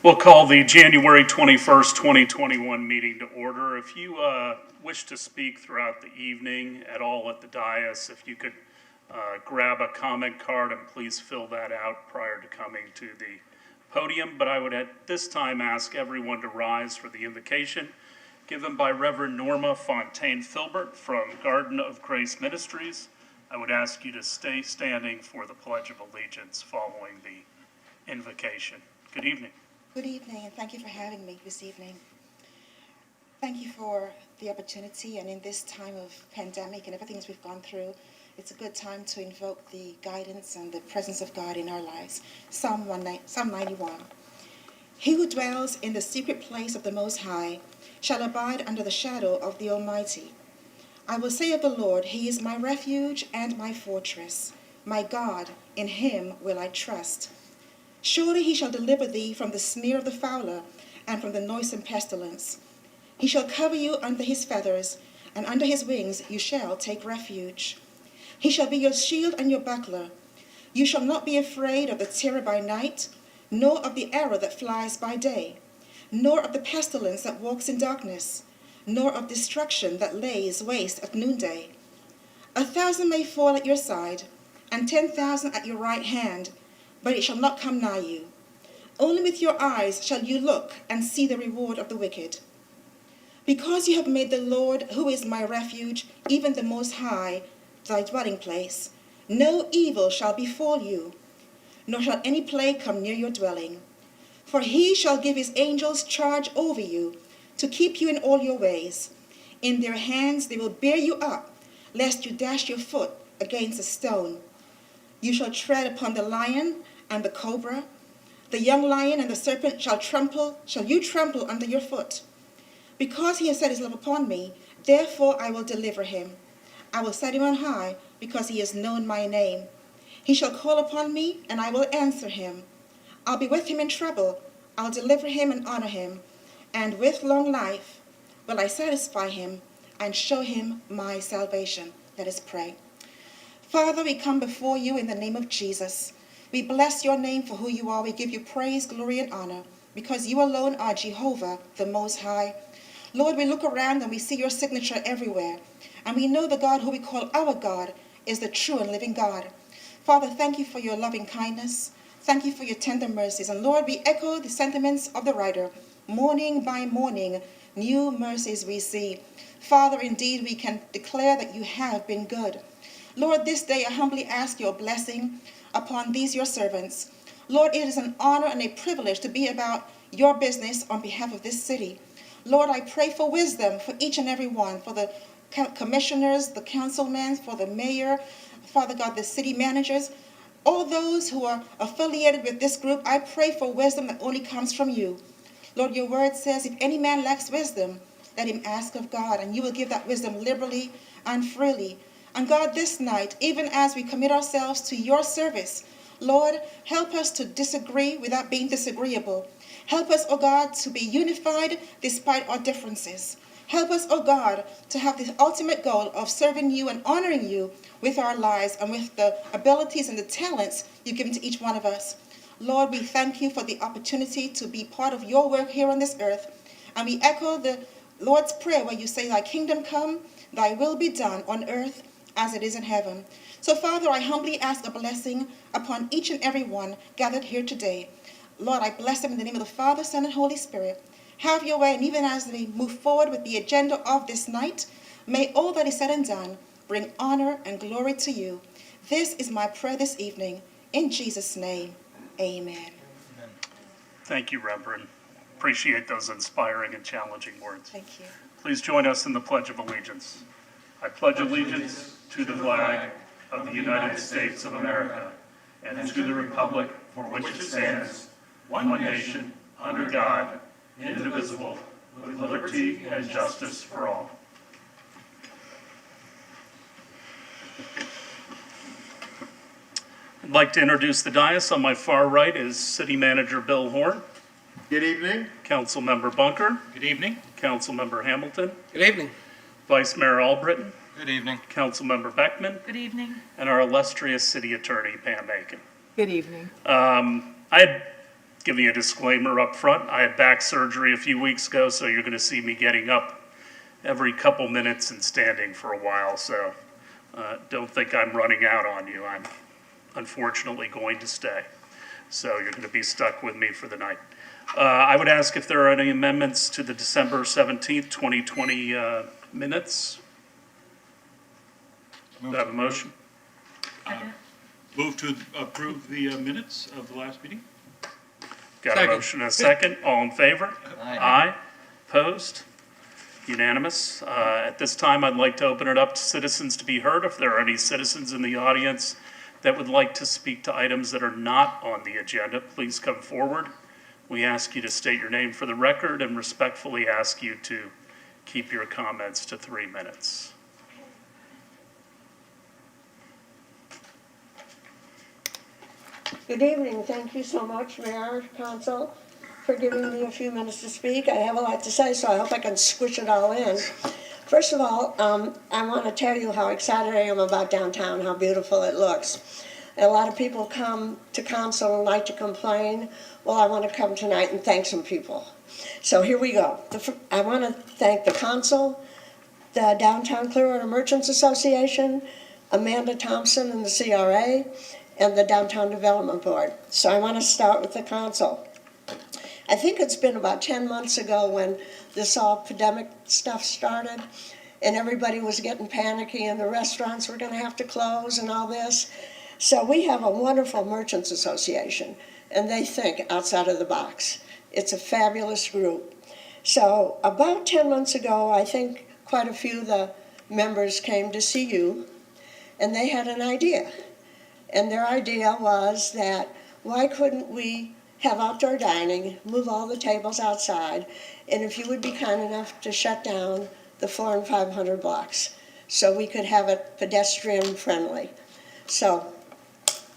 We'll call the January 21st, 2021 meeting to order. If you wish to speak throughout the evening at all at the dais, if you could grab a comment card and please fill that out prior to coming to the podium. But I would at this time ask everyone to rise for the invocation given by Reverend Norma Fontaine Filbert from Garden of Grace Ministries. I would ask you to stay standing for the Pledge of Allegiance following the invocation. Good evening. Good evening, and thank you for having me this evening. Thank you for the opportunity, and in this time of pandemic and everything we've gone through, it's a good time to invoke the guidance and the presence of God in our lives. Psalm 91. He who dwells in the secret place of the Most High shall abide under the shadow of the Almighty. I will say of the Lord, He is my refuge and my fortress. My God, in Him will I trust. Surely He shall deliver thee from the snare of the fowler and from the noisome pestilence. He shall cover you under His feathers, and under His wings you shall take refuge. He shall be your shield and your buckler. You shall not be afraid of the terror by night, nor of the arrow that flies by day, nor of the pestilence that walks in darkness, nor of destruction that lays waste at noonday. 1,000 may fall at your side, and 10,000 at your right hand, but it shall not come nigh you. Only with your eyes shall you look and see the reward of the wicked. Because you have made the Lord, who is my refuge, even the Most High, thy dwelling place, no evil shall befall you, nor shall any plague come near your dwelling. For He shall give His angels charge over you, to keep you in all your ways. In their hands they will bear you up, lest you dash your foot against a stone. You shall tread upon the lion and the cobra. The young lion and the serpent shall you trample under your foot. Because he has set his love upon me, therefore I will deliver him. I will set him on high, because he has known my name. He shall call upon me, and I will answer him. I'll be with him in trouble. I'll deliver him and honor him. And with long life will I satisfy him and show him my salvation. Let us pray. Father, we come before you in the name of Jesus. We bless your name for who you are. We give you praise, glory, and honor, because you alone are Jehovah, the Most High. Lord, we look around and we see your signature everywhere. And we know the God who we call our God is the true and living God. Father, thank you for your loving kindness. Thank you for your tender mercies. And Lord, we echo the sentiments of the writer. Morning by morning, new mercies we see. Father, indeed, we can declare that you have been good. Lord, this day I humbly ask your blessing upon these your servants. Lord, it is an honor and a privilege to be about your business on behalf of this city. Lord, I pray for wisdom for each and every one, for the commissioners, the councilmen, for the mayor, Father God, the city managers, all those who are affiliated with this group. I pray for wisdom that only comes from you. Lord, your word says, if any man lacks wisdom, let him ask of God, and you will give that wisdom liberally and freely. And God, this night, even as we commit ourselves to your service, Lord, help us to disagree without being disagreeable. Help us, O God, to be unified despite our differences. Help us, O God, to have the ultimate goal of serving you and honoring you with our lives and with the abilities and the talents you've given to each one of us. Lord, we thank you for the opportunity to be part of your work here on this earth. And we echo the Lord's Prayer where you say, thy kingdom come, thy will be done on earth as it is in heaven. So, Father, I humbly ask a blessing upon each and every one gathered here today. Lord, I bless them in the name of the Father, Son, and Holy Spirit. Have your way, and even as they move forward with the agenda of this night, may all that is said and done bring honor and glory to you. This is my prayer this evening. In Jesus' name, amen. Thank you, Reverend. Appreciate those inspiring and challenging words. Thank you. Please join us in the Pledge of Allegiance. I pledge allegiance to the flag of the United States of America and to the republic for which it stands, one nation, under God, indivisible, with liberty and justice for all. I'd like to introduce the dais. On my far right is City Manager Bill Horn. Good evening. Councilmember Bunker. Good evening. Councilmember Hamilton. Good evening. Vice Mayor Albritton. Good evening. Councilmember Beckman. Good evening. And our illustrious City Attorney Pam Aiken. Good evening. I had giving you a disclaimer up front. I had back surgery a few weeks ago, so you're going to see me getting up every couple minutes and standing for a while. So don't think I'm running out on you. I'm unfortunately going to stay. So you're going to be stuck with me for the night. I would ask if there are any amendments to the December 17th, 2020 minutes. Do I have a motion? Move to approve the minutes of the last meeting? Got a motion and a second. All in favor? Aye. Opposed? Unanimous. At this time, I'd like to open it up to citizens to be heard. If there are any citizens in the audience that would like to speak to items that are not on the agenda, please come forward. We ask you to state your name for the record and respectfully ask you to keep your comments to 3 minutes. Good evening. Thank you so much, Mayor, Council, for giving me a few minutes to speak. I have a lot to say, so I hope I can squish it all in. First of all, I want to tell you how excited I am about downtown, how beautiful it looks. A lot of people come to council and like to complain. Well, I want to come tonight and thank some people. So here we go. I want to thank the council, the Downtown Clearwater Merchants Association, Amanda Thompson and the CRA, and the Downtown Development Board. So I want to start with the council. I think it's been about 10 months ago when this all pandemic stuff started and everybody was getting panicky and the restaurants were going to have to close and all this. So we have a wonderful Merchants Association and they think outside of the box. It's a fabulous group. So about 10 months ago, I think quite a few of the members came to see you and they had an idea. And their idea was that why couldn't we have outdoor dining, move all the tables outside, and if you would be kind enough to shut down the 400 and 500 blocks so we could have it pedestrian friendly. So,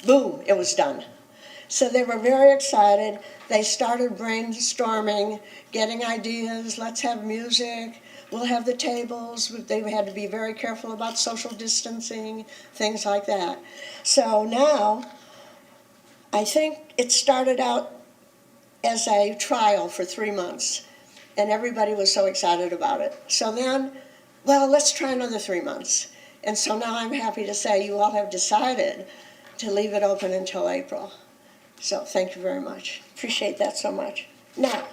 boom, it was done. So they were very excited. They started brainstorming, getting ideas, let's have music, we'll have the tables. They had to be very careful about social distancing, things like that. So now, I think it started out as a trial for 3 months, and everybody was so excited about it. So then, well, let's try another 3 months. And so now I'm happy to say you all have decided to leave it open until April. So thank you very much. Appreciate that so much. Now,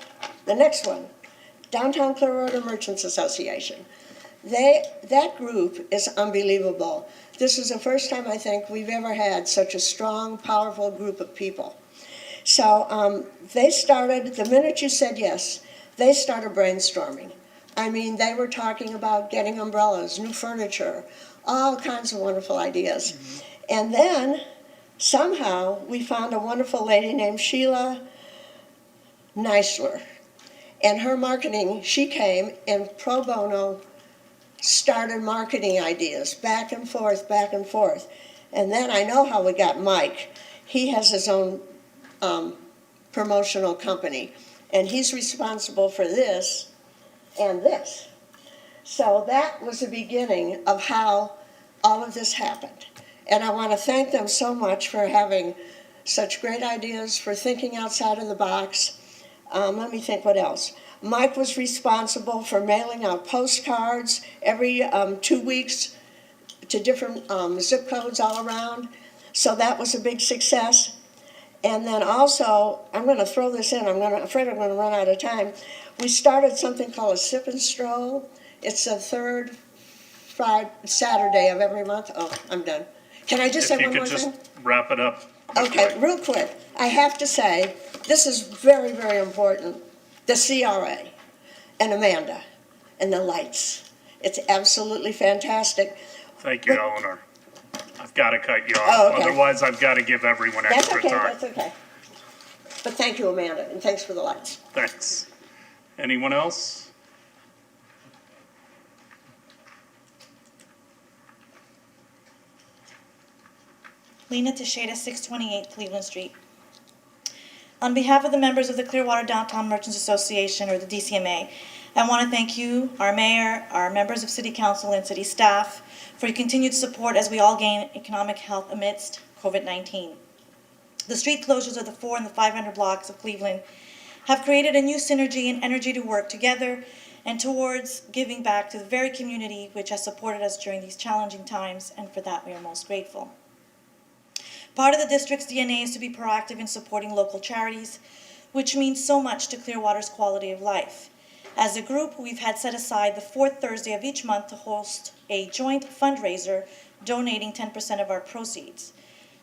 the next one. Downtown Clearwater Merchants Association. That group is unbelievable. This is the first time I think we've ever had such a strong, powerful group of people. So they started, the minute you said yes, they started brainstorming. I mean, they were talking about getting umbrellas, new furniture, all kinds of wonderful ideas. Mm-hmm. And then somehow we found a wonderful lady named Sheila Neisler. And her marketing, she came and pro bono started marketing ideas, back and forth, back and forth. And then I know how we got Mike. He has his own promotional company, and he's responsible for this and this. So that was the beginning of how all of this happened. And I want to thank them so much for having such great ideas, for thinking outside of the box. Let me think what else. Mike was responsible for mailing out postcards every 2 weeks to different zip codes all around. So that was a big success. And then also, I'm going to throw this in. I'm afraid I'm going to run out of time. We started something called a Sip and Stroll. It's the third Saturday of every month. Oh, I'm done. Can I just say one more thing? If you could just wrap it up. Okay, real quick. I have to say, this is very, very important. The CRA and Amanda and the lights. It's absolutely fantastic. Thank you, Eleanor. I've got to cut you off. Oh, okay. Otherwise, I've got to give everyone extra time. That's okay. But thank you, Amanda, and thanks for the lights. Thanks. Anyone else? Lena Teixeira, 628 Cleveland Street. On behalf of the members of the Clearwater Downtown Merchants Association, or the DCMA, I want to thank you, our mayor, our members of City Council and City staff, for your continued support as we all gain economic health amidst COVID-19. The street closures of the 400 and the 500 blocks of Cleveland have created a new synergy and energy to work together and towards giving back to the very community which has supported us during these challenging times, and for that we are most grateful. Part of the district's DNA is to be proactive in supporting local charities, which means so much to Clearwater's quality of life. As a group, we've had set aside the fourth Thursday of each month to host a joint fundraiser donating 10% of our proceeds,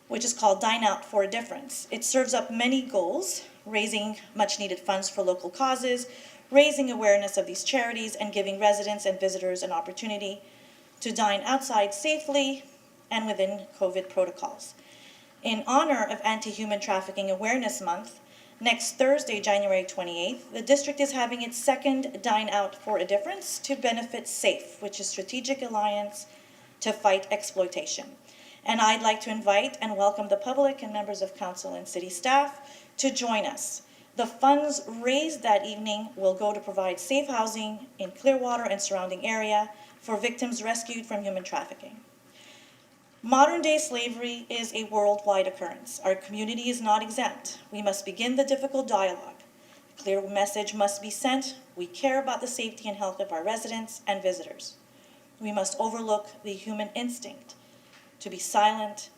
which is called Dine Out for a Difference. It serves up many goals, raising much-needed funds for local causes, raising awareness of these charities, and giving residents and visitors an opportunity to dine outside safely and within COVID protocols. In honor of Anti-Human Trafficking Awareness Month, next Thursday, January 28th, the district is having its second Dine Out for a Difference to benefit SAFE, which is Strategic Alliance to Fight Exploitation. And I'd like to invite and welcome the public and members of council and city staff to join us. The funds raised that evening will go to provide safe housing in Clearwater and surrounding area for victims rescued from human trafficking. Modern-day slavery is a worldwide occurrence. Our community is not exempt. We must begin the difficult dialogue. A clear message must be sent. We care about the safety and health of our residents and visitors. We must overcome the human instinct to be silent,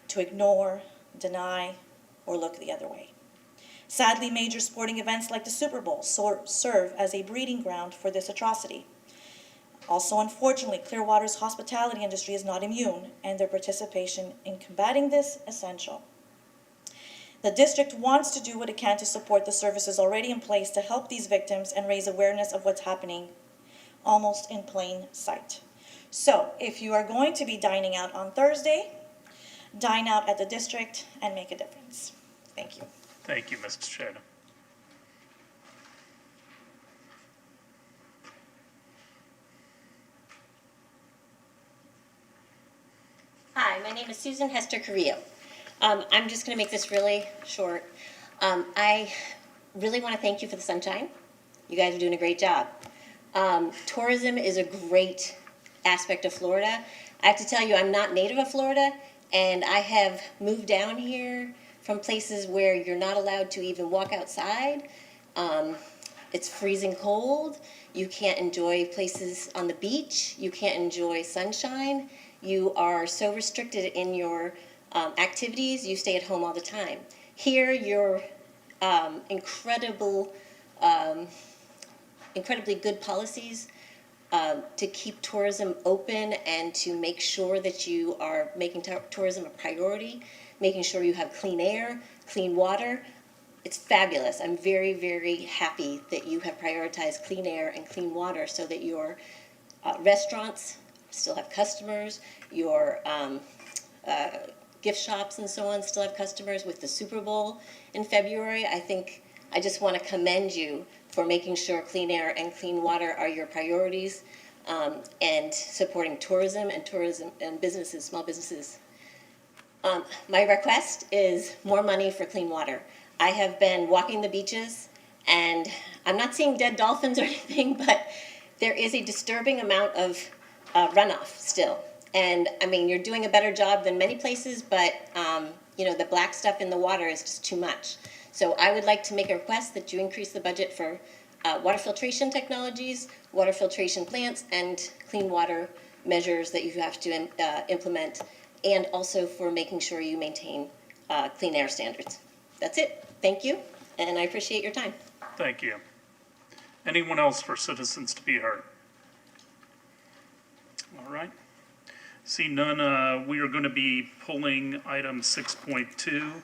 to ignore, deny, or look the other way. Sadly, major sporting events like the Super Bowl serve as a breeding ground for this atrocity. Also, unfortunately, Clearwater's hospitality industry is not immune, and their participation in combating this essential. The district wants to do what it can to support the services already in place to help these victims and raise awareness of what's happening almost in plain sight. So, if you are going to be dining out on Thursday, dine out at the district and make a difference. Thank you. Thank you, Mrs. Sheda. Hi, my name is Susan Hester Carrillo. I'm just going to make this really short. I really want to thank you for the sunshine. You guys are doing a great job. Tourism is a great aspect of Florida. I have to tell you, I'm not native of Florida, and I have moved down here from places where you're not allowed to even walk outside. It's freezing cold. You can't enjoy places on the beach. You can't enjoy sunshine. You are so restricted in your activities, you stay at home all the time. Here, your incredibly good policies to keep tourism open and to make sure that you are making tourism a priority, making sure you have clean air, clean water. It's fabulous. I'm very, very happy that you have prioritized clean air and clean water so that your restaurants still have customers, your gift shops and so on still have customers. With the Super Bowl in February, I just want to commend you for making sure clean air and clean water are your priorities, and supporting tourism and businesses, small businesses. My request is more money for clean water. I have been walking the beaches, and I'm not seeing dead dolphins or anything, but there is a disturbing amount of runoff still. And I mean, you're doing a better job than many places, but the black stuff in the water is just too much. So I would like to make a request that you increase the budget for water filtration technologies, water filtration plants, and clean water measures that you have to implement, and also for making sure you maintain clean air standards. That's it. Thank you, and I appreciate your time. Thank you. Anyone else for citizens to be heard? All right. See none, we are going to be pulling item 6.2.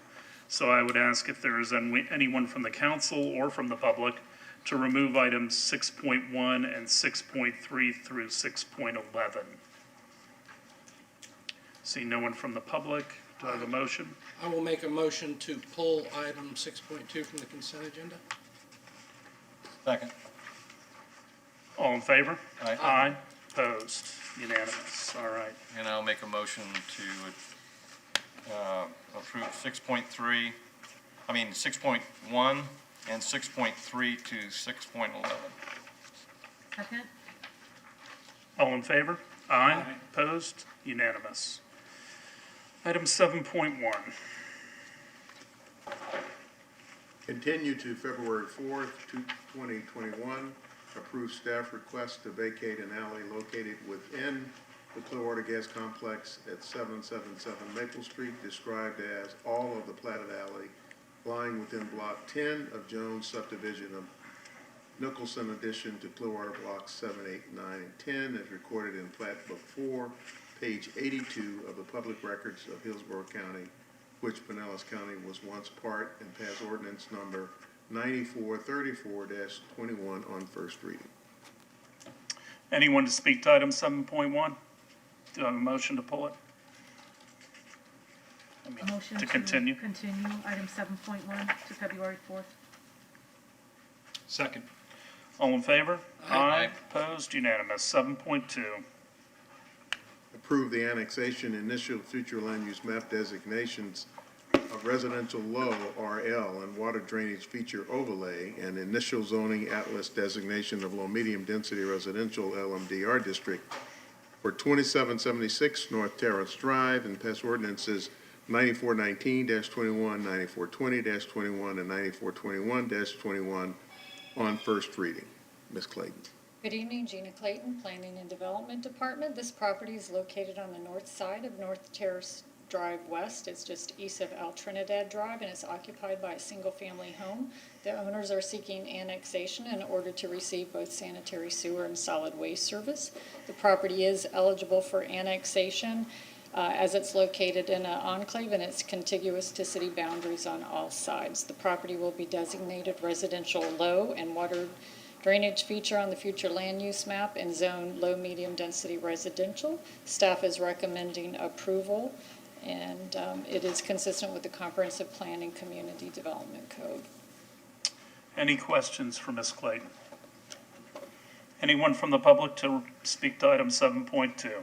So I would ask if there is anyone from the council or from the public to remove items 6.1 and 6.3 through 6.11. See no one from the public. Do I have a motion? I will make a motion to pull item 6.2 from the consent agenda. Second. All in favor? Aye. Aye. Opposed? Unanimous. All right. And I'll make a motion to approve 6.1 and 6.3 to 6.11. Second? All in favor? Aye. Opposed? Unanimous. Item 7.1. Continue to February 4th, 2021. Approve staff request to vacate an alley located within the Clearwater Gas Complex at 777 Maple Street, described as all of the platted alley lying within Block 10 of Jones subdivision of Nicholson addition to Clearwater Blocks 7, 8, 9, and 10, as recorded in Plat Book 4, page 82 of the Public Records of Hillsborough County, which Pinellas County was once part, and pass ordinance number 9434-21 on first reading. Anyone to speak to item 7.1? Do I have a motion to pull it? Motion To continue? Continue item 7.1 to February 4th. Second. All in favor? Aye. Opposed? Unanimous. 7.2. Approve the annexation, initial future land use map designations of residential low RL and water drainage feature overlay and initial zoning atlas designation of low medium density residential LMDR district for 2776 North Terrace Drive, and pass ordinances 9419-21, 9420-21, and 9421-21 on first reading. Ms. Clayton. Good evening, Gina Clayton, Planning and Development Department. This property is located on the north side of North Terrace Drive West. It's just east of El Trinidad Drive, and it's occupied by a single-family home. The owners are seeking annexation in order to receive both sanitary sewer and solid waste service. The property is eligible for annexation as it's located in an enclave and it's contiguous to city boundaries on all sides. The property will be designated residential low and water drainage feature on the future land use map and zone low medium density residential. Staff is recommending approval, and it is consistent with the Comprehensive Plan and Community Development Code. Any questions for Ms. Clayton? Anyone from the public to speak to item 7.2?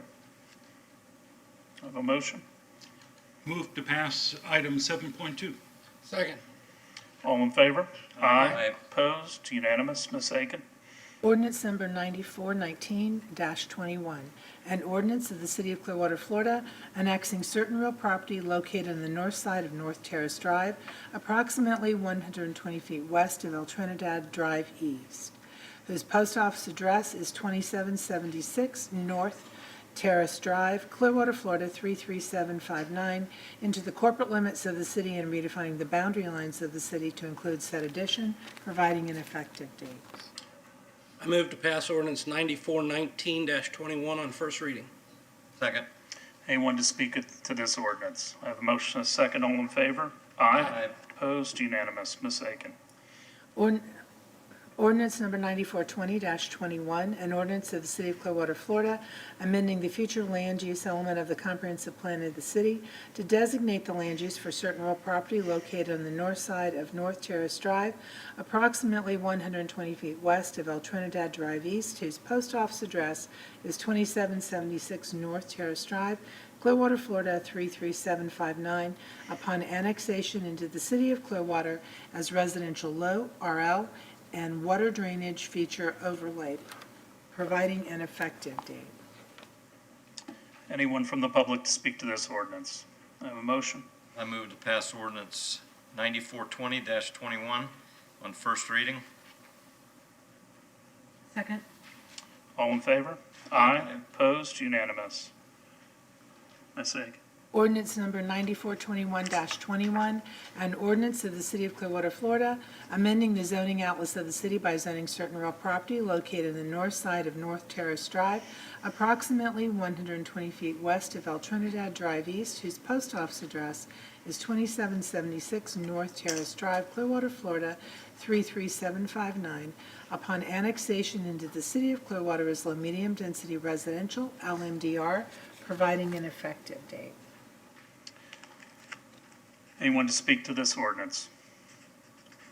I have a motion. Move to pass item 7.2. Second. All in favor? Aye. Opposed? Unanimous. Ms. Aiken? Ordinance number 9419-21, an ordinance of the City of Clearwater, Florida, annexing certain real property located on the north side of North Terrace Drive, approximately 120 feet west of El Trinidad Drive East, whose post office address is 2776 North Terrace Drive, Clearwater, Florida 33759, into the corporate limits of the city and redefining the boundary lines of the city to include said addition, providing an effective date. I move to pass ordinance 9419-21 on first reading. Second. Anyone to speak to this ordinance? I have a motion, a second. All in favor? Aye. Opposed? Unanimous. Ms. Aiken? Ordinance number 9420-21, an ordinance of the City of Clearwater, Florida, amending the future land use element of the comprehensive plan of the city to designate the land use for certain real property located on the north side of North Terrace Drive, approximately 120 feet west of El Trinidad Drive East, whose post office address is 2776 North Terrace Drive, Clearwater, Florida 33759, upon annexation into the City of Clearwater as residential low RL and water drainage feature overlay, providing an effective date. Anyone from the public to speak to this ordinance? I have a motion. I move to pass ordinance 9420-21 on first reading. Second. All in favor? Aye. Opposed? Unanimous. Ms. Aiken? Ordinance number 9421-21, an ordinance of the City of Clearwater, Florida, amending the zoning atlas of the city by zoning certain real property located in the north side of North Terrace Drive, approximately 120 feet west of El Trinidad Drive East, whose post office address is 2776 North Terrace Drive, Clearwater, Florida 33759, upon annexation into the City of Clearwater as low medium density residential LMDR, providing an effective date. Anyone to speak to this ordinance?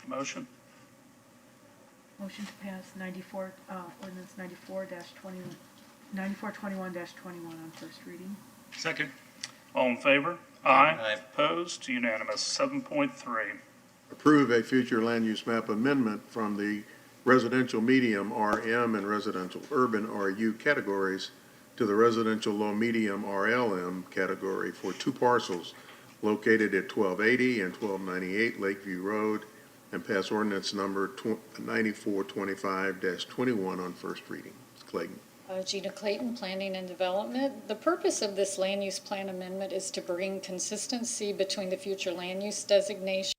Motion? Motion to pass ordinance 9421-21 on first reading. Second. All in favor? Aye. Opposed? Unanimous. 7.3. Approve a future land use map amendment from the residential medium RM and residential urban RU categories to the residential low medium RLM category for 2 parcels located at 1280 and 1298 Lakeview Road, and pass ordinance number 9425-21 on first reading. Ms. Clayton. Gina Clayton, Planning and Development. The purpose of this land use plan amendment is to bring consistency between the future land use designation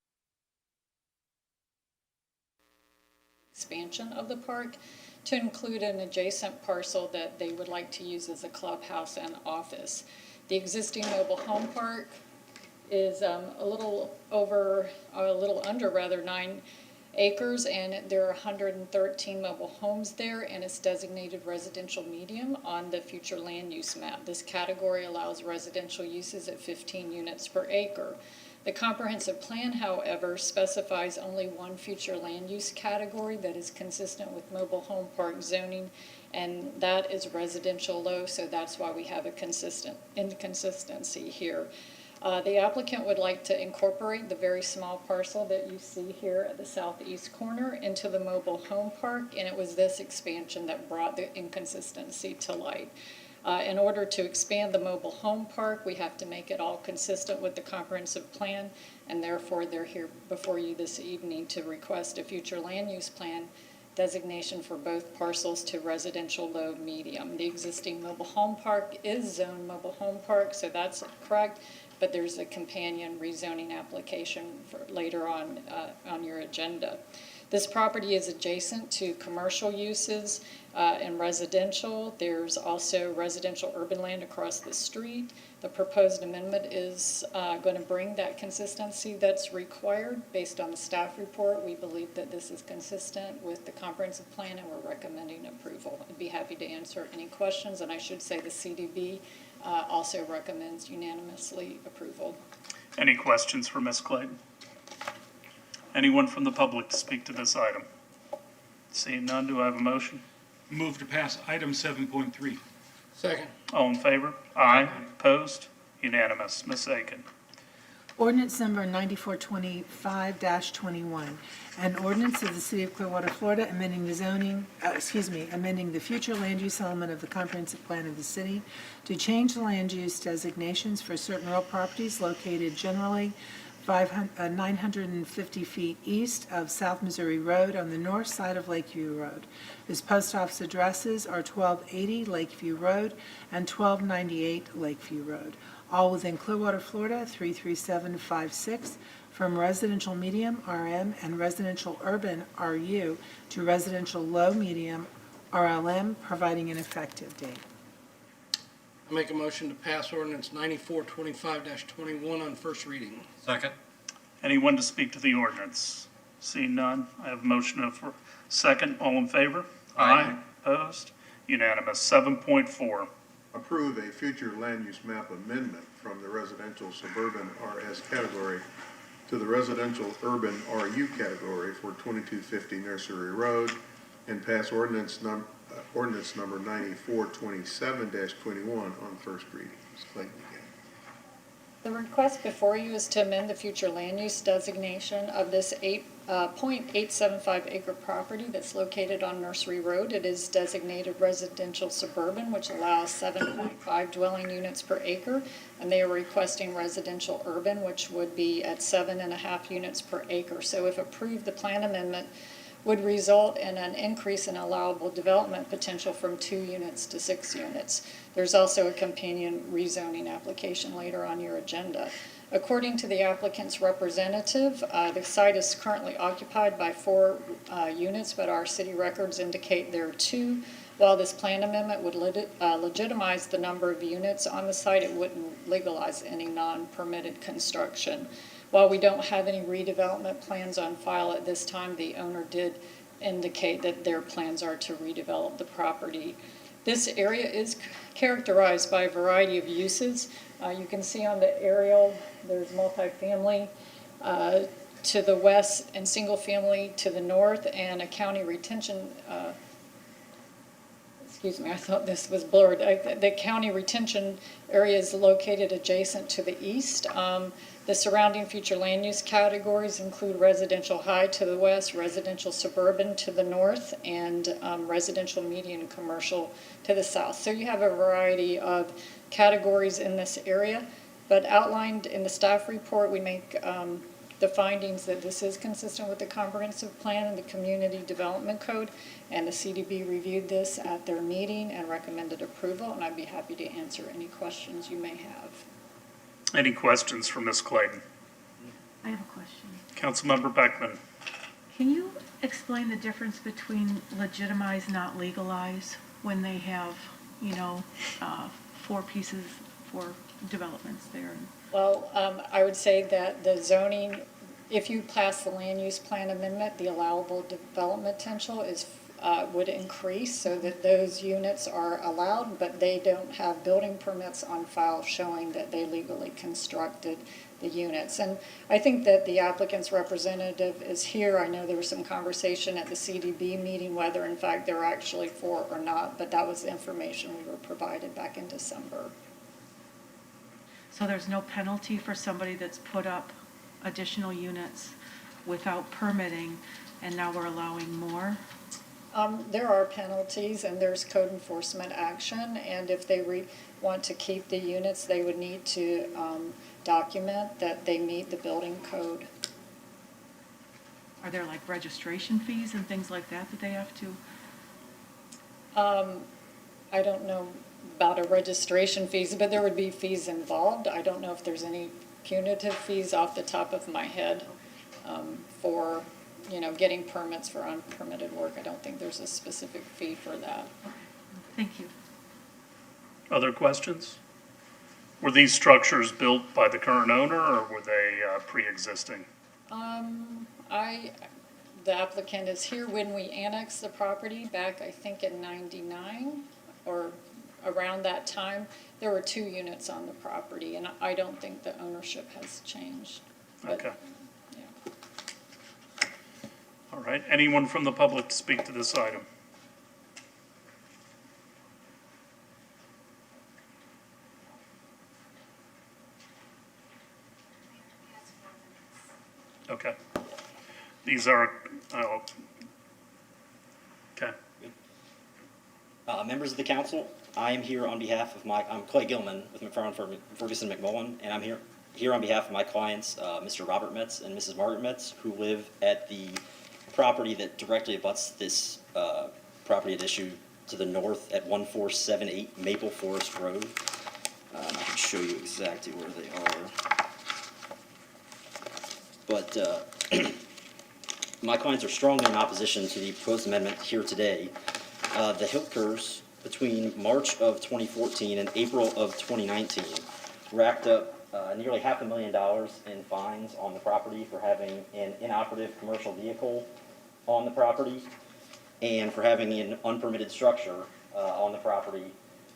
expansion of the park to include an adjacent parcel that they would like to use as a clubhouse and office. The existing mobile home park is a little under 9 acres, and there are 113 mobile homes there, and it's designated residential medium on the future land use map. This category allows residential uses at 15 units per acre. The comprehensive plan, however, specifies only one future land use category that is consistent with mobile home park zoning, and that is residential low, so that's why we have a inconsistency here. The applicant would like to incorporate the very small parcel that you see here at the southeast corner into the mobile home park, and it was this expansion that brought the inconsistency to light. In order to expand the mobile home park, we have to make it all consistent with the comprehensive plan, and therefore they're here before you this evening to request a future land use plan designation for both parcels to residential low medium. The existing mobile home park is zoned mobile home park, so that's correct, but there's a companion rezoning application for later on your agenda. This property is adjacent to commercial uses and residential. There's also residential urban land across the street. The proposed amendment is going to bring that consistency that's required. Based on the staff report, we believe that this is consistent with the comprehensive plan, and we're recommending approval. I'd be happy to answer any questions, and I should say the CDB also recommends unanimously approval. Any questions for Ms. Clayton? Anyone from the public to speak to this item? Seeing none, do I have a motion? Move to pass item 7.3. Second. All in favor? Aye. Opposed? Unanimous. Ms. Aiken. Ordinance number 9425-21, an ordinance of the City of Clearwater, Florida, amending the future land use element of the comprehensive plan of the city to change the land use designations for certain real properties located generally 950 feet east of South Missouri Road on the north side of Lakeview Road. Whose post office addresses are 1280 Lakeview Road and 1298 Lakeview Road, all within Clearwater, Florida 33756, from residential medium RM and residential urban RU to residential low medium RLM, providing an effective date. I make a motion to pass ordinance 9425-21 on first reading. Second. Anyone to speak to the ordinance? Seeing none, I have a motion for second. All in favor? Aye. Opposed? Unanimous. 7.4. Approve a future land use map amendment from the residential suburban RS category to the residential urban RU category for 2250 Nursery Road, and pass ordinance number 9427-21 on first reading. Ms. Clayton again. The request before you is to amend the future land use designation of this 0.875 acre property that's located on Nursery Road. It is designated residential suburban, which allows 7.5 dwelling units per acre, and they are requesting residential urban, which would be at 7.5 units per acre. So if approved, the plan amendment would result in an increase in allowable development potential from 2 units to 6 units. There's also a companion rezoning application later on your agenda. According to the applicant's representative, the site is currently occupied by 4 units, but our city records indicate there are 2. While this plan amendment would legitimize the number of units on the site, it wouldn't legalize any non-permitted construction. While we don't have any redevelopment plans on file at this time, the owner did indicate that their plans are to redevelop the property. This area is characterized by a variety of uses. You can see on the aerial, there's multifamily to the west and single family to the north, and a county retention excuse me, I thought this was blurred. The county retention area is located adjacent to the east. The surrounding future land use categories include residential high to the west, residential suburban to the north, and residential medium and commercial to the south. So you have a variety of categories in this area, but outlined in the staff report, we make the findings that this is consistent with the comprehensive plan and the community development code, and the CDB reviewed this at their meeting and recommended approval, and I'd be happy to answer any questions you may have. Any questions for Ms. Clayton? I have a question. Councilmember Beckman. Can you explain the difference between legitimize, not legalize, when they have, four pieces, four developments there? Well, I would say that the zoning, if you pass the land use plan amendment, the allowable development potential would increase so that those units are allowed, but they don't have building permits on file showing that they legally constructed the units. And I think that the applicant's representative is here. I know there was some conversation at the CDB meeting whether in fact there are actually four or not, but that was the information we were provided back in December. So there's no penalty for somebody that's put up additional units without permitting, and now we're allowing more? There are penalties and there's code enforcement action, and if they want to keep the units, they would need to document that they meet the building code. Are there like registration fees and things like that they have to? I don't know about a registration fees, but there would be fees involved. I don't know if there's any punitive fees off the top of my head for getting permits for unpermitted work. I don't think there's a specific fee for that. Thank you. Other questions? Were these structures built by the current owner, or were they pre-existing? The applicant is here. When we annexed the property back, I think in '99 or around that time, there were 2 units on the property, and I don't think the ownership has changed. But, Okay. yeah. All right. Anyone from the public to speak to this item? Okay. These are, okay. Members of the council, I am here on behalf of I'm Clay Gilman with McFarland Ferguson McMullen, and I'm here on behalf of my clients, Mr. Robert Metz and Mrs. Margaret Metz, who live at the property that directly abuts this property at issue to the north at 1478 Maple Forest Road. I can show you exactly where they are. But my clients are strongly in opposition to the proposed amendment here today. The Hilkers, between March of 2014 and April of 2019, racked up nearly $500,000 in fines on the property for having an inoperative commercial vehicle on the property and for having an unpermitted structure on the property,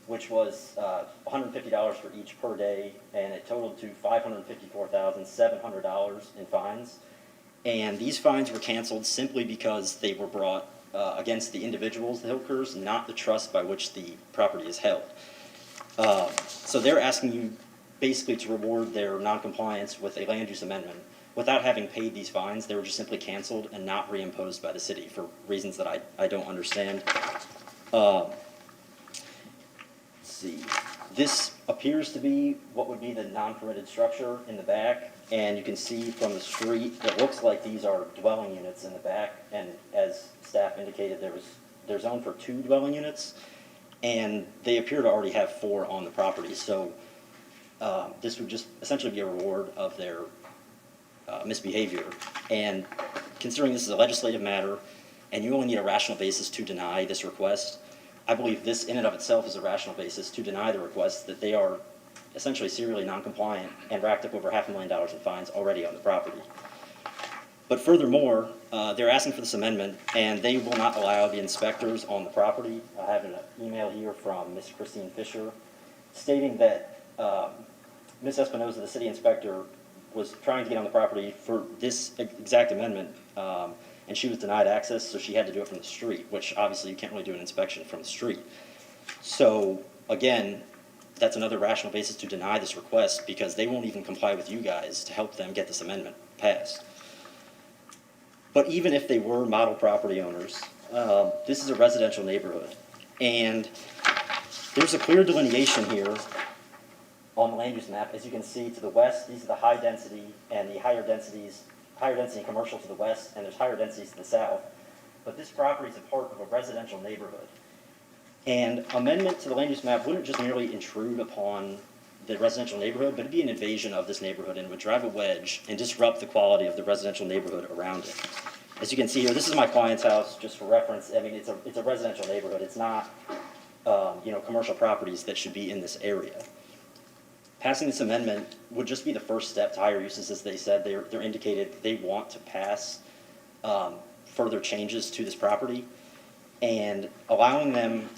which was $150 for each per day, and it totaled to $554,700 in fines. And these fines were canceled simply because they were brought against the individuals, the Hilkers, not the trust by which the property is held. So they're asking you basically to reward their noncompliance with a land use amendment. Without having paid these fines, they were just simply canceled and not reimposed by the city for reasons that I don't understand. Let's see. This appears to be what would be the non-permitted structure in the back, and you can see from the street, it looks like these are dwelling units in the back, and as staff indicated, they're zoned for 2 dwelling units, and they appear to already have 4 on the property, so this would just essentially be a reward of their misbehavior. And considering this is a legislative matter, and you only need a rational basis to deny this request, I believe this in and of itself is a rational basis to deny the request, that they are essentially serially non-compliant and racked up over $500,000 in fines already on the property. But furthermore, they're asking for this amendment, and they will not allow the inspectors on the property. I have an email here from Ms. Christine Fisher stating that Ms. Espinoza, the city inspector, was trying to get on the property for this exact amendment, and she was denied access, so she had to do it from the street, which obviously you can't really do an inspection from the street. So again, that's another rational basis to deny this request because they won't even comply with you guys to help them get this amendment passed. But even if they were model property owners, this is a residential neighborhood. And there's a clear delineation here on the land use map. As you can see to the west, these are the high density and the higher density commercial to the west, and there's higher densities to the south. But this property is a part of a residential neighborhood. And amendment to the land use map wouldn't just merely intrude upon the residential neighborhood, but it'd be an invasion of this neighborhood and would drive a wedge and disrupt the quality of the residential neighborhood around it. As you can see here, this is my client's house, just for reference. I mean, it's a residential neighborhood. It's not, commercial properties that should be in this area. Passing this amendment would just be the first step to higher uses, as they said. They're indicated that they want to pass further changes to this property, and allowing them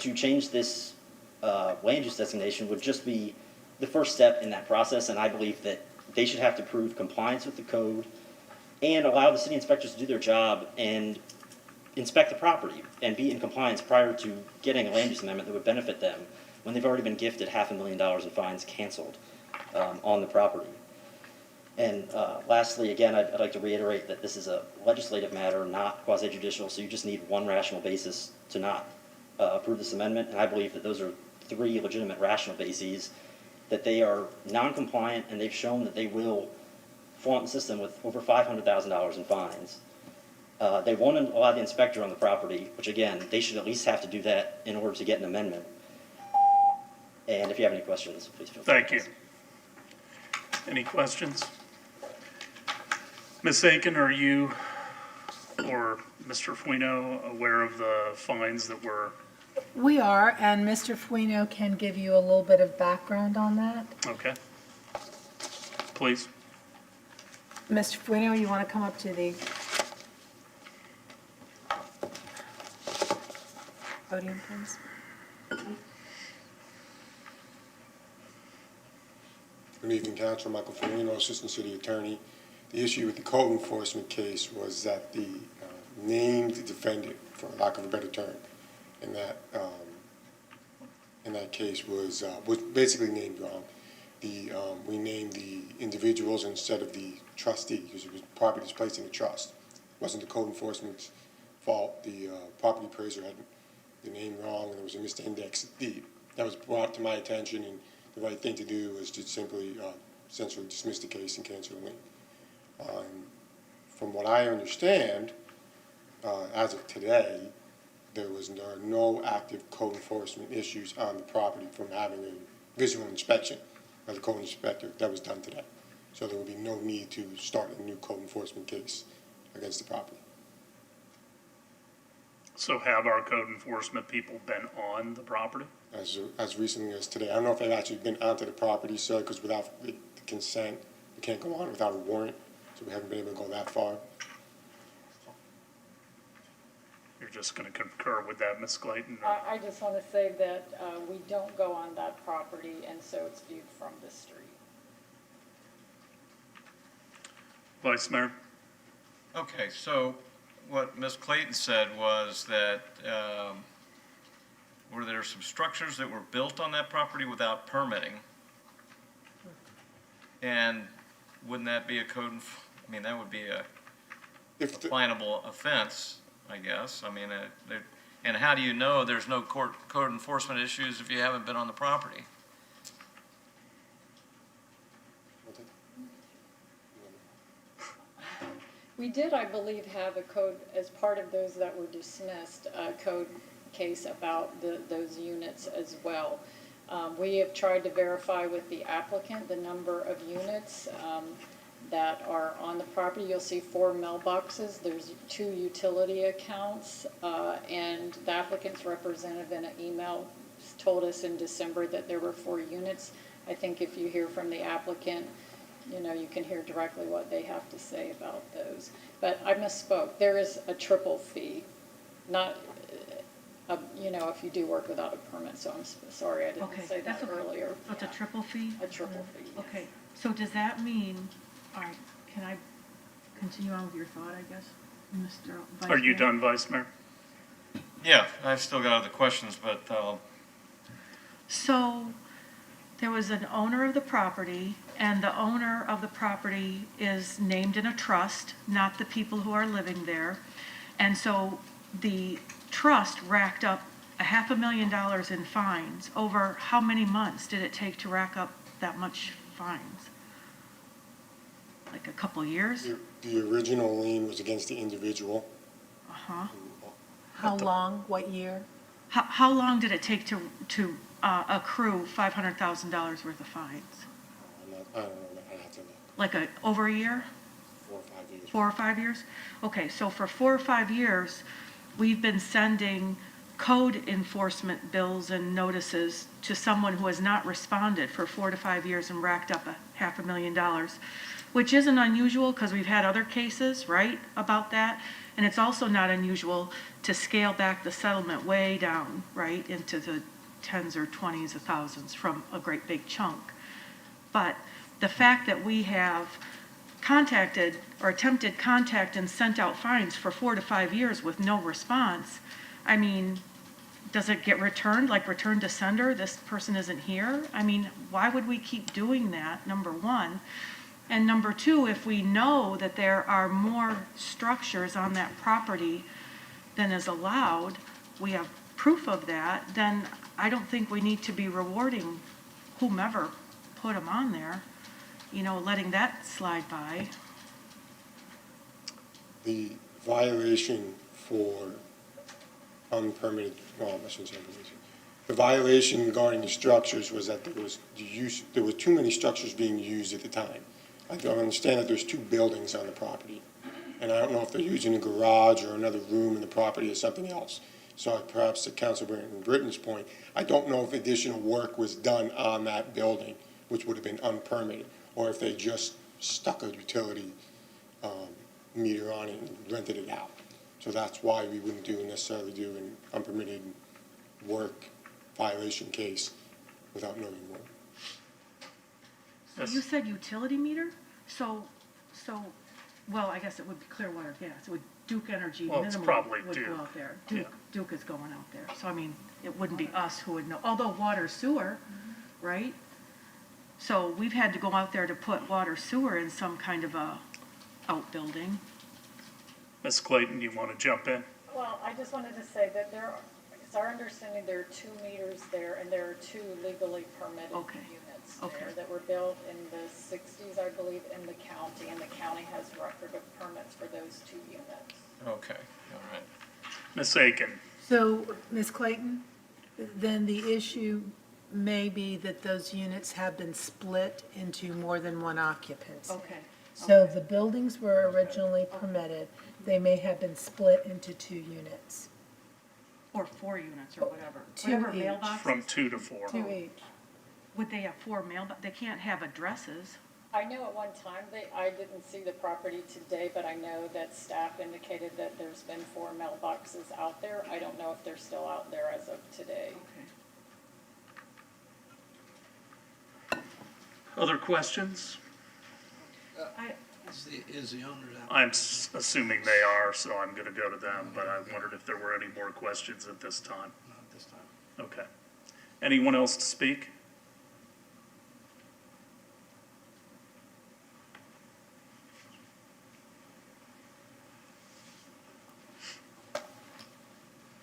to change this land use designation would just be the first step in that process, and I believe that they should have to prove compliance with the code and allow the city inspectors to do their job and inspect the property and be in compliance prior to getting a land use amendment that would benefit them when they've already been gifted $500,000 in fines canceled on the property. And lastly, again, I'd like to reiterate that this is a legislative matter, not quasi-judicial, so you just need one rational basis to not approve this amendment, and I believe that those are 3 legitimate rational bases, that they are non-compliant and they've shown that they will flaunt the system with over $500,000 in fines. They won't allow the inspector on the property, which again, they should at least have to do that in order to get an amendment. And if you have any questions, please feel free. Thank you. Any questions? Ms. Aiken, are you or Mr. Fuino aware of the fines that were? We are, and Mr. Fuino can give you a little bit of background on that. Okay. Please. Mr. Fuino, you want to come up to the podium, please? Good evening, Council. Michael Farino, Assistant City Attorney. The issue with the code enforcement case was that the named defendant, for lack of a better term, in that case was basically named wrong. We named the individuals instead of the trustee because it was property was placed in a trust. It wasn't the code enforcement's fault. The property appraiser had the name wrong, and there was a misindexed deed. That was brought to my attention, and the right thing to do was to simply essentially dismiss the case and cancel the lien. From what I understand, as of today, there are no active code enforcement issues on the property from having a visual inspection by the code inspector. That was done today. So there will be no need to start a new code enforcement case against the property. So have our code enforcement people been on the property? As recently as today. I don't know if they've actually been onto the property, sir, because without the consent, you can't go on without a warrant, so we haven't been able to go that far. You're just going to concur with that, Ms. Clayton? I just want to say that we don't go on that property, and so it's viewed from the street. Vice Mayor? Okay, so what Ms. Clayton said was that were there some structures that were built on that property without permitting? And wouldn't that be that would be a definable offense, I guess. I mean, and how do you know there's no code enforcement issues if you haven't been on the property? We did, I believe, have a code, as part of those that were dismissed, a code case about those units as well. We have tried to verify with the applicant the number of units that are on the property. You'll see 4 mailboxes. There's 2 utility accounts, and the applicant's representative in an email told us in December that there were 4 units. I think if you hear from the applicant, you can hear directly what they have to say about those. But I misspoke. There is a triple fee, not, if you do work without a permit. So I'm sorry I didn't say that earlier. So it's a triple fee? A triple fee, yes. Okay, so does that mean, all right, can I continue on with your thought, I guess, Mr. Vice Are you Mayor? done, Vice Mayor? Yeah, I've still got other questions, but So There was an owner of the property, and the owner of the property is named in a trust, not the people who are living there. And so the trust racked up $500,000 in fines. Over how many months did it take to rack up that much fines? Like a couple years? The original lien was against the individual. Uh-huh. How long, what year? How long did it take to accrue $500,000 worth of fines? I don't know, I'd have to look. Like over a year? 4 or 5 years. 4 or 5 years? Okay, so for 4 or 5 years, we've been sending code enforcement bills and notices to someone who has not responded for 4 to 5 years and racked up $500,000, which isn't unusual because we've had other cases, right, about that. And it's also not unusual to scale back the settlement way down, right, into the tens or 20s of thousands from a great big chunk. But the fact that we have contacted or attempted contact and sent out fines for 4 to 5 years with no response, I mean, does it get returned, like returned to sender? This person isn't here? I mean, why would we keep doing that, number one? And number two, if we know that there are more structures on that property than is allowed, we have proof of that, then I don't think we need to be rewarding whomever put them on there, you know, letting that slide by. The violation for unpermitted, well, I shouldn't say violation. The violation regarding the structures was that there were too many structures being used at the time. I don't understand that there's 2 buildings on the property, and I don't know if they're using a garage or another room in the property or something else. So perhaps to Councilor Britton's point, I don't know if additional work was done on that building, which would have been unpermitted, or if they just stuck a utility meter on it and rented it out. So that's why we wouldn't necessarily do an unpermitted work violation case without knowing more. So you said utility meter? So, well, I guess it would be Clearwater gas. It would Duke Energy Well, it's minimally probably would Duke. go out there. Yeah. Duke is going out there. So, I mean, it wouldn't be us who would know, although water sewer, right? So we've had to go out there to put water sewer in some kind of a outbuilding. Ms. Clayton, you want to jump in? Well, I just wanted to say that it's our understanding there are 2 meters there, and there are 2 legally permitted Okay. units Okay. there that were built in the 60s, I believe, in the county, and the county has record of permits for those 2 units. Okay, all right. Ms. Aiken? So, Ms. Clayton, then the issue may be that those units have been split into more than one occupancy. Okay. So the buildings were originally permitted, they may have been split into 2 units. Or 4 units or whatever. 2 Whatever each. mailboxes. From 2 to 4. 2 each. Would they have 4 mailboxes? They can't have addresses. I know at one time, I didn't see the property today, but I know that staff indicated that there's been 4 mailboxes out there. I don't know if they're still out there as of today. Okay. Other questions? Is the owner that? I'm assuming they are, so I'm going to go to them, but I wondered if there were any more questions at this time. Not at this time. Okay. Anyone else to speak?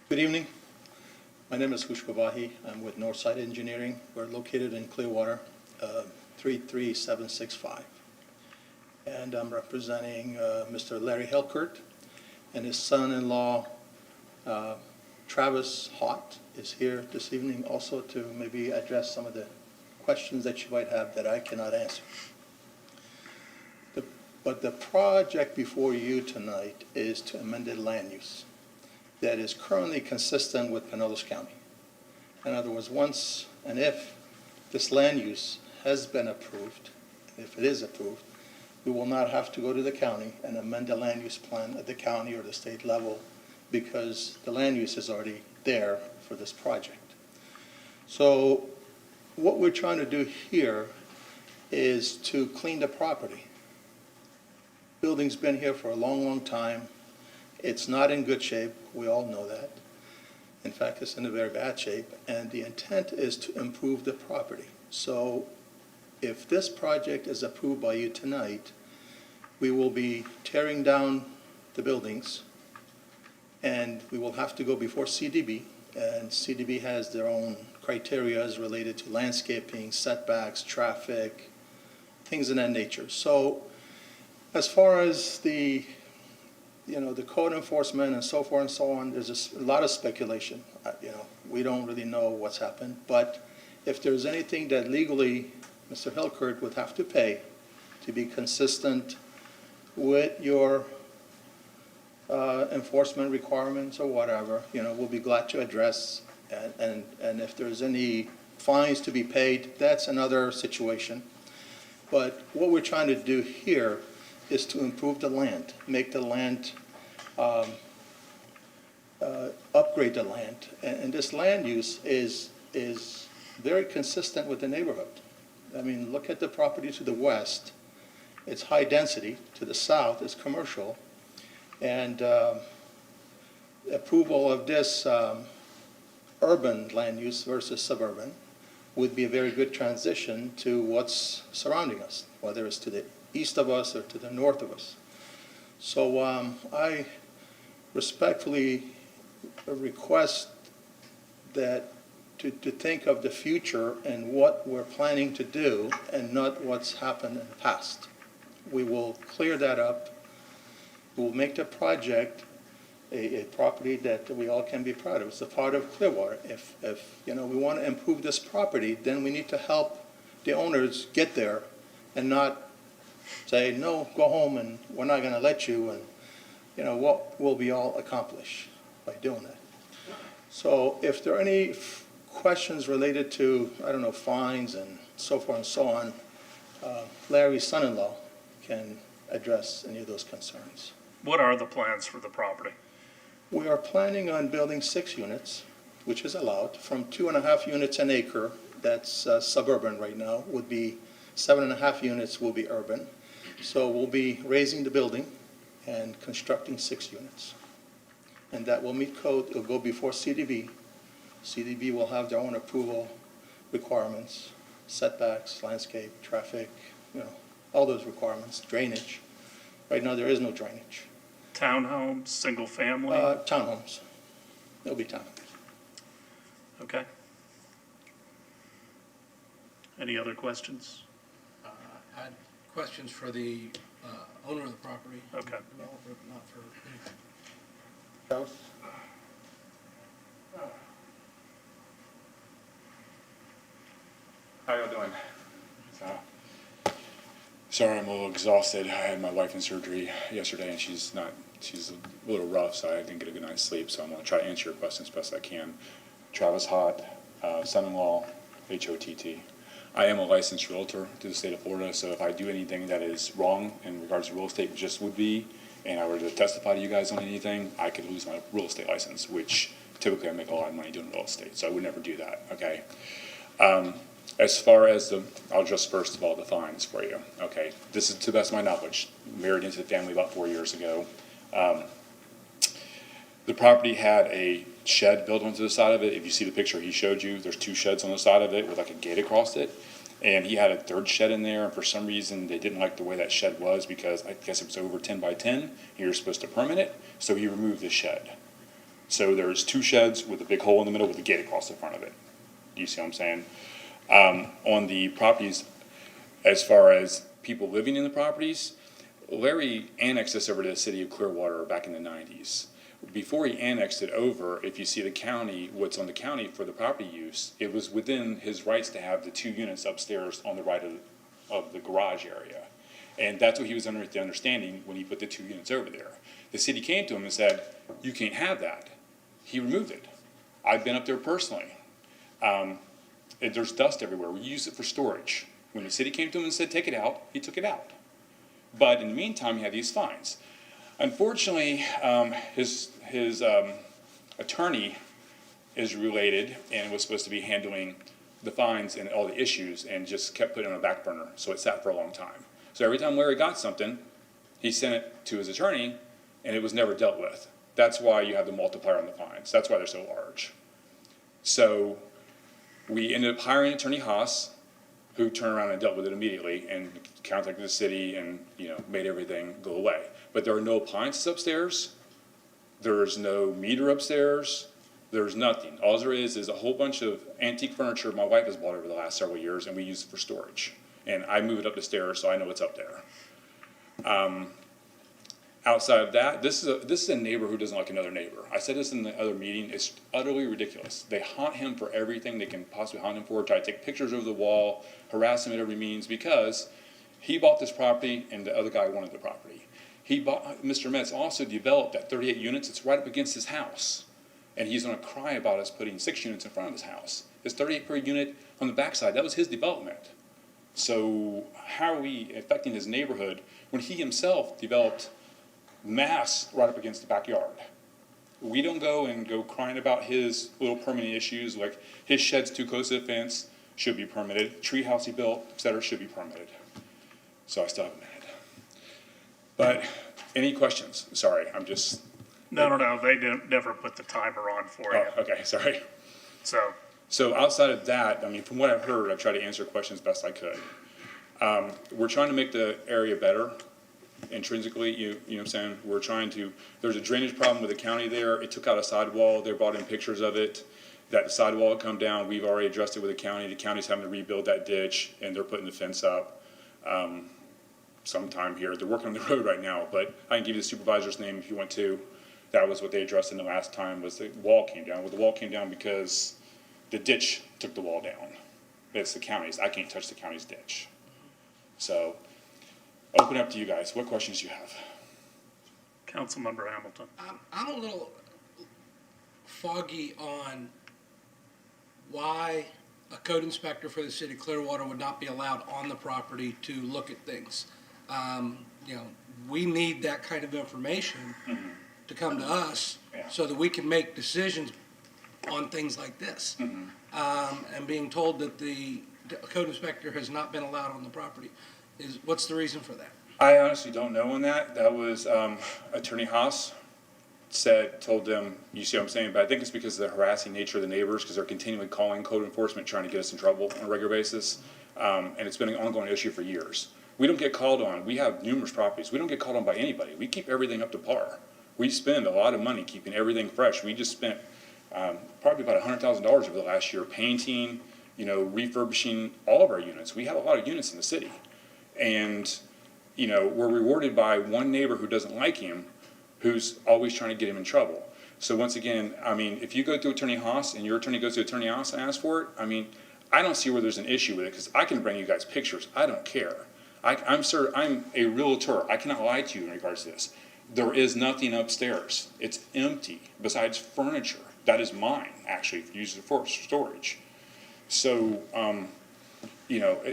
Good evening. My name is Hushko Vahi. I'm with Northside Engineering. We're located in Clearwater, 33765. And I'm representing Mr. Larry Helkert, and his son-in-law, Travis Hott, is here this evening also to maybe address some of the questions that you might have that I cannot answer. But the project before you tonight is to amend the land use that is currently consistent with Pinellas County. In other words, once and if this land use has been approved, if it is approved, we will not have to go to the county and amend the land use plan at the county or the state level because the land use is already there for this project. So what we're trying to do here is to clean the property. Building's been here for a long, long time. It's not in good shape. We all know that. In fact, it's in a very bad shape. And the intent is to improve the property. So if this project is approved by you tonight, we will be tearing down the buildings, and we will have to go before CDB, and CDB has their own criteria related to landscaping, setbacks, traffic, things of that nature. So as far as the code enforcement and so forth and so on, there's a lot of speculation. We don't really know what's happened, but if there's anything that legally Mr. Hilkert would have to pay to be consistent with your enforcement requirements or whatever, we'll be glad to address. And if there's any fines to be paid, that's another situation. But what we're trying to do here is to improve the land, make the land, upgrade the land. And this land use is very consistent with the neighborhood. I mean, look at the property to the west. It's high density. To the south, it's commercial. And approval of this urban land use versus suburban would be a very good transition to what's surrounding us, whether it's to the east of us or to the north of us. So I respectfully request that to think of the future and what we're planning to do and not what's happened in the past. We will clear that up. We will make the project a property that we all can be proud of. It's a part of Clearwater. If we want to improve this property, then we need to help the owners get there and not say, no, go home and we're not going to let you, and what will we all accomplish by doing that? So if there are any questions related to, fines and so forth and so on, Larry's son-in-law can address any of those concerns. What are the plans for the property? We are planning on building 6 units, which is allowed, from 2.5 units an acre, that's suburban right now, would be 7.5 units will be urban. So we'll be raising the building and constructing 6 units. And that will meet code. It'll go before CDB. CDB will have their own approval requirements, setbacks, landscape, traffic, all those requirements, drainage. Right now, there is no drainage. Townhomes, single family? Townhomes. There'll be townhomes. Okay. Any other questions? I had questions for the owner of the property. Okay. Developer, but not for me. Charles? How y'all doing? Sorry, I'm a little exhausted. I had my wife in surgery yesterday, and she's a little rough, so I didn't get a good night's sleep. So I'm going to try to answer your questions as best I can. Travis Hott, son-in-law, HOTT. I am a licensed realtor to the state of Florida, so if I do anything that is wrong in regards to real estate, which just would be, and I were to testify to you guys on anything, I could lose my real estate license, which typically I make a lot of money doing real estate, so I would never do that, okay? As far as I'll address first of all the fines for you, okay? This is to the best of my knowledge. Married into the family about 4 years ago. The property had a shed built onto the side of it. If you see the picture he showed you, there's 2 sheds on the side of it with like a gate across it. And he had a 3rd shed in there, and for some reason they didn't like the way that shed was because I guess it was over 10 by 10. He was supposed to permit it, so he removed the shed. So there's 2 sheds with a big hole in the middle with a gate across the front of it. Do you see what I'm saying? On the properties, as far as people living in the properties, Larry annexed this over to the city of Clearwater back in the 90s. Before he annexed it over, if you see the county, what's on the county for the property use, it was within his rights to have the 2 units upstairs on the right of the garage area. And that's what he was under the understanding when he put the 2 units over there. The city came to him and said, you can't have that. He removed it. I've been up there personally. There's dust everywhere. We use it for storage. When the city came to him and said, take it out, he took it out. But in the meantime, he had these fines. Unfortunately, his attorney is related and was supposed to be handling the fines and all the issues and just kept putting it on a back burner. So it sat for a long time. So every time Larry got something, he sent it to his attorney and it was never dealt with. That's why you have the multiplier on the fines. That's why they're so large. So we ended up hiring Attorney Haas who turned around and dealt with it immediately and contacted the city and, made everything go away. But there are no appliances upstairs. There's no meter upstairs. There's nothing. All there is a whole bunch of antique furniture my wife has bought over the last several years, and we use it for storage. And I move it up the stairs, so I know it's up there. Outside of that, this is a neighbor who doesn't like another neighbor. I said this in the other meeting. It's utterly ridiculous. They haunt him for everything they can possibly haunt him for, try to take pictures over the wall, harass him at every means, because he bought this property and the other guy wanted the property. Mr. Metz also developed that 38 units. It's right up against his house. And he's going to cry about us putting 6 units in front of his house. His 38 per unit on the backside, that was his development. So how are we affecting his neighborhood when he himself developed mass right up against the backyard? We don't go crying about his little permitting issues, like his shed's too close to the fence, should be permitted. Tree house he built, et cetera, should be permitted. So I still have a minute. But any questions? Sorry, I'm just... No, they never put the timer on for you. Oh, okay, sorry. So outside of that, I mean, from what I've heard, I've tried to answer questions best I could. We're trying to make the area better intrinsically, you know what I'm saying? There's a drainage problem with the county there. It took out a sidewall. They brought in pictures of it. That sidewall had come down. We've already addressed it with the county. The county's having to rebuild that ditch, and they're putting the fence up sometime here. They're working on the road right now, but I can give you the supervisor's name if you want to. That was what they addressed in the last time, was the wall came down. Well, the wall came down because the ditch took the wall down. It's the county's. I can't touch the county's ditch. So, open up to you guys. What questions do you have? Councilmember Hamilton. I'm a little foggy on why a code inspector for the city of Clearwater would not be allowed on the property to look at things. We need that kind of information to come to us so that we can make decisions on things like this. And being told that the code inspector has not been allowed on the property, what's the reason for that? I honestly don't know on that. That was Attorney Haas told them, you see what I'm saying? But I think it's because of the harassing nature of the neighbors, because they're continually calling code enforcement, trying to get us in trouble on a regular basis. And it's been an ongoing issue for years. We don't get called on. We have numerous properties. We don't get called on by anybody. We keep everything up to par. We spend a lot of money keeping everything fresh. We just spent probably about $100,000 over the last year painting, refurbishing all of our units. We have a lot of units in the city. And, we're rewarded by one neighbor who doesn't like him, who's always trying to get him in trouble. So once again, I mean, if you go to Attorney Haas and your attorney goes to Attorney Haas and asks for it, I mean, I don't see where there's an issue with it, because I can bring you guys pictures. I don't care. I'm a realtor. I cannot lie to you in regards to this. There is nothing upstairs. It's empty besides furniture. That is mine, actually, used for storage. So, a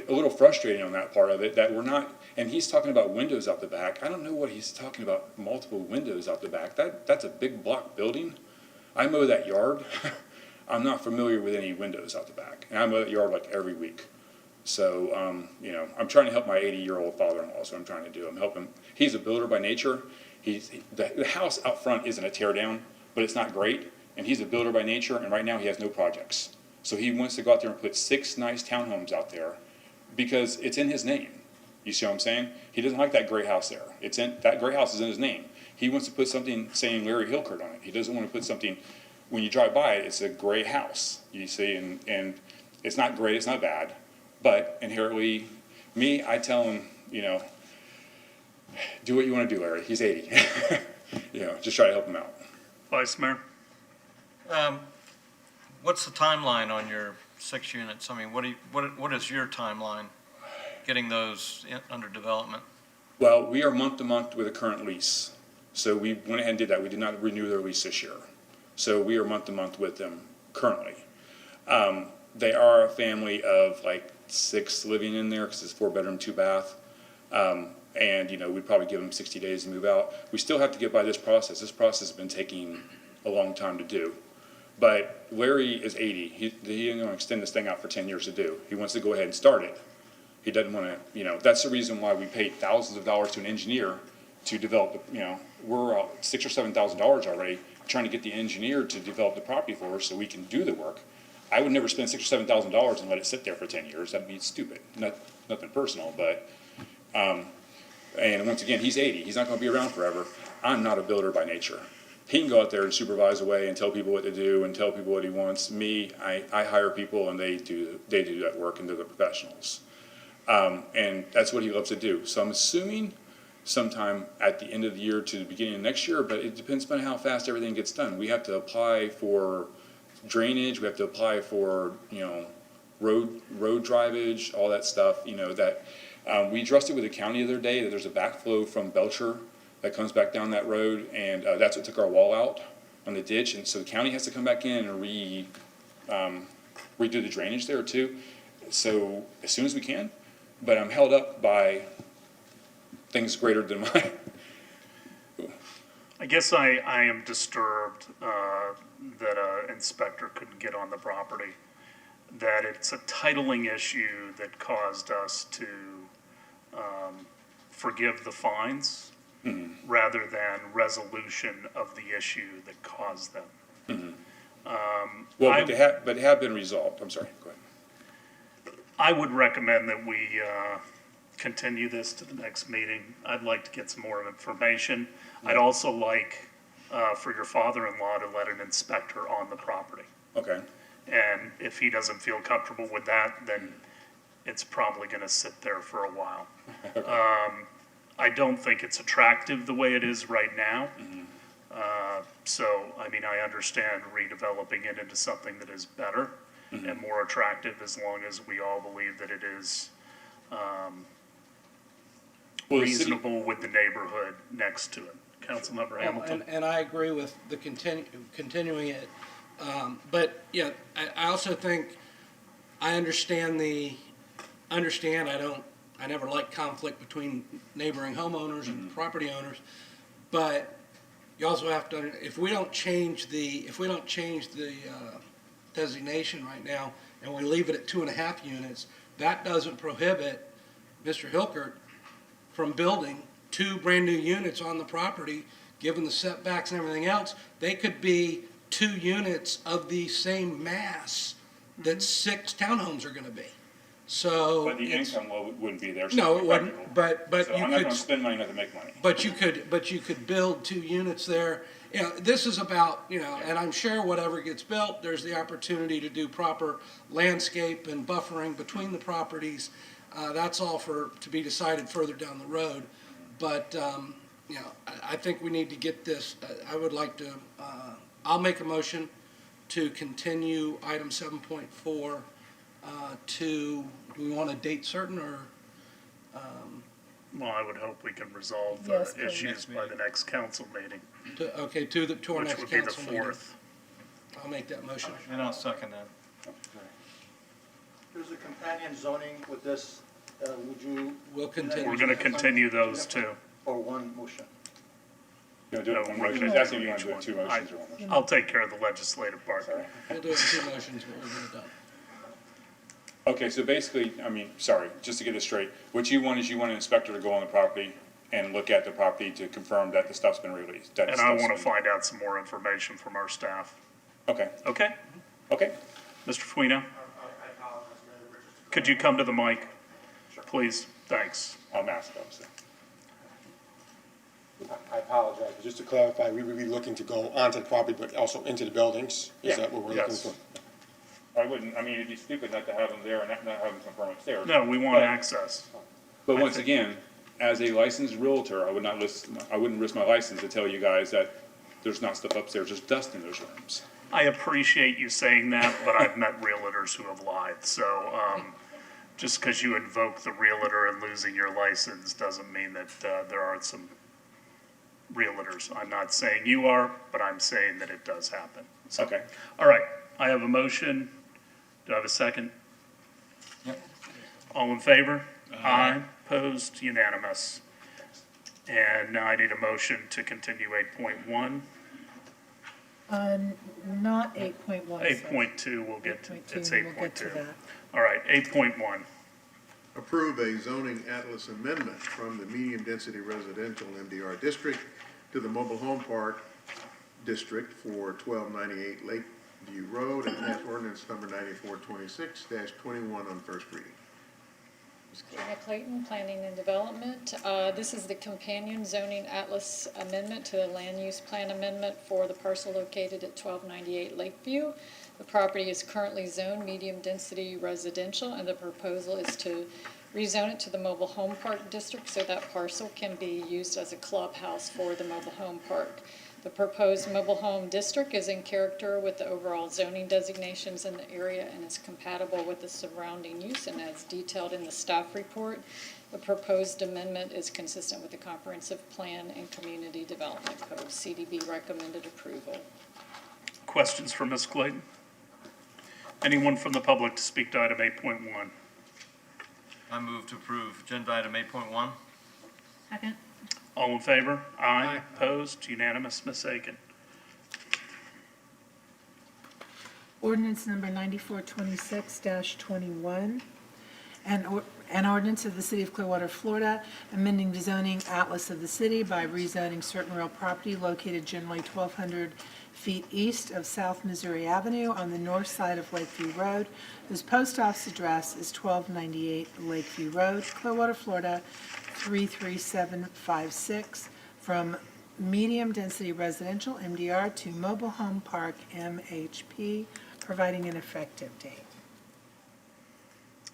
little frustrating on that part of it, that we're not, and he's talking about windows out the back. I don't know what he's talking about, multiple windows out the back. That's a big block building. I mow that yard. I'm not familiar with any windows out the back. And I mow that yard like every week. So, I'm trying to help my 80-year-old father-in-law, so I'm trying to do. I'm helping. He's a builder by nature. The house out front isn't a tear down, but it's not great. And he's a builder by nature, and right now he has no projects. So he wants to go out there and put 6 nice townhomes out there because it's in his name. You see what I'm saying? He doesn't like that gray house there. That gray house is in his name. He wants to put something saying Larry Hilkert on it. He doesn't want to put something, when you drive by it, it's a gray house, you see, and it's not great, it's not bad. But inherently, I tell him, do what you want to do, Larry. He's 80. Just try to help him out. Vice Mayor? What's the timeline on your 6 units? I mean, what is your timeline getting those under development? Well, we are month to month with a current lease. So we went ahead and did that. We did not renew their lease this year. So we are month to month with them currently. They are a family of like 6 living in there, because it's 4-bedroom, 2-bath. And we'd probably give them 60 days to move out. We still have to get by this process. This process has been taking a long time to do. But Larry is 80. He ain't going to extend this thing out for 10 years to do. He wants to go ahead and start it. He doesn't want to, that's the reason why we paid thousands of dollars to an engineer to develop, we're $6,000 or $7,000 already trying to get the engineer to develop the property for us so we can do the work. I would never spend $6,000 or $7,000 and let it sit there for 10 years. That'd be stupid. Nothing personal, but, and once again, he's 80. He's not going to be around forever. I'm not a builder by nature. He can go out there and supervise away and tell people what to do and tell people what he wants. Me, I hire people and they do that work, and they're the professionals. And that's what he loves to do. So I'm assuming sometime at the end of the year to the beginning of next year, but it depends on how fast everything gets done. We have to apply for drainage, we have to apply for, road drivage, all that stuff, that, we addressed it with the county the other day, that there's a backflow from Belcher that comes back down that road, and, that's what took our wall out on the ditch, and so the county has to come back in and redo the drainage there too, so as soon as we can, but I'm held up by things greater than mine. I guess I am disturbed that an inspector couldn't get on the property, that it's a titling issue that caused us to forgive the fines rather than resolution of the issue that caused them. Well, but they have been resolved. I'm sorry, go ahead. I would recommend that we continue this to the next meeting. I'd like to get some more information. I'd also like for your father-in-law to let an inspector on the property. Okay. And if he doesn't feel comfortable with that, then it's probably gonna sit there for a while. I don't think it's attractive the way it is right now. So, I mean, I understand redeveloping it into something that is better and more attractive, as long as we all believe that it is reasonable with the neighborhood next to it. Councilmember Hamilton? And I agree with the continuing it. But, yeah, I also think, I never like conflict between neighboring homeowners and property owners, but you also have to, if we don't change the designation right now, and we leave it at 2.5 units, that doesn't prohibit Mr. Hilkert from building 2 brand-new units on the property, given the setbacks and everything else. They could be 2 units of the same mass that 6 townhomes are gonna be. So. But the income wouldn't be there. So No, it wouldn't, but so you I'm not could. gonna spend money not to make money. But you could build 2 units there. This is about, and I'm sure whatever gets built, there's the opportunity to do proper landscape and buffering between the properties. That's all to be decided further down the road. But, I think we need to get this, I would like to, I'll make a motion to continue item 7.4 do we want a date certain, or? Well, I would hope we can resolve Yes, the issues by the next council meeting, To our which next would be the council meeting. 4th. I'll make that motion. And I'll second that. There's a companion zoning with this, would you? We'll continue. We're gonna continue those two. Or one motion? You do it No, one we're motion. gonna That's do if you want each to do it 2 one. motions or 1 motion. I'll take care of the legislative part. We'll do it in 2 motions, but we'll get it done. Okay, so basically, just to get this straight, what you want is an inspector to go on the property and look at the property to confirm that the stuff's been released. that And I stuff's wanna been- find out some more information from our staff. Okay, Okay? okay. Mr. Fuino? Could you come to the mic? Please, thanks. I'll mask it, obviously. I apologize, but just to clarify, we would be looking to go onto the property, but also into the buildings? Yeah. Is that what we're looking Yes. for? It'd be stupid not to have them there and not have them confirm upstairs. No, we want access. But once again, as a licensed realtor, I wouldn't risk my license to tell you guys that there's not stuff upstairs, there's dust in those rooms. I appreciate you saying that, but I've met realtors who have lied, so, just because you invoke the realtor and losing your license doesn't mean that, there aren't some realtors. I'm not saying you are, but I'm saying that it does happen. So, Okay. all right, I have a motion. Do I have a second? Yep. All in favor? Aye. Opposed? Unanimous. And now I need a motion to continue 8.1. Not 8.1. 8.2, we'll get to, 8.2, it's we'll get to 8.2. that. All right, 8.1. Approve a zoning atlas amendment from the medium-density residential MDR district to the mobile home park district for 1298 View Road, and pass ordinance number 9426-21 on first reading. Gina Clayton, Planning and Development. This is the companion zoning atlas amendment to the land use plan amendment for the parcel located at 1298 Lakeview. The property is currently zoned medium-density residential, and the proposal is to rezone it to the mobile home park district so that parcel can be used as a clubhouse for the mobile home park. The proposed mobile home district is in character with the overall zoning designations in the area and is compatible with the surrounding use, and as detailed in the staff report, the proposed amendment is consistent with the Comprehensive Plan and Community Development Code. CDB recommended approval. Questions for Ms. Clayton? Anyone from the public to speak to item 8.1? I move to approve agenda item 8.1. Second. All in favor? Aye. Opposed? Unanimous. Ms. Aiken. Ordinance number 9426-21, an ordinance of the City of Clearwater, Florida, amending the zoning atlas of the city by rezoning certain real property located generally 1,200 feet east of South Missouri Avenue on the north side of Lakeview Road, whose post office address is 1298 Lakeview Road, Clearwater, Florida, 33756, from medium-density residential, MDR, to mobile home park, MHP, providing an effective date.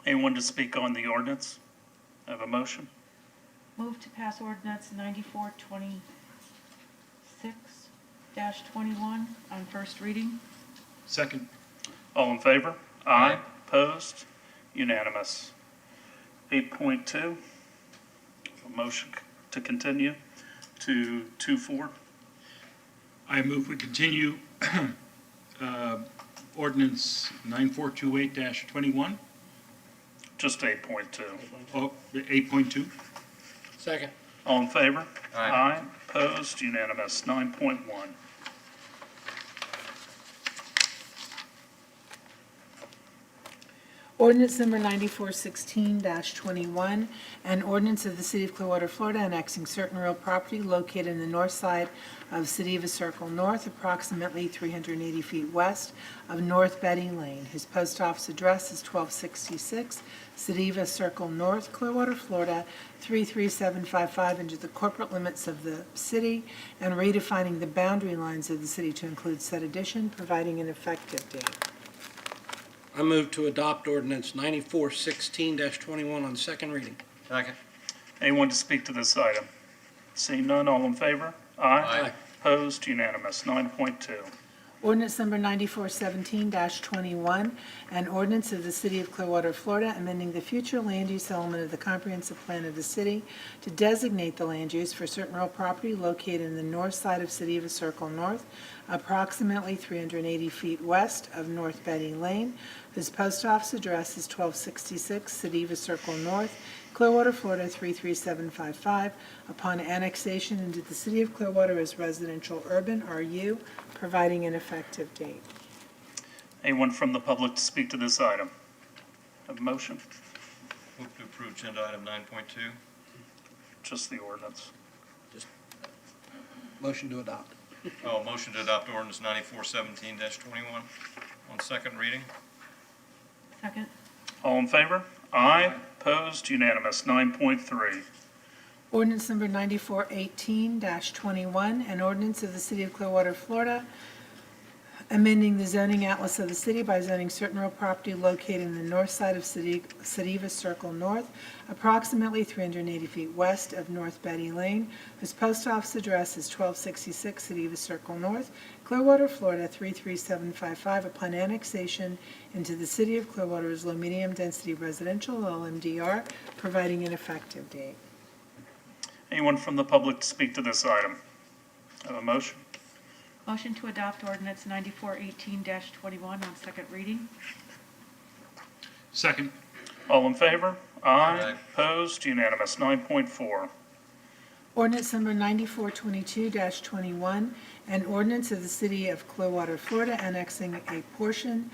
Anyone to speak on the ordinance? Have a motion? Move to pass ordinance 9426-21 on first reading. Second. All in favor? Aye. Opposed? Unanimous. 8.2, a motion to continue to 2.4. I move we continue ordinance 9428-21. Just 8.2. Oh, 8.2. Second. All in favor? Aye. Opposed? Unanimous. 9.1. Ordinance number 9416-21, an ordinance of the City of Clearwater, Florida, annexing certain real property located in the north side of Cedeva Circle North, approximately 380 feet west of North Betty Lane, whose post office address is 1266 Cedeva Circle North, Clearwater, Florida, 33755, into the corporate limits of the city, and redefining the boundary lines of the city to include said addition, providing an effective date. I move to adopt ordinance 9416-21 on second reading. Second. Anyone to speak to this item? Seeing none, all in favor? Aye. Opposed? Unanimous. 9.2. Ordinance number 9417-21, an ordinance of the City of Clearwater, Florida, amending the future land use element of the comprehensive plan of the city to designate the land use for certain real property located in the north side of Cedeva Circle North, approximately 380 feet west of North Betty Lane, whose post office address is 1266 Cedeva Circle North, Clearwater, Florida, 33755, upon annexation into the City of Clearwater as residential urban, RU, providing an effective date. Anyone from the public to speak to this item? Have a motion? Move to approve agenda item 9.2. Just the ordinance. Motion to adopt. Oh, motion to adopt ordinance 9417-21 on second reading. Second. All in favor? Aye. Opposed? Unanimous. 9.3. Ordinance number 9418-21, an ordinance of the City of Clearwater, Florida, amending the zoning atlas of the city by zoning certain real property located in the north side of Cedeva Circle North, approximately 380 feet west of North Betty Lane, whose post office address is 1266 Cedeva Circle North, Clearwater, Florida, 33755, upon annexation into the City of Clearwater as low-medium density residential, LMDR, providing an effective date. Anyone from the public to speak to this item? Have a motion? Motion to adopt ordinance 9418-21 on second reading. Second. All in favor? Aye. Aye. Opposed? Unanimous. 9.4. Ordinance number 9422-21, an ordinance of the City of Clearwater, Florida, annexing a portion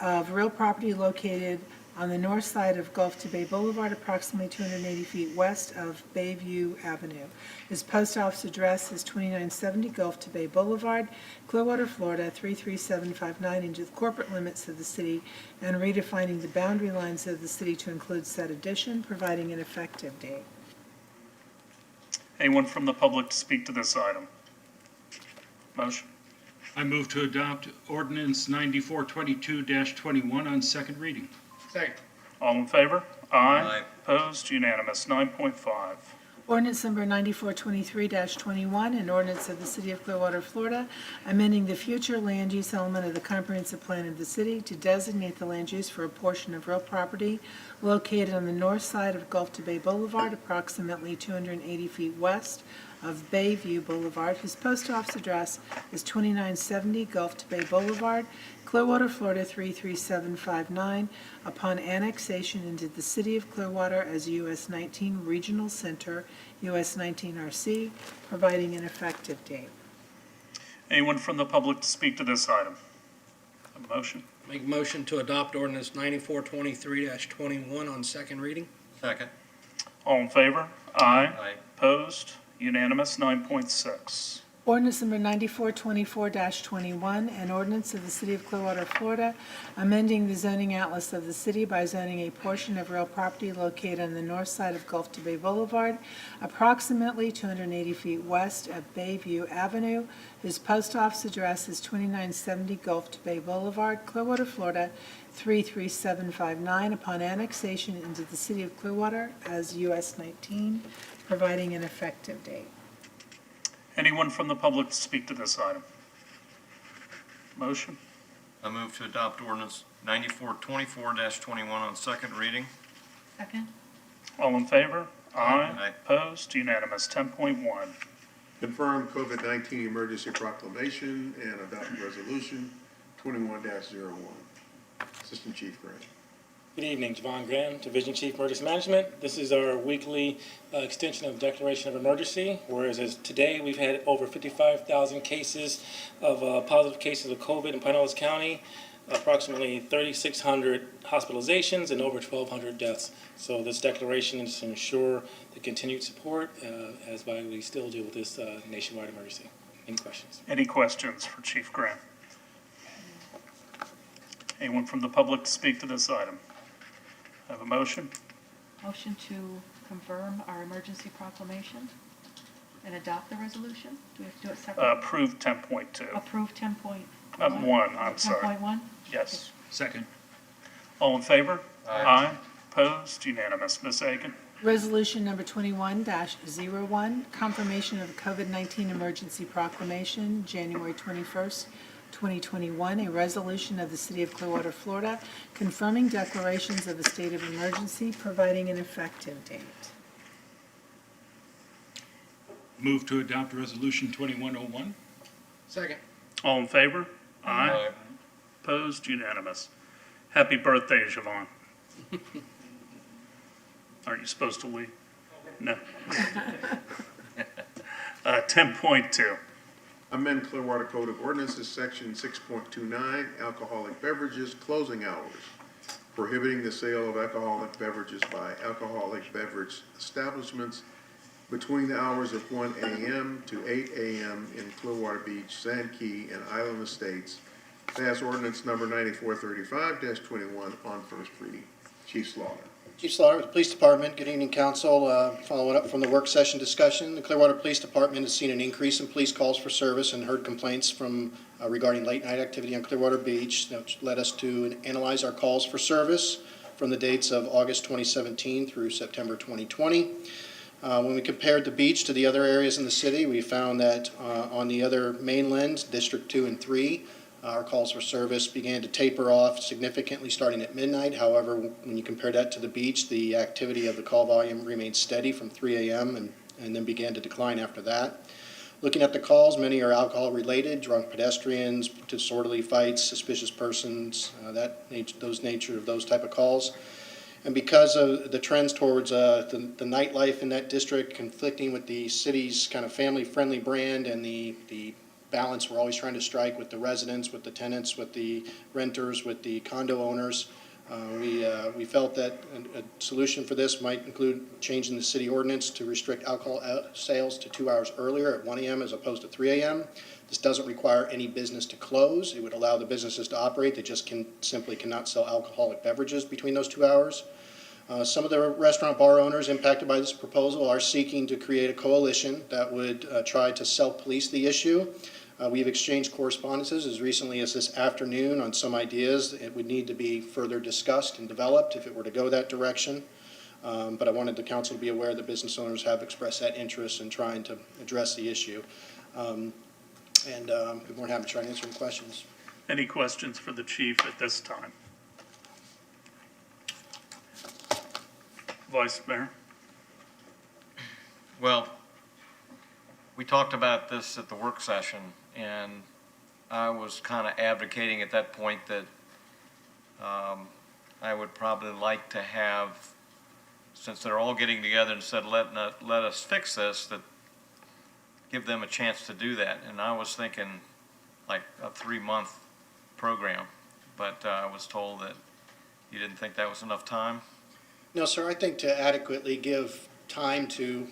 of real property located on the north side of Gulf to Bay Boulevard, approximately 280 feet west of Bayview Avenue. His post office address is 2970 Gulf to Bay Boulevard, Clearwater, Florida 33759, into the corporate limits of the city, and redefining the boundary lines of the city to include said addition, providing an effective date. Anyone from the public to speak to this item? Motion. I move to adopt ordinance 9422-21 on second reading. Second. All in favor? Aye. Aye. Opposed? Unanimous. 9.5. Ordinance number 9423-21, an ordinance of the City of Clearwater, Florida, amending the future land use element of the comprehensive plan of the city to designate the land use for a portion of real property located on the north side of Gulf to Bay Boulevard, approximately 280 feet west of Bayview Boulevard, whose post office address is 2970 Gulf to Bay Boulevard, Clearwater, Florida 33759, upon annexation into the City of Clearwater as US 19 Regional Center, US 19 RC, providing an effective date. Anyone from the public to speak to this item? A motion. Make a motion to adopt ordinance 9423-21 on second reading. Second. All in favor? Aye. Aye. Opposed? Unanimous. 9.6. Ordinance number 9424-21, an ordinance of the City of Clearwater, Florida, amending the zoning atlas of the city by zoning a portion of real property located on the north side of Gulf to Bay Boulevard, approximately 280 feet west of Bayview Avenue, whose post office address is 2970 Gulf to Bay Boulevard, Clearwater, Florida 33759, upon annexation into the City of Clearwater as US 19, providing an effective date. Anyone from the public to speak to this item? Motion. I move to adopt ordinance 9424-21 on second reading. Second. All in favor? Aye. Aye. Opposed? Unanimous. 10.1. Confirm COVID-19 emergency proclamation and adopt resolution 21-01. Assistant Chief Grant. Good evening, Javon Graham, Division Chief Emergency Management. This is our weekly extension of Declaration of Emergency, whereas as today we've had over 55,000 cases of positive cases of COVID in Pinellas County, approximately 3,600 hospitalizations, and over 1,200 deaths. So this declaration is to ensure the continued support as we still deal with this nationwide emergency. Any questions? Any questions for Chief Grant? Anyone from the public to speak to this item? Have a motion? Motion to confirm our emergency proclamation and adopt the resolution? Do we have to do it separately? Approve 10.2. Approve 10.1? 1, I'm sorry. 10.1? Yes. Second. All in favor? Aye. Opposed? Unanimous. Ms. Aiken? Resolution number 21-01, confirmation of the COVID-19 emergency proclamation, January 21st, 2021, a resolution of the City of Clearwater, Florida, confirming declarations of a state of emergency, providing an effective date. Move to adopt resolution 2101. Second. All in favor? Aye. Opposed? Unanimous. Happy birthday, Javon. Aren't you supposed to leave? No. 10.2. Amend Clearwater Code of Ordinances, Section 6.29, alcoholic beverages, closing hours, prohibiting the sale of alcoholic beverages by alcoholic beverage establishments between the hours of 1 a.m. to 8 a.m. in Clearwater Beach, Sand Key, and Island Estates. Pass ordinance number 9435-21 on first reading. Chief Slaughter. Chief Slaughter with the Police Department. Good evening, Council. Following up from the work session discussion, the Clearwater Police Department has seen an increase in police calls for service and heard complaints from regarding late night activity on Clearwater Beach, which led us to analyze our calls for service from the dates of August 2017 through September 2020. When we compared the beach to the other areas in the city, we found that on the other mainland, District 2 and 3, our calls for service began to taper off significantly starting at midnight. However, when you compare that to the beach, the activity of the call volume remained steady from 3 a.m. and then began to decline after that. Looking at the calls, many are alcohol-related, drunk pedestrians, disorderly fights, suspicious persons, those type of calls. And because of the trends towards the nightlife in that district conflicting with the city's kind of family-friendly brand and the balance we're always trying to strike with the residents, with the tenants, with the renters, with the condo owners, We felt that a solution for this might include changing the city ordinance to restrict alcohol sales to 2 hours earlier at 1 a.m. as opposed to 3 a.m. This doesn't require any business to close. It would allow the businesses to operate. They just simply cannot sell alcoholic beverages between those 2 hours. Some of the restaurant bar owners impacted by this proposal are seeking to create a coalition that would try to self-police the issue. We've exchanged correspondences as recently as this afternoon on some ideas. It would need to be further discussed and developed if it were to go that direction. But I wanted the council to be aware that business owners have expressed that interest in trying to address the issue. And we're more than happy to try and answer any questions. Any questions for the chief at this time? Vice Mayor? Well, we talked about this at the work session, and I was kind of advocating at that point that I would probably like to have, since they're all getting together and said, let us fix this, that give them a chance to do that. And I was thinking like a 3-month program, but I was told that you didn't think that was enough time. No, sir, I think to adequately give time to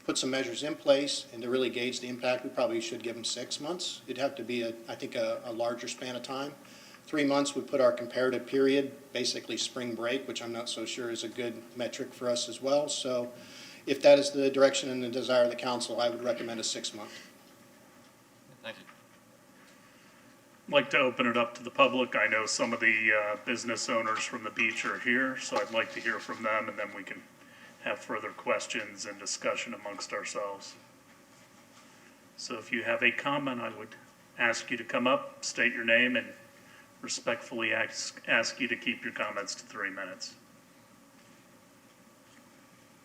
put some measures in place and to really gauge the impact, we probably should give them 6 months. It'd have to be, I think, a larger span of time. 3 months would put our comparative period, basically spring break, which I'm not so sure is a good metric for us as well. So if that is the direction and the desire of the council, I would recommend a 6-month. Thank you. I'd like to open it up to the public. I know some of the business owners from the beach are here, so I'd like to hear from them, and then we can have further questions and discussion amongst ourselves. So if you have a comment, I would ask you to come up, state your name, and respectfully ask you to keep your comments to 3 minutes.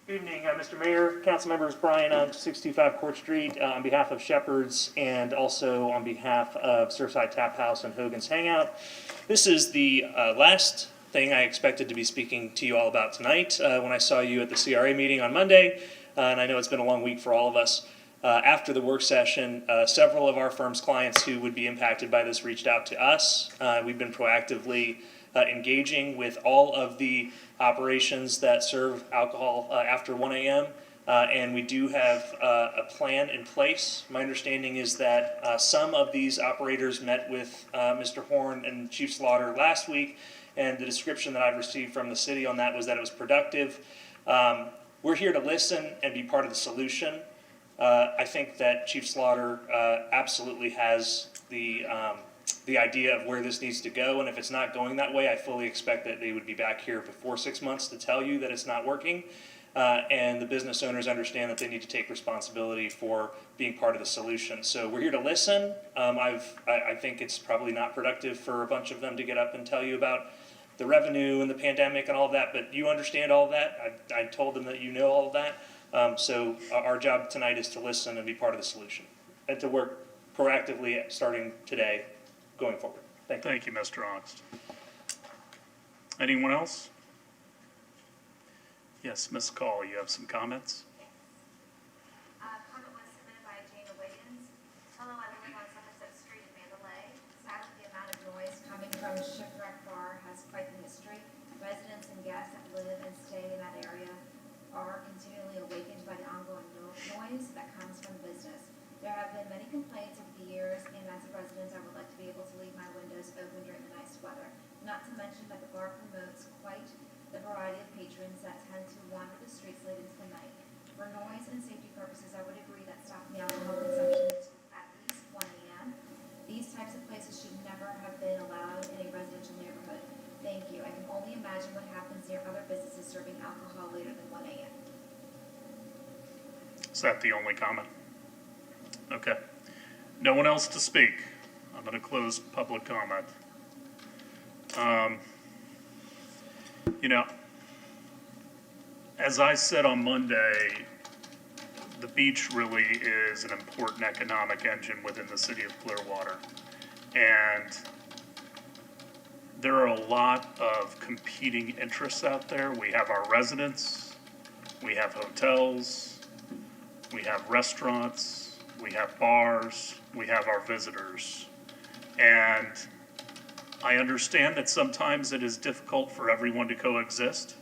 Good evening, Mr. Mayor, council members. Brian on 625 Court Street on behalf of Shepherd's and also on behalf of Surfside Tap House and Hogan's Hangout. This is the last thing I expected to be speaking to you all about tonight when I saw you at the CRA meeting on Monday, and I know it's been a long week for all of us. After the work session, several of our firm's clients who would be impacted by this reached out to us. We've been proactively engaging with all of the operations that serve alcohol after 1 a.m. And we do have a plan in place. My understanding is that some of these operators met with Mr. Horn and Chief Slaughter last week, and the description that I've received from the city on that was that it was productive. We're here to listen and be part of the solution. I think that Chief Slaughter absolutely has the idea of where this needs to go, and if it's not going that way, I fully expect that they would be back here before 6 months to tell you that it's not working. And the business owners understand that they need to take responsibility for being part of the solution. So we're here to listen. I think it's probably not productive for a bunch of them to get up and tell you about the revenue and the pandemic and all of that, but you understand all of that. I told them that you know all of that. So our job tonight is to listen and be part of the solution and to work proactively starting today going forward. Thank you. Thank you, Mr. Ongst. Anyone else? Yes, Ms. Call, you have some comments? Comment was submitted by Jana Wiggins. Hello, I live on Somerset Street in Mandalay. Sadly, the amount of noise coming from Shipwreck Bar has quite the history. Residents and guests that live and stay in that area are continually awakened by the ongoing noise that comes from the business. There have been many complaints over the years, and as a resident, I would like to be able to leave my windows open during the nice weather. Not to mention that the bar promotes quite the variety of patrons that tend to wander the streets late into the night. For noise and safety purposes, I would agree that stopping alcohol consumption is at least 1 a.m. These types of places should never have been allowed in a residential neighborhood. Thank you. I can only imagine what happens near other businesses serving alcohol later than 1 a.m. Is that the only comment? Okay. No one else to speak. I'm going to close public comment. You know, as I said on Monday, the beach really is an important economic engine within the city of Clearwater. And there are a lot of competing interests out there. We have our residents, we have hotels, we have restaurants, we have bars, we have our visitors. And I understand that sometimes it is difficult for everyone to coexist,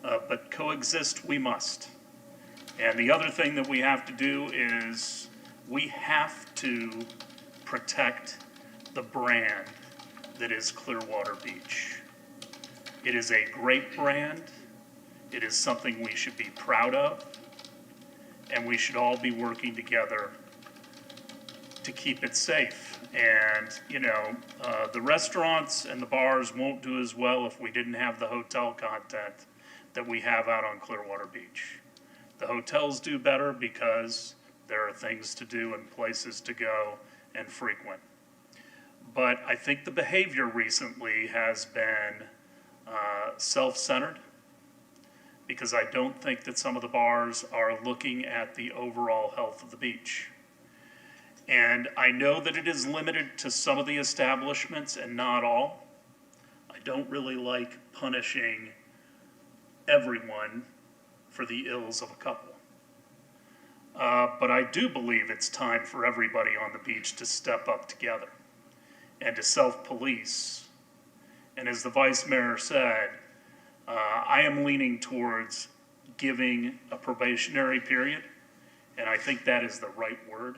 but coexist we must. And the other thing that we have to do is we have to protect the brand that is Clearwater Beach. It is a great brand. It is something we should be proud of, and we should all be working together to keep it safe. And, the restaurants and the bars won't do as well if we didn't have the hotel content that we have out on Clearwater Beach. The hotels do better because there are things to do and places to go and frequent. But I think the behavior recently has been self-centered, because I don't think that some of the bars are looking at the overall health of the beach. And I know that it is limited to some of the establishments and not all. I don't really like punishing everyone for the ills of a couple. But I do believe it's time for everybody on the beach to step up together and to self-police. And as the Vice Mayor said, I am leaning towards giving a probationary period, and I think that is the right word,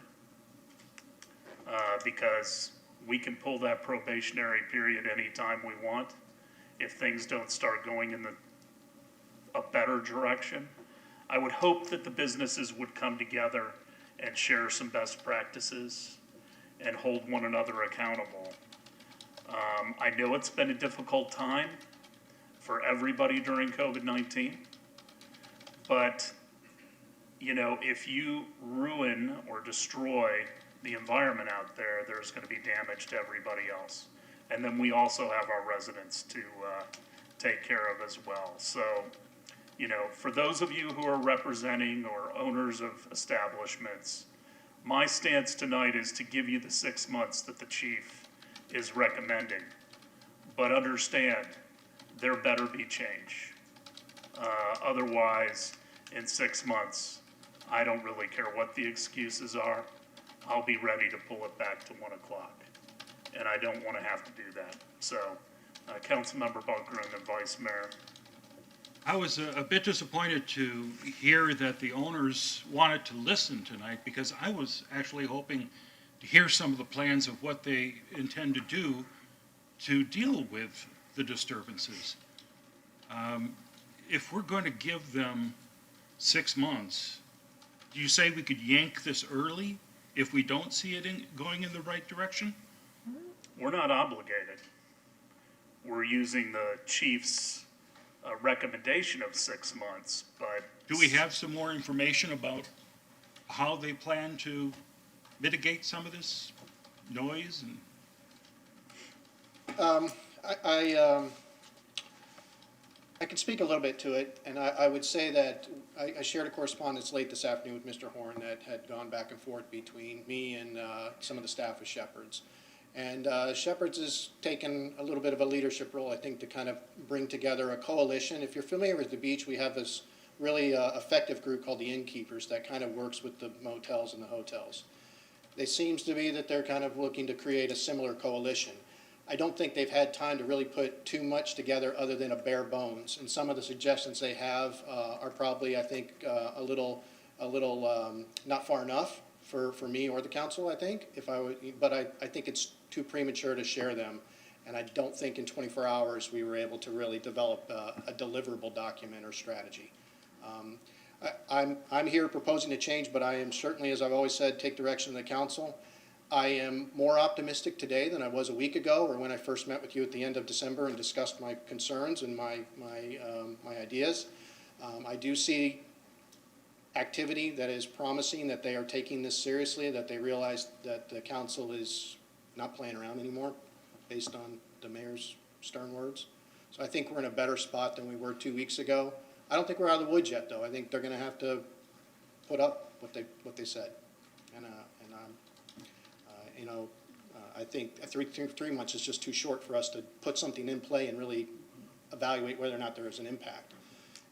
because we can pull that probationary period anytime we want if things don't start going in a better direction. I would hope that the businesses would come together and share some best practices and hold one another accountable. I know it's been a difficult time for everybody during COVID-19, but if you ruin or destroy the environment out there, there's going to be damage to everybody else. And then we also have our residents to take care of as well. So, for those of you who are representing or owners of establishments, my stance tonight is to give you the 6 months that the chief is recommending. But understand, there better be change. Otherwise, in 6 months, I don't really care what the excuses are. I'll be ready to pull it back to 1 o'clock. And I don't want to have to do that. So, Councilmember Bunker and then Vice Mayor. I was a bit disappointed to hear that the owners wanted to listen tonight, because I was actually hoping to hear some of the plans of what they intend to do to deal with the disturbances. If we're going to give them 6 months, do you say we could yank this early if we don't see it going in the right direction? We're not obligated. We're using the chief's recommendation of 6 months, but... Do we have some more information about how they plan to mitigate some of this noise? I can speak a little bit to it, and I would say that I shared a correspondence late this afternoon with Mr. Horn that had gone back and forth between me and some of the staff of Shepherd's. And Shepherd's has taken a little bit of a leadership role, I think, to kind of bring together a coalition. If you're familiar with the beach, we have this really effective group called the Innkeepers that kind of works with the motels and the hotels. It seems to be that they're kind of looking to create a similar coalition. I don't think they've had time to really put too much together other than a bare bones. And some of the suggestions they have are probably, I think, a little not far enough for me or the council, I think. But I think it's too premature to share them. And I don't think in 24 hours we were able to really develop a deliverable document or strategy. I'm here proposing a change, but I am certainly, as I've always said, take direction of the council. I am more optimistic today than I was a week ago or when I first met with you at the end of December and discussed my concerns and my ideas. I do see activity that is promising, that they are taking this seriously, that they realize that the council is not playing around anymore based on the mayor's stern words. So I think we're in a better spot than we were 2 weeks ago. I don't think we're out of the woods yet, though. I think they're going to have to put up what they said. I think 3 months is just too short for us to put something in play and really evaluate whether or not there is an impact.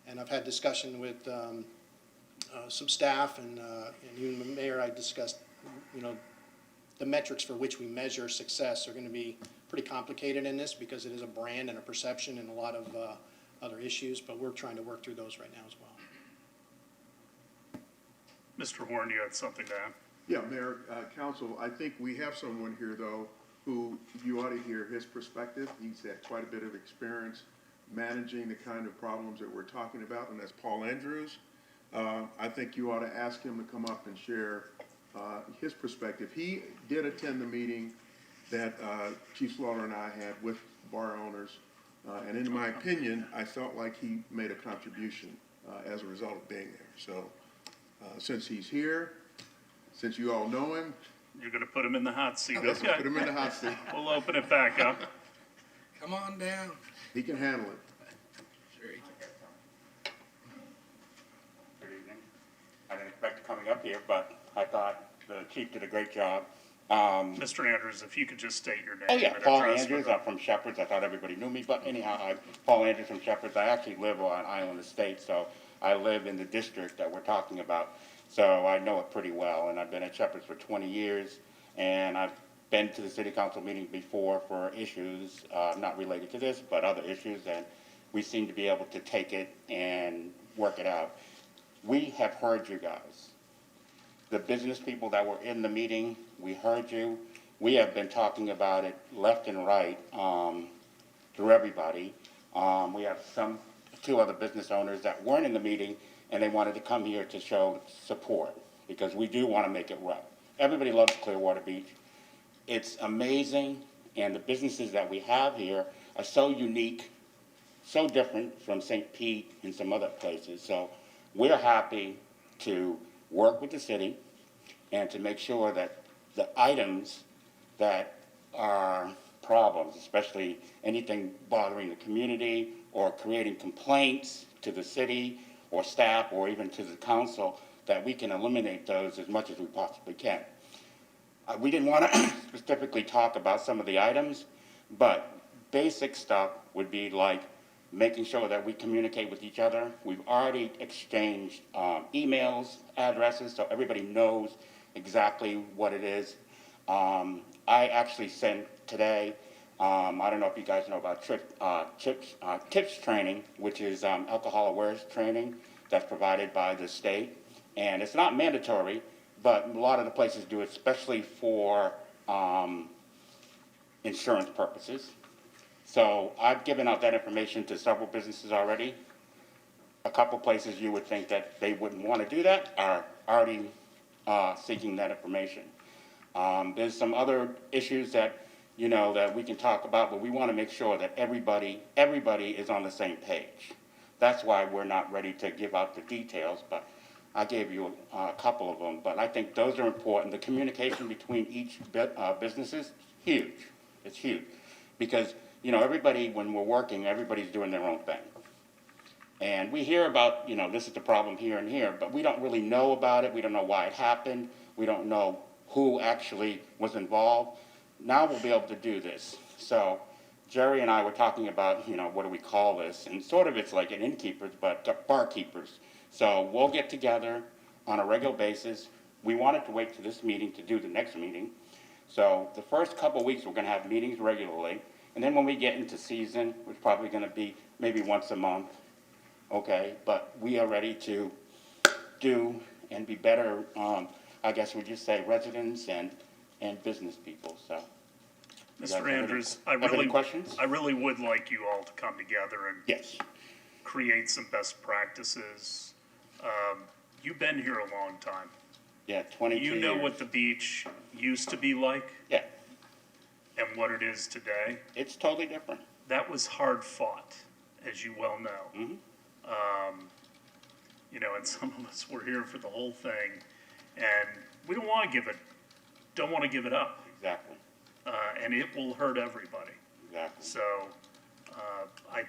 And I've had discussion with some staff and you and the mayor. I discussed, the metrics for which we measure success are going to be pretty complicated in this because it is a brand and a perception and a lot of other issues, but we're trying to work through those right now as well. Mr. Horn, you had something to add? Yeah, Mayor, Council, I think we have someone here, though, who you ought to hear his perspective. He's had quite a bit of experience managing the kind of problems that we're talking about, and that's Paul Andrews. I think you ought to ask him to come up and share his perspective. He did attend the meeting that Chief Slaughter and I had with bar owners, and in my opinion, I felt like he made a contribution as a result of being there. So since he's here, since you all know him, You're going to put him in the hot seat. let's Okay. put him in the hot seat. We'll open it back up. Come on down. He can handle it. Sure you can. Good evening. I didn't expect to coming up here, but I thought the chief did a great job. Mr. Andrews, if you could just state your name. Oh, yeah, and Paul address Andrews, for I'm from Shepherds. I thought everybody knew me, but anyhow, I'm Paul Andrews from Shepherds. I actually live on Island Estate, so I live in the district that we're talking about. So I know it pretty well, and I've been at Shepherds for 20 years, and I've been to the city council meeting before for issues, not related to this, but other issues, and we seem to be able to take it and work it out. We have heard you guys. The business people that were in the meeting, we heard you. We have been talking about it left and right through everybody. We have two other business owners that weren't in the meeting, and they wanted to come here to show support because we do want to make it right. Everybody loves Clearwater Beach. It's amazing, and the businesses that we have here are so unique, so different from St. Pete and some other places. So we're happy to work with the city and to make sure that the items that are problems, especially anything bothering the community or creating complaints to the city or staff or even to the council, that we can eliminate those as much as we possibly can. We didn't want to specifically talk about some of the items, but basic stuff would be like making sure that we communicate with each other. We've already exchanged emails, addresses, so everybody knows exactly what it is. I actually sent today, I don't know if you guys know about TIPS training, which is alcohol awareness training that's provided by the state. And it's not mandatory, but a lot of the places do it, especially for insurance purposes. So I've given out that information to several businesses already. A couple places you would think that they wouldn't want to do that are already seeking that information. There's some other issues that, that we can talk about, but we want to make sure that everybody is on the same page. That's why we're not ready to give out the details, but I gave you a couple of them. But I think those are important. The communication between each business is huge. It's huge. Because, everybody, when we're working, everybody's doing their own thing. And we hear about, this is the problem here and here, but we don't really know about it. We don't know why it happened. We don't know who actually was involved. Now we'll be able to do this. So Jerry and I were talking about, what do we call this? And sort of it's like an innkeepers, but barkeepers. So we'll get together on a regular basis. We wanted to wait to this meeting to do the next meeting. So the first couple of weeks, we're going to have meetings regularly. And then when we get into season, it's probably going to be maybe once a month. Okay, but we are ready to do and be better, I guess we'd just say residents and business people, so. Mr. Andrews, have any questions? I really would like you all to come together and yes, create some best practices. You've been here a long time. Yeah, 22 years. You know what the beach used to be like? Yeah. And what it is today? It's totally different. That was hard fought, as you well know. Mm-hmm. And some of us were here for the whole thing, and we don't want to give it up. Exactly. And it will hurt everybody. Exactly. So I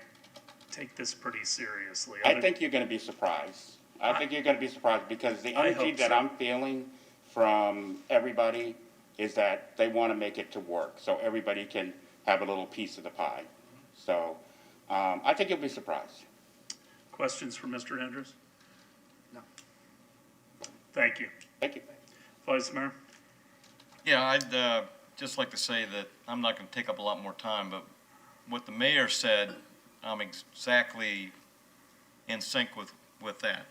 take this pretty seriously. I think you're going to be surprised. I think you're going to be surprised because the energy that I'm feeling from everybody is that they want to make it to work so everybody can have a little piece of the pie. So I think you'll be surprised. Questions for Mr. Andrews? No. Thank you. Thank you. Vice Mayor? Yeah, I'd just like to say that I'm not going to take up a lot more time, but what the mayor said, I'm exactly in sync with that.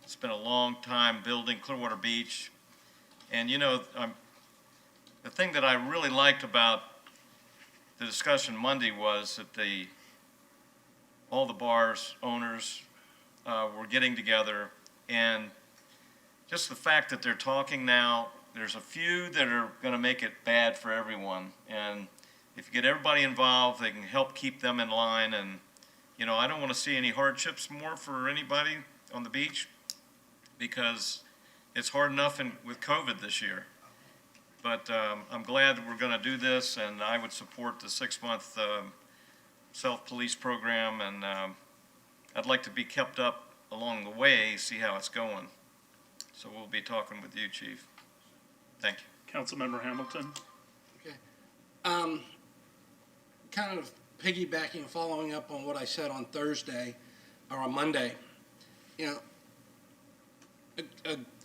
It's been a long time building Clearwater Beach. And, you know, the thing that I really liked about the discussion Monday was that all the bars owners were getting together, and just the fact that they're talking now, there's a few that are going to make it bad for everyone. And if you get everybody involved, they can help keep them in line. And, you know, I don't want to see any hardships more for anybody on the beach, because it's hard enough with COVID this year. But I'm glad that we're going to do this, and I would support the 6-month self-police program, and I'd like to be kept up along the way, see how it's going. So we'll be talking with you, Chief. Thank you. Councilmember Hamilton? Okay. Kind of piggybacking and following up on what I said on Thursday, or on Monday, you know,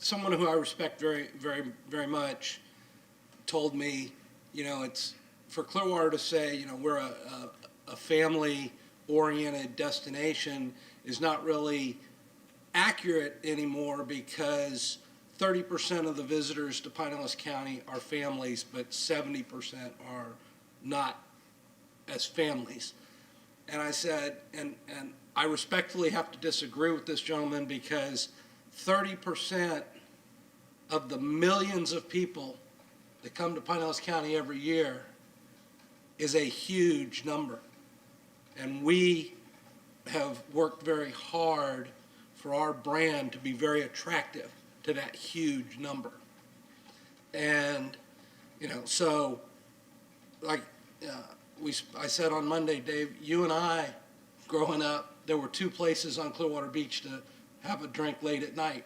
someone who I respect very, very, very much told me, you know, it's for Clearwater to say, you know, we're a family-oriented destination is not really accurate anymore, because 30% of the visitors to Pinellas County are families, but 70% are not as families. And I said, and I respectfully have to disagree with this gentleman, because 30% of the millions of people that come to Pinellas County every year is a huge number. And we have worked very hard for our brand to be very attractive to that huge number. And, you know, so like I said on Monday, Dave, you and I, growing up, there were 2 places on Clearwater Beach to have a drink late at night: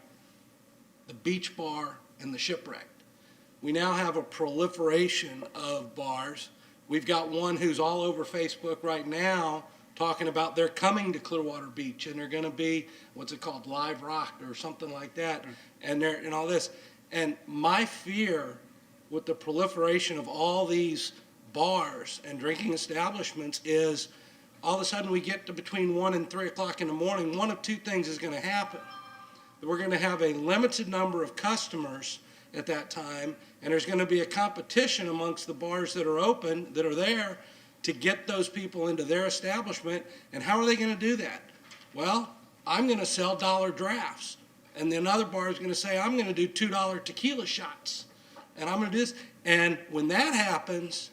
the Beach Bar and the Shipwreck. We now have a proliferation of bars. We've got one who's all over Facebook right now talking about they're coming to Clearwater Beach, and they're going to be, what's it called, Live Rock or something like that, and all this. And my fear with the proliferation of all these bars and drinking establishments is all of a sudden we get to between 1 and 3 o'clock in the morning, one of 2 things is going to happen. We're going to have a limited number of customers at that time, and there's going to be a competition amongst the bars that are open, that are there, to get those people into their establishment. And how are they going to do that? Well, I'm going to sell dollar drafts, and then another bar is going to say, I'm going to do $2 tequila shots, and I'm going to do this. And when that happens,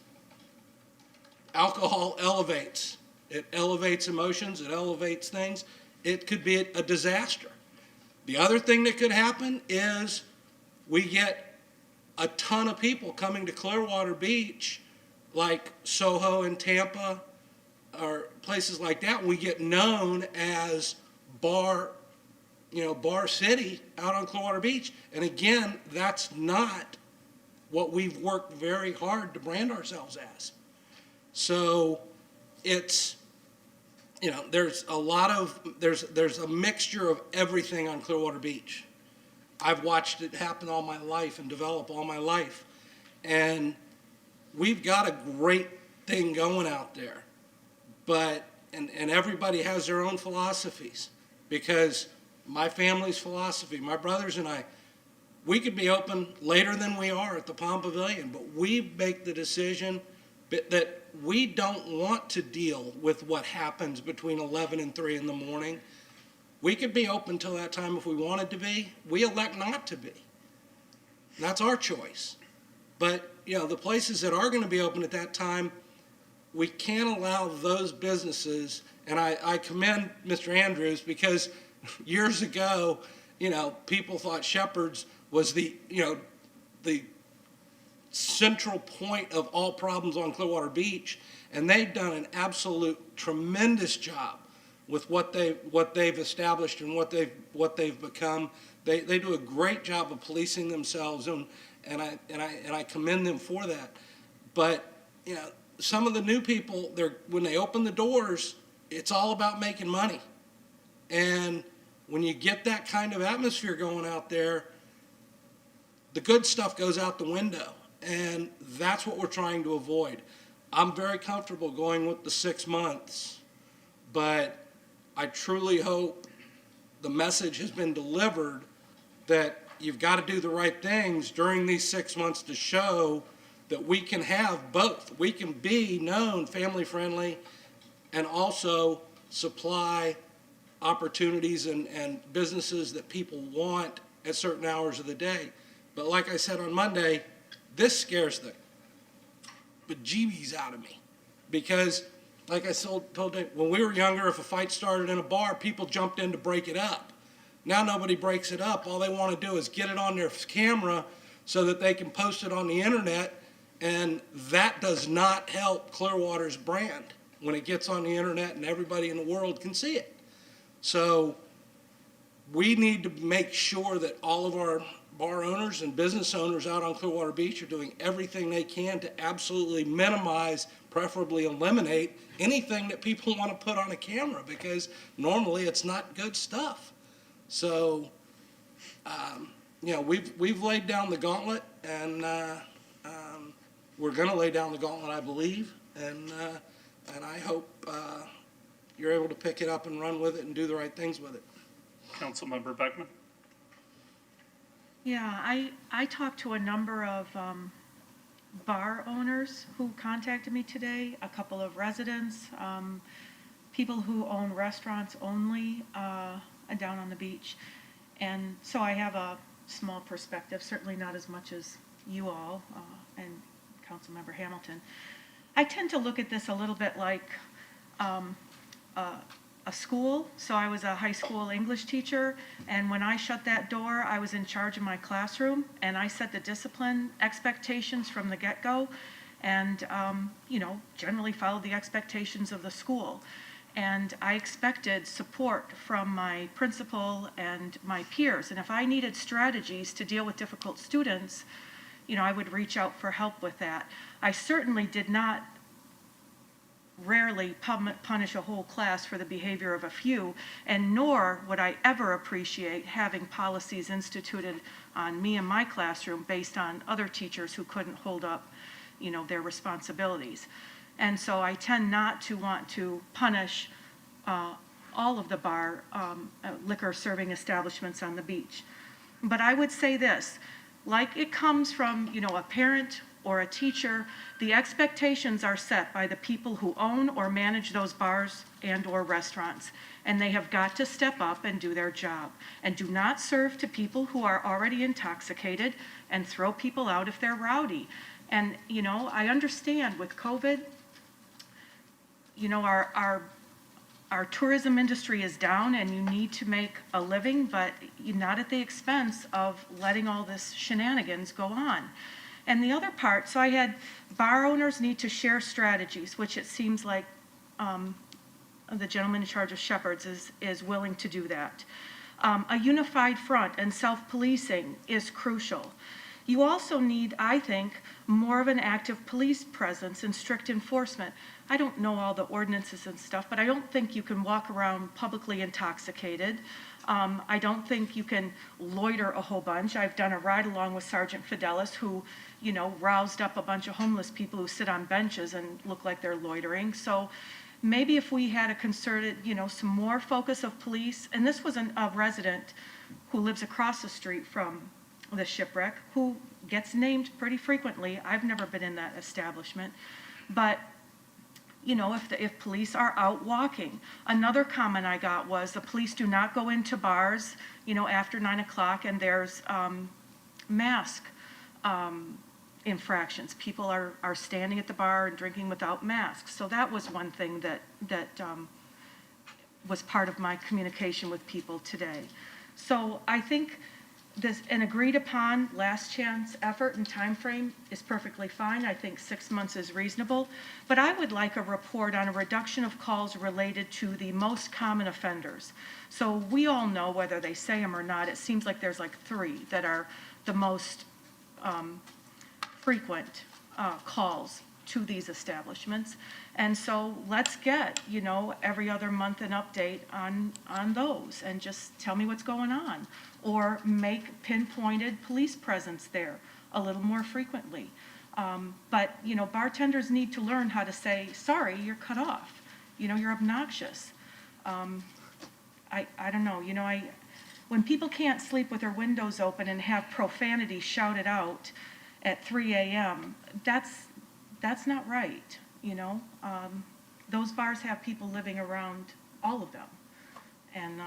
alcohol elevates. It elevates emotions, it elevates things. It could be a disaster. The other thing that could happen is we get a ton of people coming to Clearwater Beach, like Soho and Tampa, or places like that. We get known as Bar City out on Clearwater Beach. And again, that's not what we've worked very hard to brand ourselves as. So it's, you know, there's a mixture of everything on Clearwater Beach. I've watched it happen all my life and develop all my life. And we've got a great thing going out there. But, and everybody has their own philosophies, because my family's philosophy, my brothers and I, we could be open later than we are at the Palm Pavilion, but we make the decision that we don't want to deal with what happens between 11 and 3 in the morning. We could be open till that time if we wanted to be. We elect not to be. And that's our choice. But, you know, the places that are going to be open at that time, we can't allow those businesses. And I commend Mr. Andrews, because years ago, you know, people thought Shepherd's was the central point of all problems on Clearwater Beach, and they've done an absolute tremendous job with what they've established and what they've become. They do a great job of policing themselves, and I commend them for that. But, you know, some of the new people, when they open the doors, it's all about making money. And when you get that kind of atmosphere going out there, the good stuff goes out the window. And that's what we're trying to avoid. I'm very comfortable going with the 6 months, but I truly hope the message has been delivered that you've got to do the right things during these 6 months to show that we can have both. We can be known family-friendly and also supply opportunities and businesses that people want at certain hours of the day. But like I said on Monday, this scares the bejeebies out of me. Because, like I told Dave, when we were younger, if a fight started in a bar, people jumped in to break it up. Now nobody breaks it up. All they want to do is get it on their camera so that they can post it on the internet, and that does not help Clearwater's brand when it gets on the internet and everybody in the world can see it. So we need to make sure that all of our bar owners and business owners out on Clearwater Beach are doing everything they can to absolutely minimize, preferably eliminate, anything that people want to put on a camera, because normally it's not good stuff. So, we've laid down the gauntlet, and we're going to lay down the gauntlet, I believe, and I hope you're able to pick it up and run with it and do the right things with it. Councilmember Beckman? Yeah, I talked to a number of bar owners who contacted me today, a couple of residents, people who own restaurants only down on the beach. And so I have a small perspective, certainly not as much as you all and Councilmember Hamilton. I tend to look at this a little bit like a school. So I was a high school English teacher, and when I shut that door, I was in charge of my classroom, and I set the discipline expectations from the get-go, and generally followed the expectations of the school. And I expected support from my principal and my peers, and if I needed strategies to deal with difficult students, I would reach out for help with that. I certainly did not rarely punish a whole class for the behavior of a few, and nor would I ever appreciate having policies instituted on me and my classroom based on other teachers who couldn't hold up, their responsibilities. And so I tend not to want to punish all of the bar liquor serving establishments on the beach. But I would say this, like it comes from, a parent or a teacher, the expectations are set by the people who own or manage those bars and or restaurants. And they have got to step up and do their job. And do not serve to people who are already intoxicated and throw people out if they're rowdy. And, I understand with COVID, our tourism industry is down and you need to make a living, but not at the expense of letting all this shenanigans go on. And the other part, so I had bar owners need to share strategies, which it seems like the gentleman in charge of Shepherd's is willing to do that. A unified front and self-policing is crucial. You also need, I think, more of an active police presence and strict enforcement. I don't know all the ordinances and stuff, but I don't think you can walk around publicly intoxicated. I don't think you can loiter a whole bunch. I've done a ride along with Sergeant Fidelis who, roused up a bunch of homeless people who sit on benches and look like they're loitering. So maybe if we had a concerted, some more focus of police, and this was a resident who lives across the street from the shipwreck, who gets named pretty frequently. I've never been in that establishment, but if police are out walking. Another comment I got was the police do not go into bars, after 9 o'clock, and there's mask infractions. People are standing at the bar and drinking without masks. So that was one thing that was part of my communication with people today. So I think an agreed upon last chance effort and time frame is perfectly fine. I think 6 months is reasonable, but I would like a report on a reduction of calls related to the most common offenders. So we all know whether they say them or not. It seems like there's like 3 that are the most frequent calls to these establishments. And so let's get, every other month an update on those and just tell me what's going on. Or make pinpointed police presence there a little more frequently. But, bartenders need to learn how to say, sorry, you're cut off. You're obnoxious. I don't know, when people can't sleep with their windows open and have profanity shouted out at 3 a.m., that's not right, Those bars have people living around all of them. And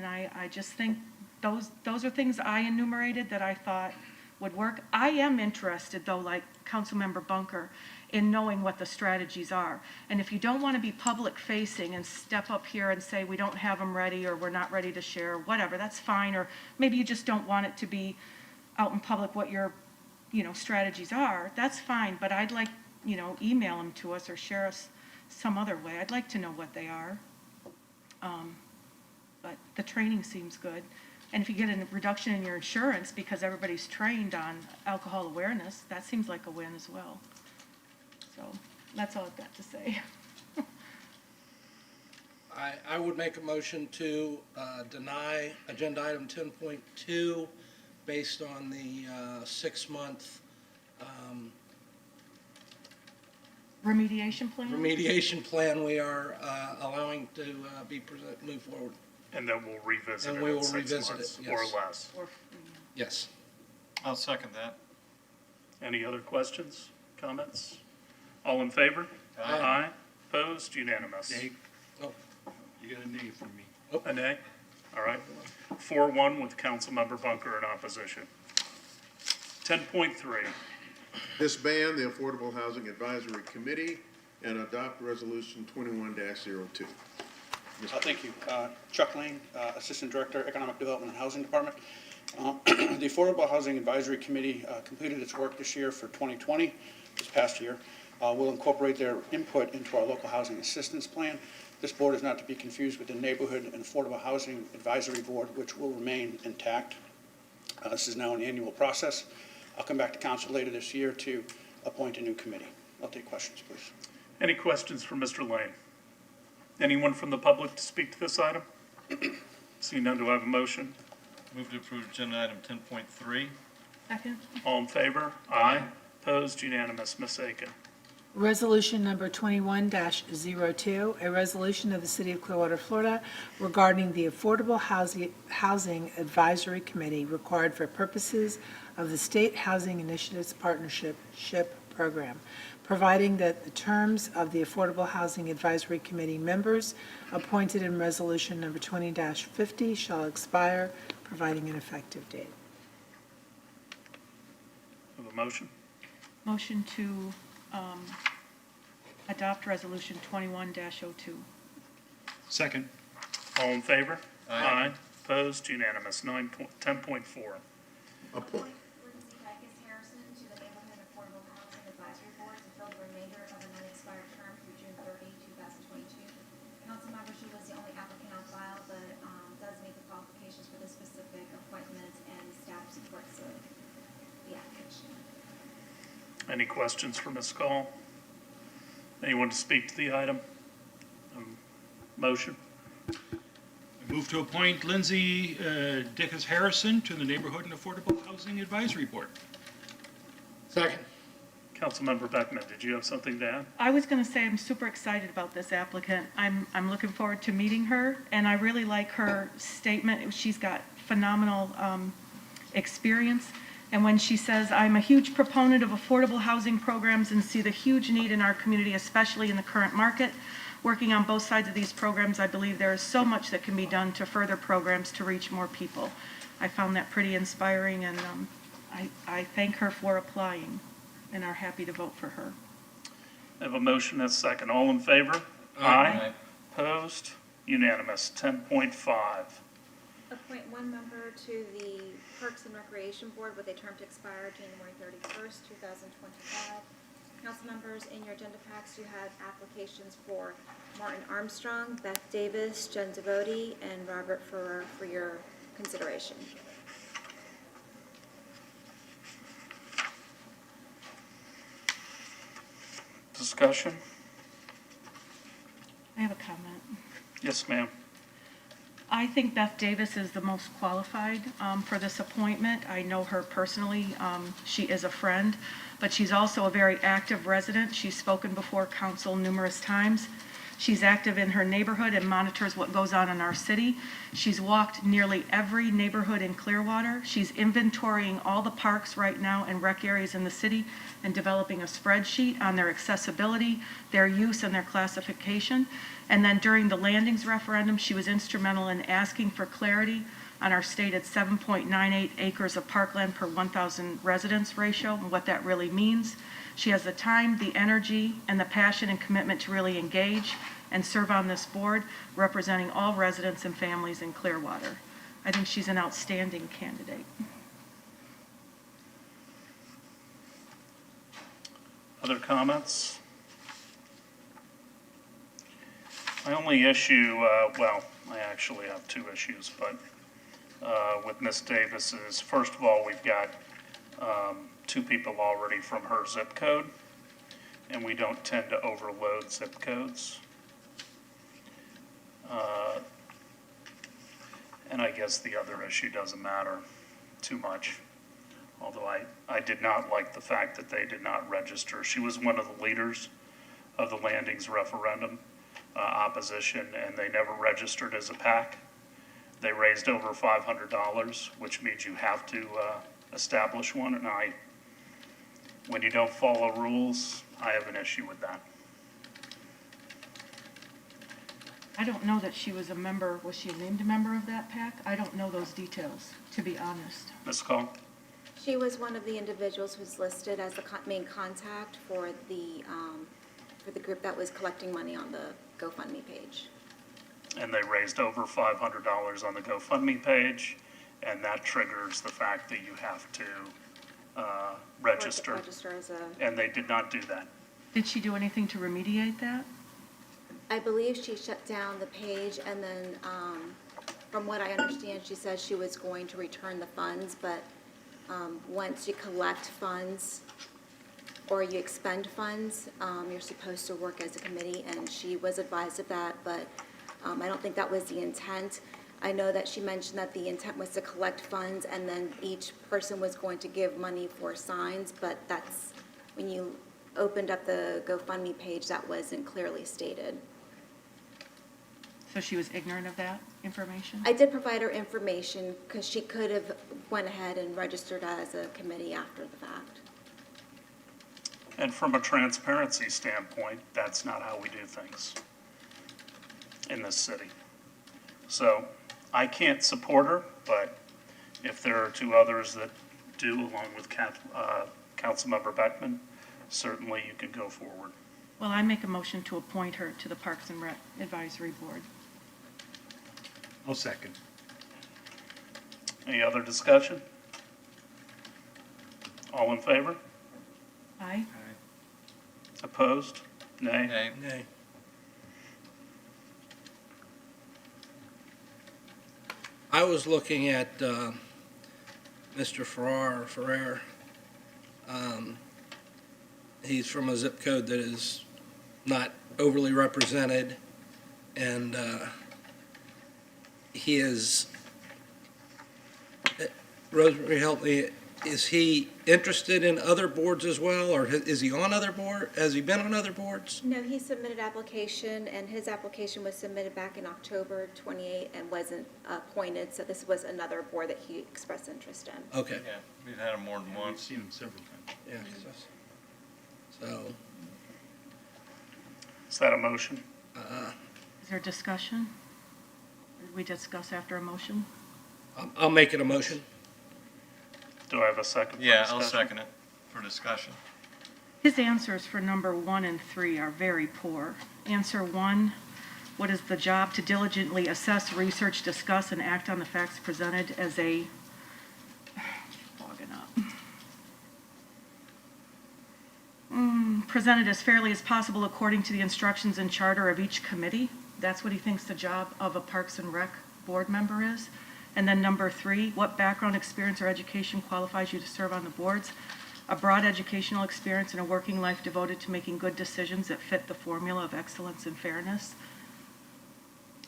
I just think those are things I enumerated that I thought would work. I am interested, though, like Councilmember Bunker, in knowing what the strategies are. And if you don't want to be public-facing and step up here and say, we don't have them ready, or we're not ready to share, whatever, that's fine. Or maybe you just don't want it to be out in public what your, strategies are, that's fine. But I'd like, email them to us or share us some other way. I'd like to know what they are. But the training seems good. And if you get a reduction in your insurance because everybody's trained on alcohol awareness, that seems like a win as well. So that's all I've got to say. I would make a motion to deny agenda item 10.2 based on the 6-month Remediation plan? remediation plan we are allowing to move forward. And then we'll revisit And it we in will 6 revisit months it, or yes. less. Yes. I'll second that. Any other questions, comments? All in favor? Aye. Opposed? Unanimous. Nay. Oh. You got a nay from me. A nay? All right. 4-1 with Councilmember Bunker in opposition. 10.3. Disband the Affordable Housing Advisory Committee and adopt Resolution 21-02. Thank you. Chuck Lane, Assistant Director, Economic Development and Housing Department. The Affordable Housing Advisory Committee completed its work this year for 2020, this past year. We'll incorporate their input into our local housing assistance plan. This board is not to be confused with the Neighborhood and Affordable Housing Advisory Board, which will remain intact. This is now an annual process. I'll come back to council later this year to appoint a new committee. I'll take questions, please. Any questions for Mr. Lane? Anyone from the public to speak to this item? Seeing none, do I have a motion? Move to approve agenda item 10.3. Second. All in favor? Aye. Opposed? Unanimous. Ms. Aiken. Resolution number 21-02, a resolution of the City of Clearwater, Florida regarding the Affordable Housing Advisory Committee required for purposes of the State Housing Initiatives Partnership SHIP program, providing that the terms of the Affordable Housing Advisory Committee members appointed in resolution number 20-50 shall expire, providing an effective date. Have a motion? Motion to adopt resolution 21-02. Second. All in favor? Aye. Opposed? Unanimous. 10.4. Appoint. Lindsay Harrison to the Neighborhood Affordable Housing Advisory Board to fill the remainder of an unexpired term through June 30, 2022. Councilmember, she was the only applicant on file, but does meet the qualifications for this specific appointment, and staff supports the application. Any questions for Ms. Call? Anyone to speak to the item? Motion? I move to appoint Lindsay Dickus Harrison to the Neighborhood and Affordable Housing Advisory Board. Second. Councilmember Beckman, did you have something to add? I was going to say I'm super excited about this applicant. I'm looking forward to meeting her, and I really like her statement. She's got phenomenal experience. And when she says, I'm a huge proponent of affordable housing programs and see the huge need in our community, especially in the current market. Working on both sides of these programs, I believe there is so much that can be done to further programs to reach more people. I found that pretty inspiring, and I thank her for applying and are happy to vote for her. I have a motion and a second. All in favor? Aye. Opposed? Unanimous. 10.5. Appoint one member to the Parks and Recreation Board with a term to expire January 31st, 2025. Council members, in your agenda packs, you have applications for Martin Armstrong, Beth Davis, Jen Devotie, and Robert Ferrer for your consideration. discussion? I have a comment. Yes, ma'am. I think Beth Davis is the most qualified for this appointment. I know her personally. She is a friend, but she's also a very active resident. She's spoken before council numerous times. She's active in her neighborhood and monitors what goes on in our city. She's walked nearly every neighborhood in Clearwater. She's inventorying all the parks right now and rec areas in the city and developing a spreadsheet on their accessibility, their use, and their classification. And then during the landings referendum, she was instrumental in asking for clarity on our stated 7.98 acres of parkland per 1,000 residents ratio and what that really means. She has the time, the energy, and the passion and commitment to really engage and serve on this board, representing all residents and families in Clearwater. I think she's an outstanding candidate. Other comments? My only issue, well, I actually have two issues, but with Ms. Davis is, first of all, we've got two people already from her zip code, and we don't tend to overload zip codes. And I guess the other issue doesn't matter too much, although I did not like the fact that they did not register. She was one of the leaders of the landings referendum opposition, and they never registered as a PAC. They raised over $500, which means you have to establish one, and when you don't follow rules, I have an issue with that. I don't know that she was a member. Was she named a member of that PAC? I don't know those details, to be honest. Ms. Call? She was one of the individuals who's listed as the main contact for the group that was collecting money on the GoFundMe page. And they raised over $500 on the GoFundMe page, and that triggers the fact that you have to register. Register as a, And they did not do that. Did she do anything to remediate that? I believe she shut down the page, and then, from what I understand, she said she was going to return the funds, but once you collect funds or you expend funds, you're supposed to work as a committee, and she was advised of that, but I don't think that was the intent. I know that she mentioned that the intent was to collect funds, and then each person was going to give money for signs, but that's, when you opened up the GoFundMe page, that wasn't clearly stated. So she was ignorant of that information? I did provide her information because she could have went ahead and registered as a committee after the fact. And from a transparency standpoint, that's not how we do things in this city. So I can't support her, but if there are two others that do, along with Councilmember Beckman, certainly you can go forward. Well, I make a motion to appoint her to the Parks and Rec Advisory Board. I'll second. Any other discussion? All in favor? Aye. Opposed? Nay? Nay. Nay. I was looking at Mr. Ferrer. He's from a zip code that is not overly represented, and he is, Rosemary, help me, is he interested in other boards as well, or is he on other board? Has he been on other boards? No, he submitted application, and his application was submitted back in October 28 and wasn't appointed, so this was another board that he expressed interest in. Okay. Yeah, we've had him more than We've once. seen him several times. Yeah. So, Is that a motion? Is there discussion? Did we discuss after a motion? I'll make it a motion. Do I have a second? for Yeah, I'll discussion? second it for discussion. His answers for number 1 and 3 are very poor. Answer 1, what is the job? To diligently assess, research, discuss, and act on the facts presented as a, logging up. Presented as fairly as possible according to the instructions and charter of each committee. That's what he thinks the job of a Parks and Rec board member is. And then number 3, what background, experience, or education qualifies you to serve on the boards? a broad educational experience, and a working life devoted to making good decisions that fit the formula of excellence and fairness.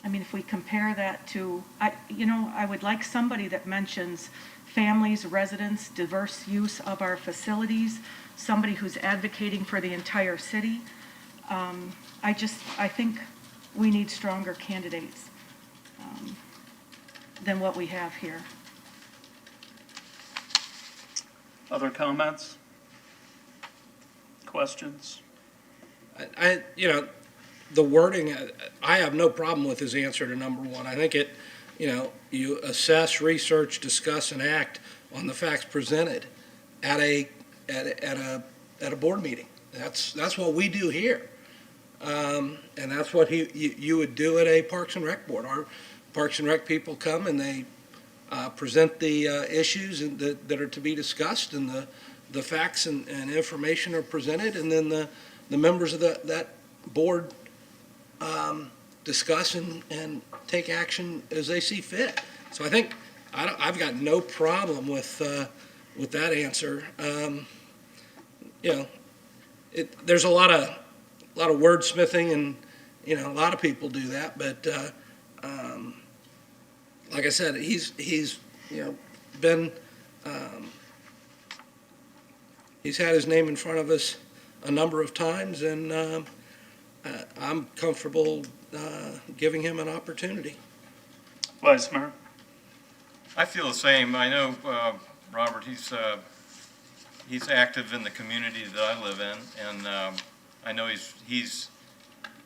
I mean, if we compare that to, I would like somebody that mentions families, residents, diverse use of our facilities, somebody who's advocating for the entire city. I think we need stronger candidates than what we have here. Other comments? Questions? The wording, I have no problem with his answer to number one. I think you assess, research, discuss, and act on the facts presented at a board meeting. That's what we do here. And that's what you would do at a Parks and Rec board. Our Parks and Rec people come and they present the issues that are to be discussed, and the facts and information are presented, and then the members of that board discuss and take action as they see fit. So I think I've got no problem with that answer. There's a lot of wordsmithing, and a lot of people do that. But like I said, he's been he's had his name in front of us a number of times, and I'm comfortable giving him an opportunity. Vice Mayor? I feel the same. I know Robert, he's active in the community that I live in, and I know he's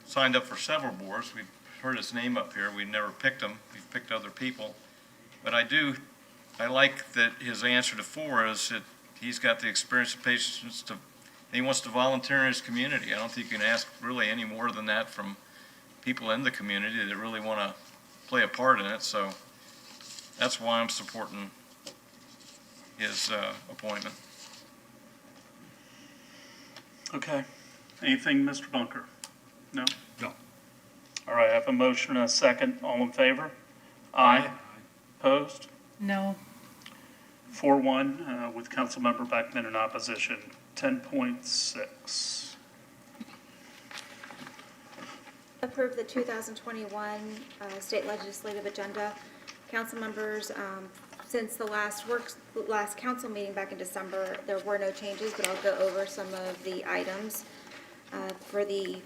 signed up for several boards. We've heard his name up here. We've never picked him. We've picked other people. But I like that his answer to 4 is that he's got the experience and patience and he wants to volunteer in his community. I don't think you can ask really any more than that from people in the community that really want to play a part in it. So that's why I'm supporting his appointment. Okay. Anything, Mr. Bunker? No? No. All right, I have a motion and a second. All in favor? Aye. Opposed? No. 4-1 with Councilmember Beckman in opposition. 10.6. Approve the 2021 state legislative agenda. Council members, since the last council meeting back in December, there were no changes, but I'll go over some of the items. For the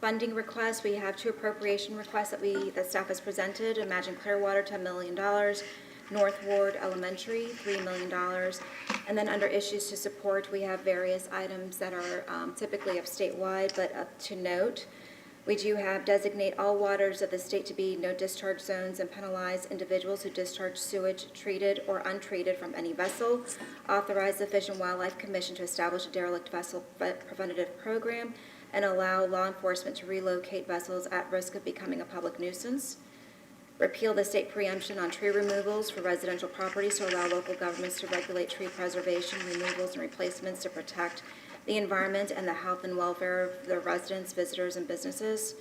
funding request, we have 2 appropriation requests that staff has presented. Imagine Clearwater, $10 million. North Ward Elementary, $3 million. And then under issues to support, we have various items that are typically up statewide, but up to note. We do have designate all waters of the state to be no discharge zones and penalize individuals who discharge sewage treated or untreated from any vessel. Authorize the Fish and Wildlife Commission to establish a derelict vessel preventative program and allow law enforcement to relocate vessels at risk of becoming a public nuisance. Repeal the state preemption on tree removals for residential properties to allow local governments to regulate tree preservation, removals, and replacements to protect the environment and the health and welfare of the residents, visitors, and businesses.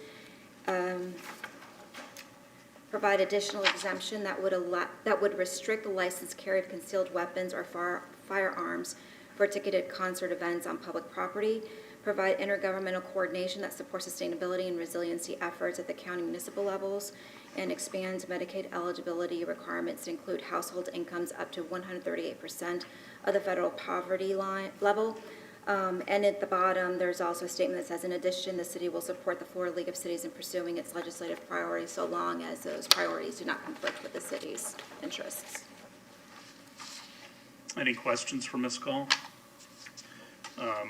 Provide additional exemption that would restrict the licensed carry of concealed weapons or firearms for ticketed concert events on public property. Provide intergovernmental coordination that supports sustainability and resiliency efforts at the county municipal levels, and expands Medicaid eligibility requirements to include household incomes up to 138% of the federal poverty line level. And at the bottom, there's also a statement that says, in addition, the city will support the Florida League of Cities in pursuing its legislative priorities so long as those priorities do not conflict with the city's interests. Any questions for Ms. Gall?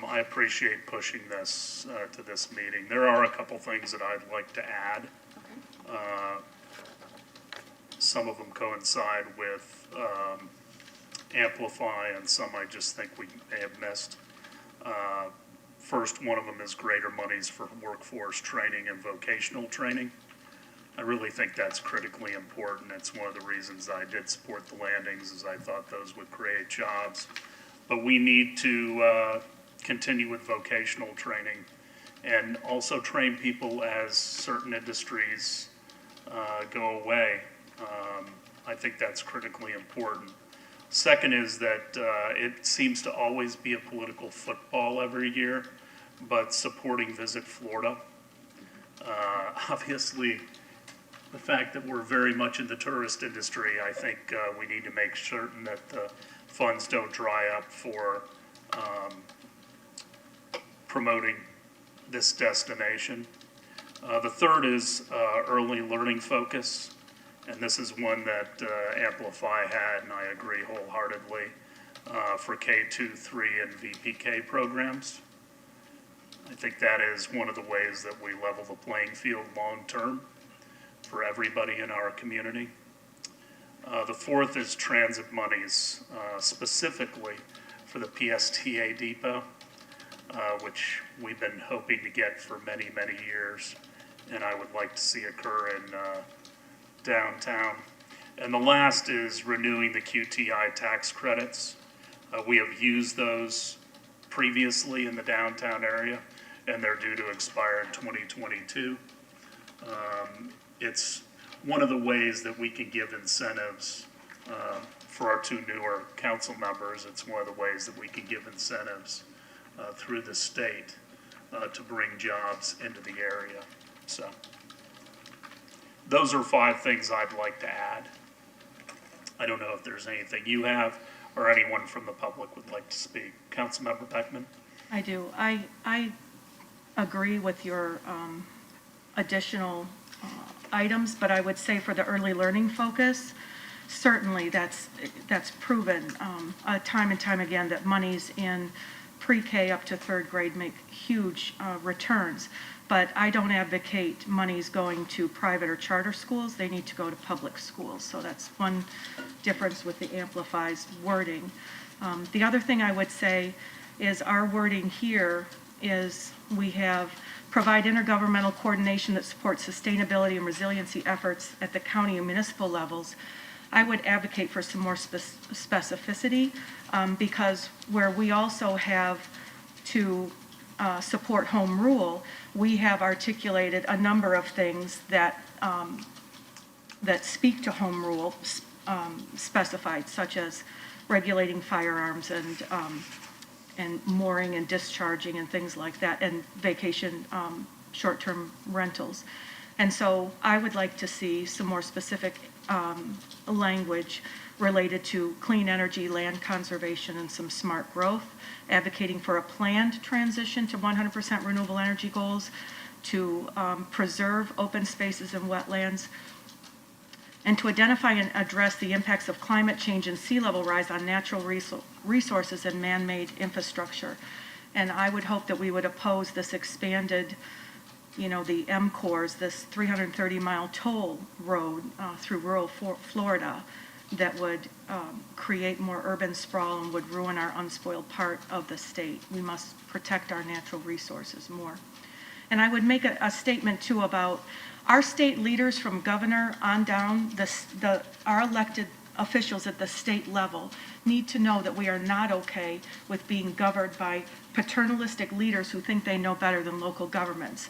I appreciate pushing this to this meeting. There are a couple things that I'd like to add. Some of them coincide with Amplify, and some I just think we may have missed. First, one of them is greater monies for workforce training and vocational training. I really think that's critically important. It's one of the reasons I did support the landings, is I thought those would create jobs. But we need to continue with vocational training and also train people as certain industries go away. I think that's critically important. Second is that it seems to always be a political football every year, but supporting Visit Florida. Obviously, the fact that we're very much in the tourist industry, I think we need to make certain that the funds don't dry up for promoting this destination. The third is early learning focus, and this is one that Amplify had, and I agree wholeheartedly, for K2, 3, and VPK programs. I think that is one of the ways that we level the playing field long-term for everybody in our community. The fourth is transit monies, specifically for the PSTA depot, which we've been hoping to get for many, many years, and I would like to see occur in downtown. And the last is renewing the QTI tax credits. We have used those previously in the downtown area, and they're due to expire in 2022. It's one of the ways that we can give incentives for our two newer council members. It's one of the ways that we can give incentives through the state to bring jobs into the area. So those are 5 things I'd like to add. I don't know if there's anything you have or anyone from the public would like to speak. Councilmember Beckman? I do. I agree with your additional items, but I would say for the early learning focus, certainly that's proven time and time again that monies in pre-K up to 3rd grade make huge returns. But I don't advocate monies going to private or charter schools. They need to go to public schools. So that's one difference with the Amplify's wording. The other thing I would say is our wording here is we have provide intergovernmental coordination that supports sustainability and resiliency efforts at the county and municipal levels. I would advocate for some more specificity because where we also have to support home rule, we have articulated a number of things that that speak to home rule specified, such as regulating firearms and mooring and discharging and things like that, and vacation short-term rentals. And so I would like to see some more specific language related to clean energy, land conservation, and some smart growth, advocating for a planned transition to 100% renewable energy goals, to preserve open spaces and wetlands, and to identify and address the impacts of climate change and sea level rise on natural resources and man-made infrastructure. And I would hope that we would oppose this expanded, the MCORS, this 330-mile toll road through rural Florida that would create more urban sprawl and would ruin our unspoiled part of the state. We must protect our natural resources more. And I would make a statement too about our state leaders from governor on down, our elected officials at the state level need to know that we are not okay with being governed by paternalistic leaders who think they know better than local governments.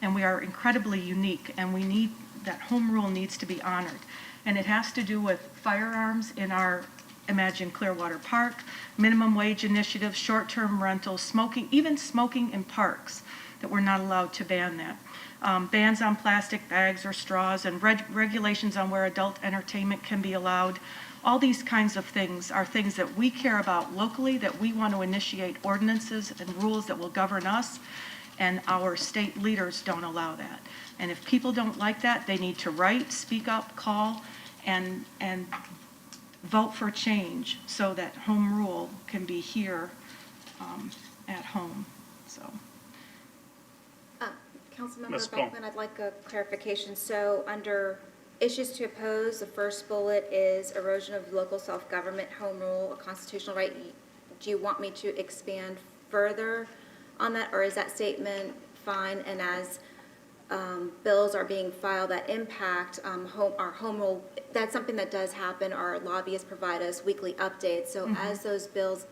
And we are incredibly unique, and we need, that home rule needs to be honored. And it has to do with firearms in our Imagine Clearwater Park, minimum wage initiatives, short-term rentals, smoking, even smoking in parks, that we're not allowed to ban that. Bans on plastic bags or straws, and regulations on where adult entertainment can be allowed. All these kinds of things are things that we care about locally, that we want to initiate ordinances and rules that will govern us, and our state leaders don't allow that. And if people don't like that, they need to write, speak up, call, and vote for change so that home rule can be here at home. So. Councilmember Beckman, I'd like a clarification. So under issues to oppose, the first bullet is erosion of local self-government, home rule, a constitutional right. Do you want me to expand further on that, or is that statement fine? And as bills are being filed that impact our home rule, that's something that does happen. Our lobbyists provide us weekly updates. So as those bills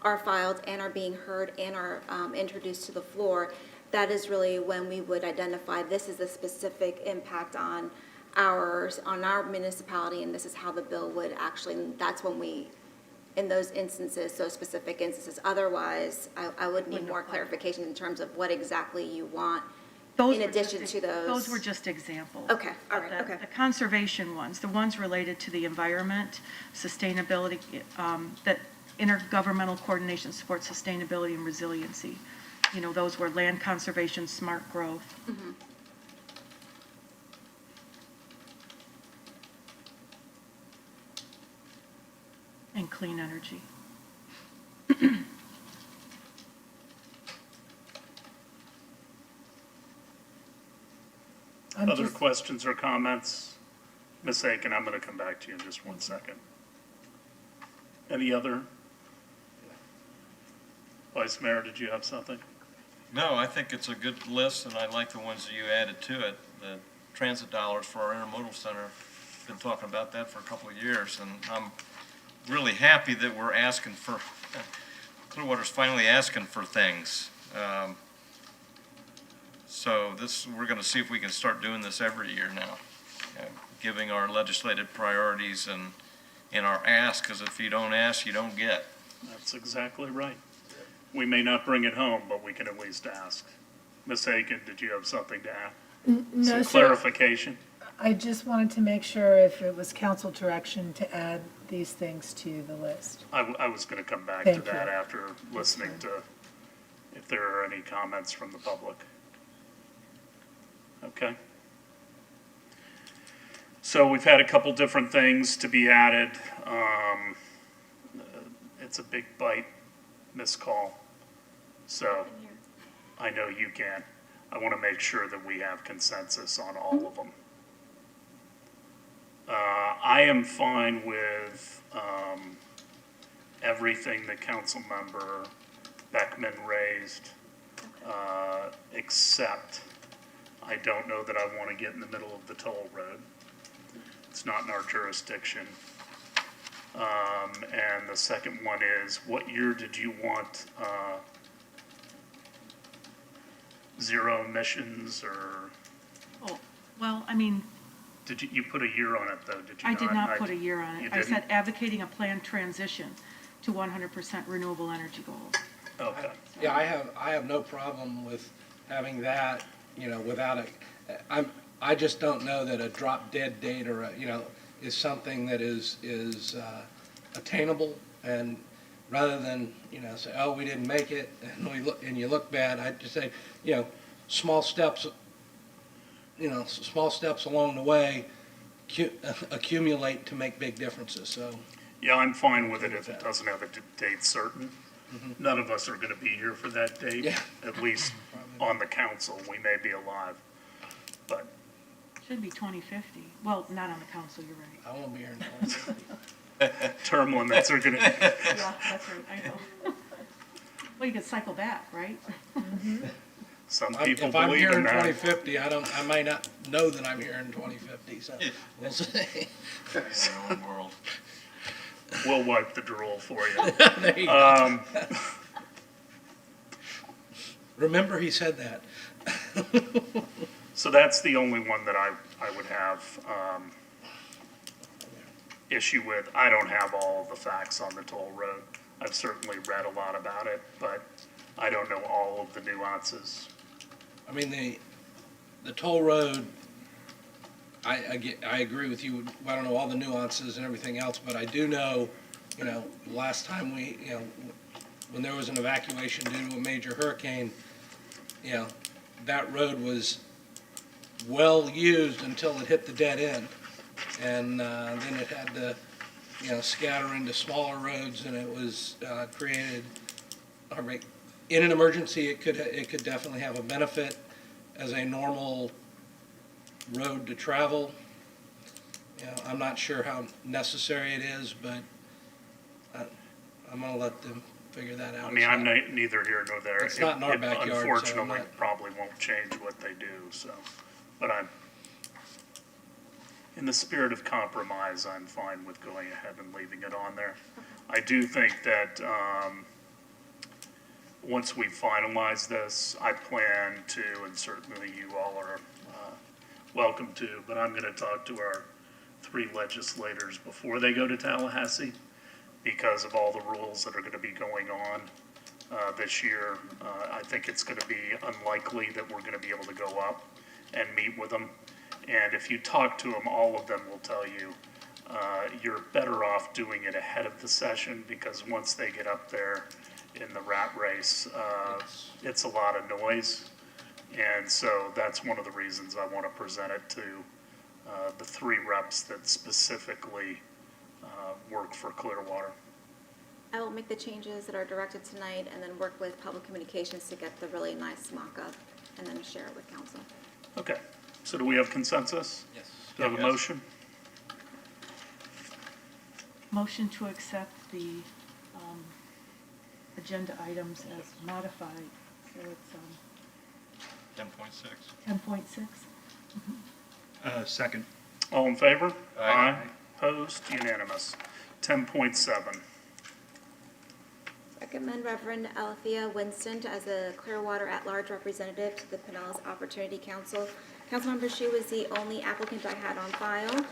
are filed and are being heard and are introduced to the floor, that is really when we would identify this is a specific impact on on our municipality, and this is how the bill would actually, and that's when we, in those instances, those specific instances. Otherwise, I would need more clarification in terms of what exactly you want in addition to those. Those were just examples. Okay, all right, okay. The conservation ones, the ones related to the environment, sustainability, that intergovernmental coordination supports sustainability and resiliency. You know, those were land conservation, smart growth. Mhm. And clean energy. Other questions or comments? Ms. Aiken, I'm going to come back to you in just 1 second. Any other? Vice Mayor, did you have something? No, I think it's a good list, and I like the ones that you added to it. The transit dollars for our intermodal center, been talking about that for a couple of years, and I'm really happy that we're asking for, Clearwater's finally asking for things. So we're going to see if we can start doing this every year now, giving our legislative priorities and our ask, because if you don't ask, you don't get. That's exactly right. We may not bring it home, but we can at least ask. Ms. Aiken, did you have something to add? No, Some sir. clarification? I just wanted to make sure if it was council direction to add these things to the list. I was going to come back to Thank that you. after listening to if there are any comments from the public. Okay. So we've had a couple different things to be added. It's a big bite, missed call. So I know you can. I want to make sure that we have consensus on all of them. I am fine with everything that Councilmember Beckman raised, except I don't know that I want to get in the middle of the toll road. It's not in our jurisdiction. And the second one is, what year did you want zero emissions, or Oh, well, I mean, did you put a year on it though, did you I not? did not put a year on You it. I said didn't? advocating a planned transition to 100% renewable energy goals. Okay. Yeah, I have no problem with having that, you know, without a, I just don't know that a drop dead date or a, you know, is something that is attainable. And rather than, you know, say, oh, we didn't make it, and you look bad, I'd just say, you know, small steps, you know, small steps along the way accumulate to make big differences, so. Yeah, I'm fine with it if it doesn't have a date certain. None of us are going to be here for that date, Yeah. at least on the council. We may be alive, but Should be 2050. Well, not on the council, you're right. I won't be here in 2050. term limits are going to, Yeah, that's right, I know. Well, you could cycle back, right? some people If I'm believe here in in that. 2050, I may not know that I'm here in 2050, so we'll see. Our own world. We'll wipe the drool for you. There you go. Remember, he said that. So that's the only one that I would have issue with. I don't have all the facts on the toll road. I've certainly read a lot about it, but I don't know all of the nuances. I mean, the toll road, I agree with you. I don't know all the nuances and everything else, but I do know, you know, last time we, you know, when there was an evacuation due to a major hurricane, you know, that road was well used until it hit the dead end. And then it had to, you know, scatter into smaller roads, and it was created, in an emergency, it could definitely have a benefit as a normal road to travel. You know, I'm not sure how necessary it is, but I'm gonna let them figure that out. I mean, I'm neither here nor there. It's not in our It backyard, so I'm unfortunately not- probably won't change what they do, so. But in the spirit of compromise, I'm fine with going ahead and leaving it on there. I do think that once we finalize this, I plan to, and certainly you all are welcome to, but I'm gonna talk to our 3 legislators before they go to Tallahassee because of all the rules that are gonna be going on this year. I think it's gonna be unlikely that we're gonna be able to go up and meet with them. And if you talk to them, all of them will tell you, you're better off doing it ahead of the session, because once they get up there in the rat race, it's a lot of noise. And so that's one of the reasons I want to present it to the 3 reps that specifically work for Clearwater. I will make the changes that are directed tonight and then work with public communications to get the really nice mock-up and then share it with council. Okay, so do we have consensus? Yes. Do I have a motion? Motion to accept the agenda items as modified, so it's 10.6. 10.6. Second. All in favor? Aye. Opposed? Unanimous. 10.7. Recommend Reverend Alethea Winston as a Clearwater at-large representative to the Pinellas Opportunity Council. Councilmember, she was the only applicant I had on file,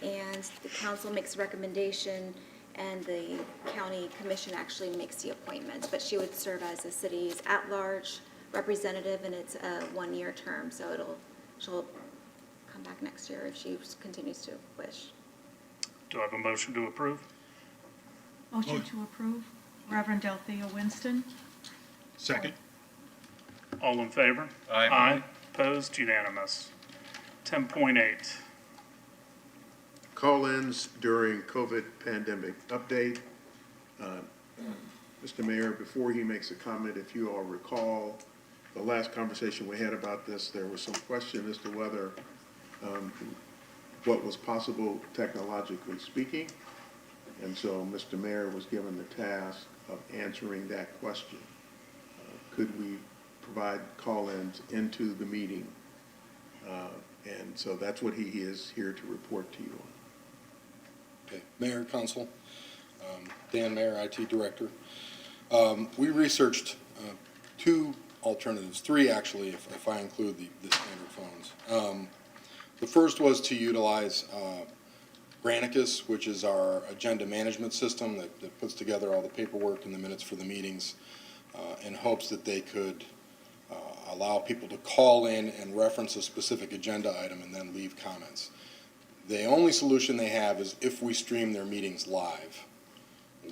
and the council makes a recommendation, and the county commission actually makes the appointment. But she would serve as the city's at-large representative, and it's a 1-year term, so she'll come back next year if she continues to wish. Do I have a motion to approve? Motion to approve. Reverend Althea Winston. Second. All in favor? Aye. Opposed? Unanimous. 10.8. Call-ins during COVID pandemic update. Mr. Mayor, before he makes a comment, if you all recall, the last conversation we had about this, there was some question as to whether what was possible technologically speaking. And so Mr. Mayor was given the task of answering that question. Could we provide call-ins into the meeting? And so that's what he is here to report to you on. Okay. Mayor, Council, Dan Mayer, IT Director. We researched 2 alternatives, 3 actually, if I include the standard phones. The first was to utilize Granicus, which is our agenda management system that puts together all the paperwork and the minutes for the meetings, in hopes that they could allow people to call in and reference a specific agenda item and then leave comments. The only solution they have is if we stream their meetings live.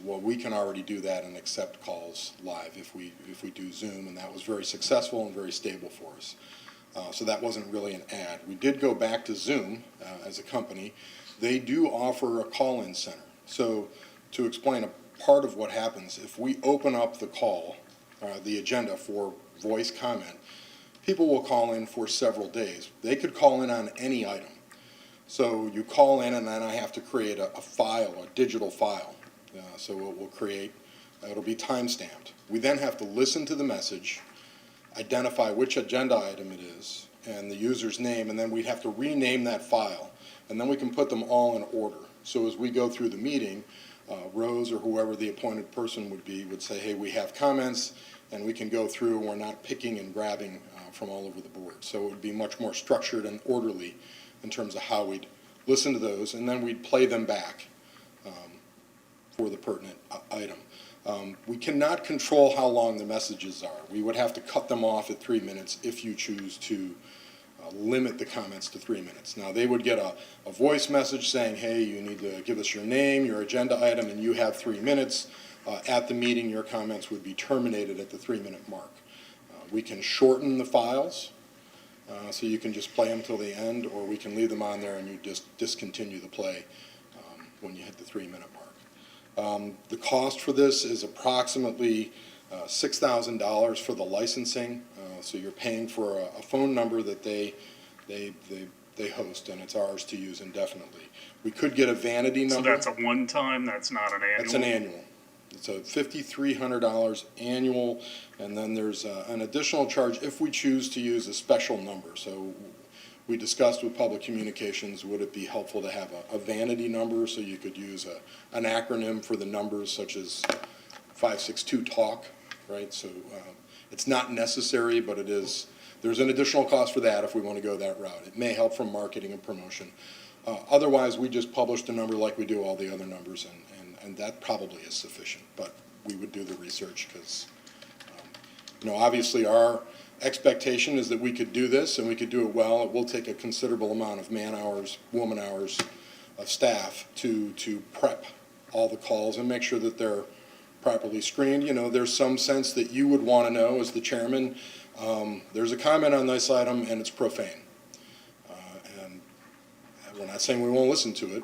Well, we can already do that and accept calls live if we do Zoom, and that was very successful and very stable for us. So that wasn't really an ad. We did go back to Zoom as a company. They do offer a call-in center. So to explain a part of what happens, if we open up the call, the agenda for voice comment, people will call in for several days. They could call in on any item. So you call in, and then I have to create a file, a digital file. So it will create, it'll be time-stamped. We then have to listen to the message, identify which agenda item it is, and the user's name, and then we'd have to rename that file. And then we can put them all in order. So as we go through the meeting, Rose or whoever the appointed person would be would say, hey, we have comments, and we can go through, and we're not picking and grabbing from all over the board. So it would be much more structured and orderly in terms of how we'd listen to those, and then we'd play them back for the pertinent item. We cannot control how long the messages are. We would have to cut them off at 3 minutes if you choose to limit the comments to 3 minutes. Now, they would get a voice message saying, hey, you need to give us your name, your agenda item, and you have 3 minutes. At the meeting, your comments would be terminated at the 3-minute mark. We can shorten the files, so you can just play them till the end, or we can leave them on there and you just discontinue the play when you hit the 3-minute mark. The cost for this is approximately $6,000 for the licensing. So you're paying for a phone number that they host, and it's ours to use indefinitely. We could get a vanity number. So that's a one-time, that's not an annual? That's an annual. It's a $5,300 annual, and then there's an additional charge if we choose to use a special number. So we discussed with public communications, would it be helpful to have a vanity number, so you could use an acronym for the numbers such as 562 talk, right? So it's not necessary, but it is there's an additional cost for that if we want to go that route. It may help from marketing and promotion. Otherwise, we just published a number like we do all the other numbers, and that probably is sufficient. But we would do the research because, obviously our expectation is that we could do this and we could do it well. It will take a considerable amount of man hours, woman hours of staff to prep all the calls and make sure that they're properly screened. There's some sense that you would want to know as the chairman, there's a comment on this item and it's profane. And we're not saying we won't listen to it,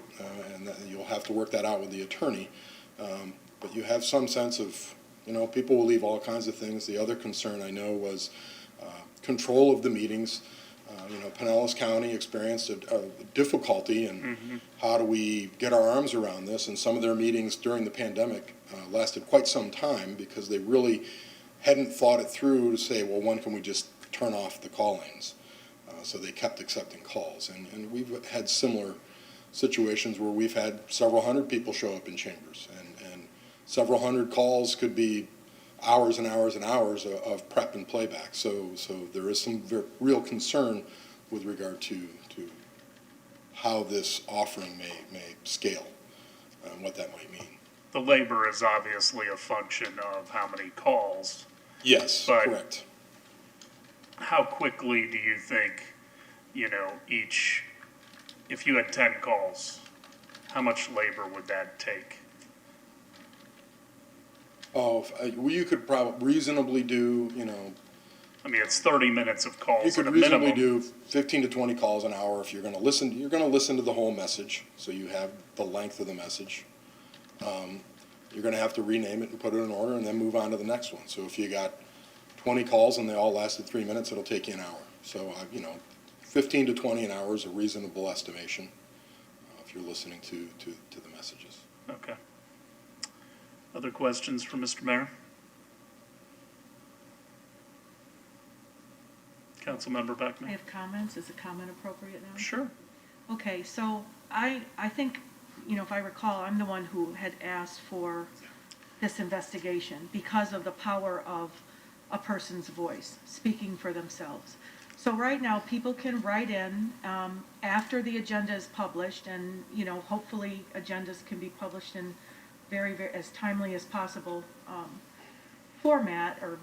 and that you'll have to work that out with the attorney. But you have some sense of, people will leave all kinds of things. The other concern I know was control of the meetings. Pinellas County experienced a difficulty in how do we get our arms around this, and some of their meetings during the pandemic lasted quite some time because they really hadn't thought it through to say, well, when can we just turn off the call-ins? So they kept accepting calls, and we've had similar situations where we've had several hundred people show up in chambers, and several hundred calls could be hours and hours and hours of prep and playback. So there is some real concern with regard to how this offering may scale and what that might mean. The labor is obviously a function of how many calls. Yes, but correct. How quickly do you think, if you had 10 calls, how much labor would that take? You could probably reasonably do, it's 30 minutes of calls you could at a reasonably minimum. do 15 to 20 calls an hour if you're going to listen. You're going to listen to the whole message, so you have the length of the message. You're going to have to rename it and put it in order and then move on to the next one. So if you got 20 calls and they all lasted 3 minutes, it'll take you an hour. So, 15 to 20 an hour is a reasonable estimation if you're listening to the messages. Okay. Other questions for Mr. Mayor? Councilmember I Beckman? have comments. Is a comment appropriate now? Sure. Okay, so I think, if I recall, I'm the one who had asked for this investigation because of the power of a person's voice speaking for themselves. So right now, people can write in after the agenda is published, and, hopefully agendas can be published in very, very, as timely as possible format or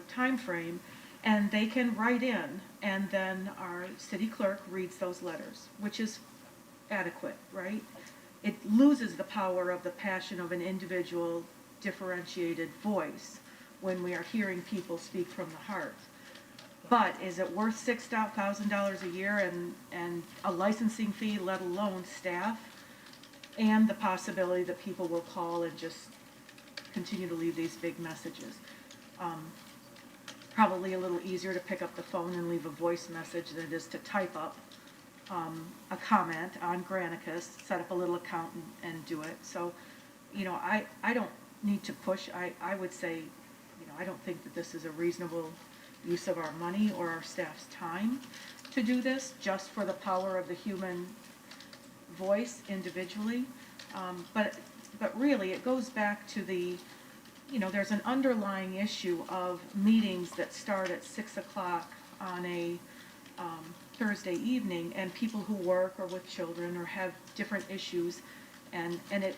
time frame, and they can write in, and then our city clerk reads those letters, which is adequate, right? It loses the power of the passion of an individual differentiated voice when we are hearing people speak from the heart. But is it worth $6,000 a year and a licensing fee, let alone staff, and the possibility that people will call and just continue to leave these big messages? Probably a little easier to pick up the phone and leave a voice message than it is to type up a comment on Granicus, set up a little account and do it. So, I don't need to push. I would say, I don't think that this is a reasonable use of our money or our staff's time to do this, just for the power of the human voice individually. But really, it goes back to there's an underlying issue of meetings that start at 6 o'clock on a Thursday evening, and people who work or with children or have different issues, and it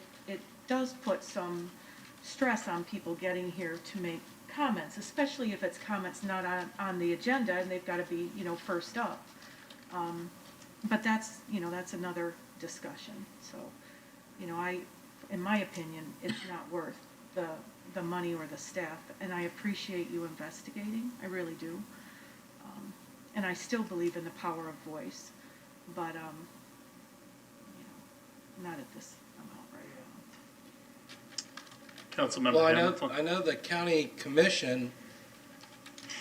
does put some stress on people getting here to make comments, especially if it's comments not on the agenda and they've got to be, first up. But that's another discussion. So, in my opinion, it's not worth the money or the staff, and I appreciate you investigating. I really do. And I still believe in the power of voice, but, not at this amount right now. Councilmember Well, Hamilton? I know the county commission,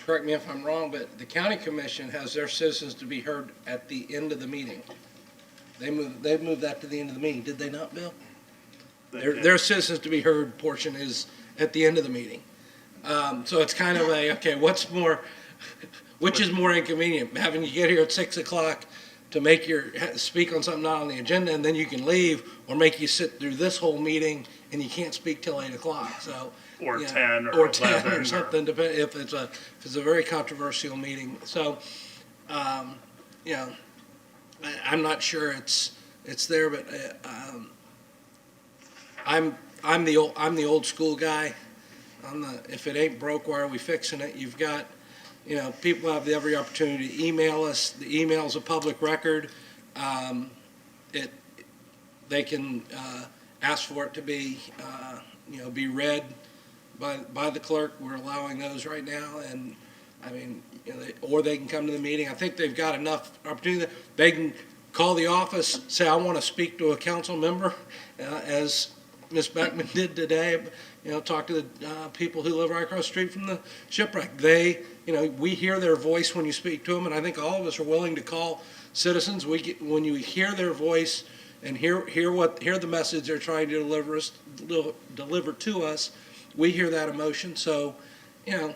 correct me if I'm wrong, but the county commission has their citizens to be heard at the end of the meeting. They moved that to the end of the meeting, did they not, Bill? Their citizens to be heard portion is at the end of the meeting. So it's kind of which is more inconvenient, having you get here at 6 o'clock to speak on something not on the agenda, and then you can leave, or make you sit through this whole meeting and you can't speak till 8 o'clock. So Or you know, 10 or or 10 11 or or- something, if it's a very controversial meeting. So, you know, I'm not sure it's there, but I'm the old school guy. If it ain't broke, why are we fixing it? You've got, you know, people have every opportunity to email us. The email's a public record. They can ask for it to be, you know, be read by the clerk. We're allowing those right now, and I mean, you know, or they can come to the meeting. I think they've got enough opportunity. They can call the office, say, I want to speak to a council member, as Ms. Beckman did today. You know, talk to the people who live right across the street from the shipwreck. They, you know, we hear their voice when you speak to them, and I think all of us are willing to call citizens. When you hear their voice and hear the message they're trying to deliver to us, we hear that emotion. So, you know,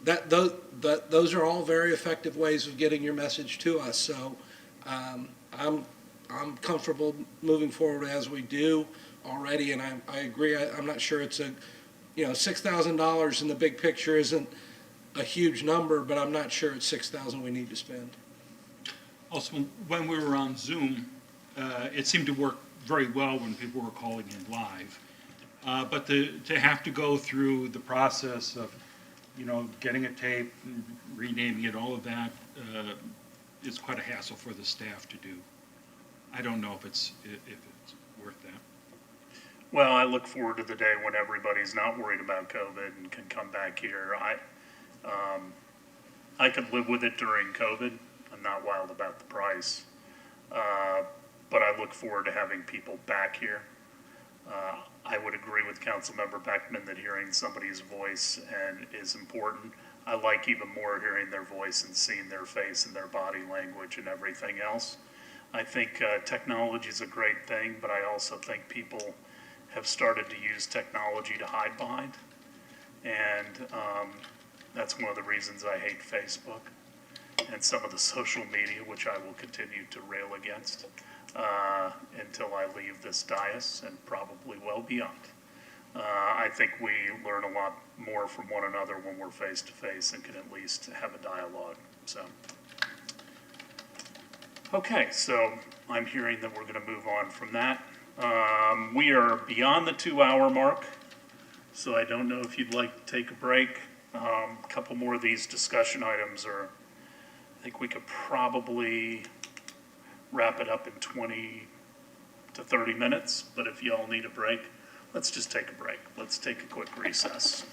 those are all very effective ways of getting your message to us. So, I'm comfortable moving forward as we do already, and I agree. I'm not sure it's $6,000 in the big picture isn't a huge number, but I'm not sure it's $6,000 we need to spend. Also, when we were on Zoom, it seemed to work very well when people were calling in live. But to have to go through the process of, you know, getting a tape, renaming it, all of that, is quite a hassle for the staff to do. I don't know if it's worth that. Well, I look forward to the day when everybody's not worried about COVID and can come back here. I could live with it during COVID. I'm not wild about the price. But I look forward to having people back here. I would agree with Councilmember Beckman that hearing somebody's voice is important. I like even more hearing their voice and seeing their face and their body language and everything else. I think technology is a great thing, but I also think people have started to use technology to hide behind. And that's one of the reasons I hate Facebook and some of the social media, which I will continue to rail against until I leave this dais and probably well beyond. I think we learn a lot more from one another when we're face to face and can at least have a dialogue. So, okay, so I'm hearing that we're going to move on from that. We are beyond the 2-hour mark, so I don't know if you'd like to take a break. A couple more of these discussion items I think we could probably wrap it up in 20 to 30 minutes, but if you all need a break, let's just take a break. Let's take a quick recess.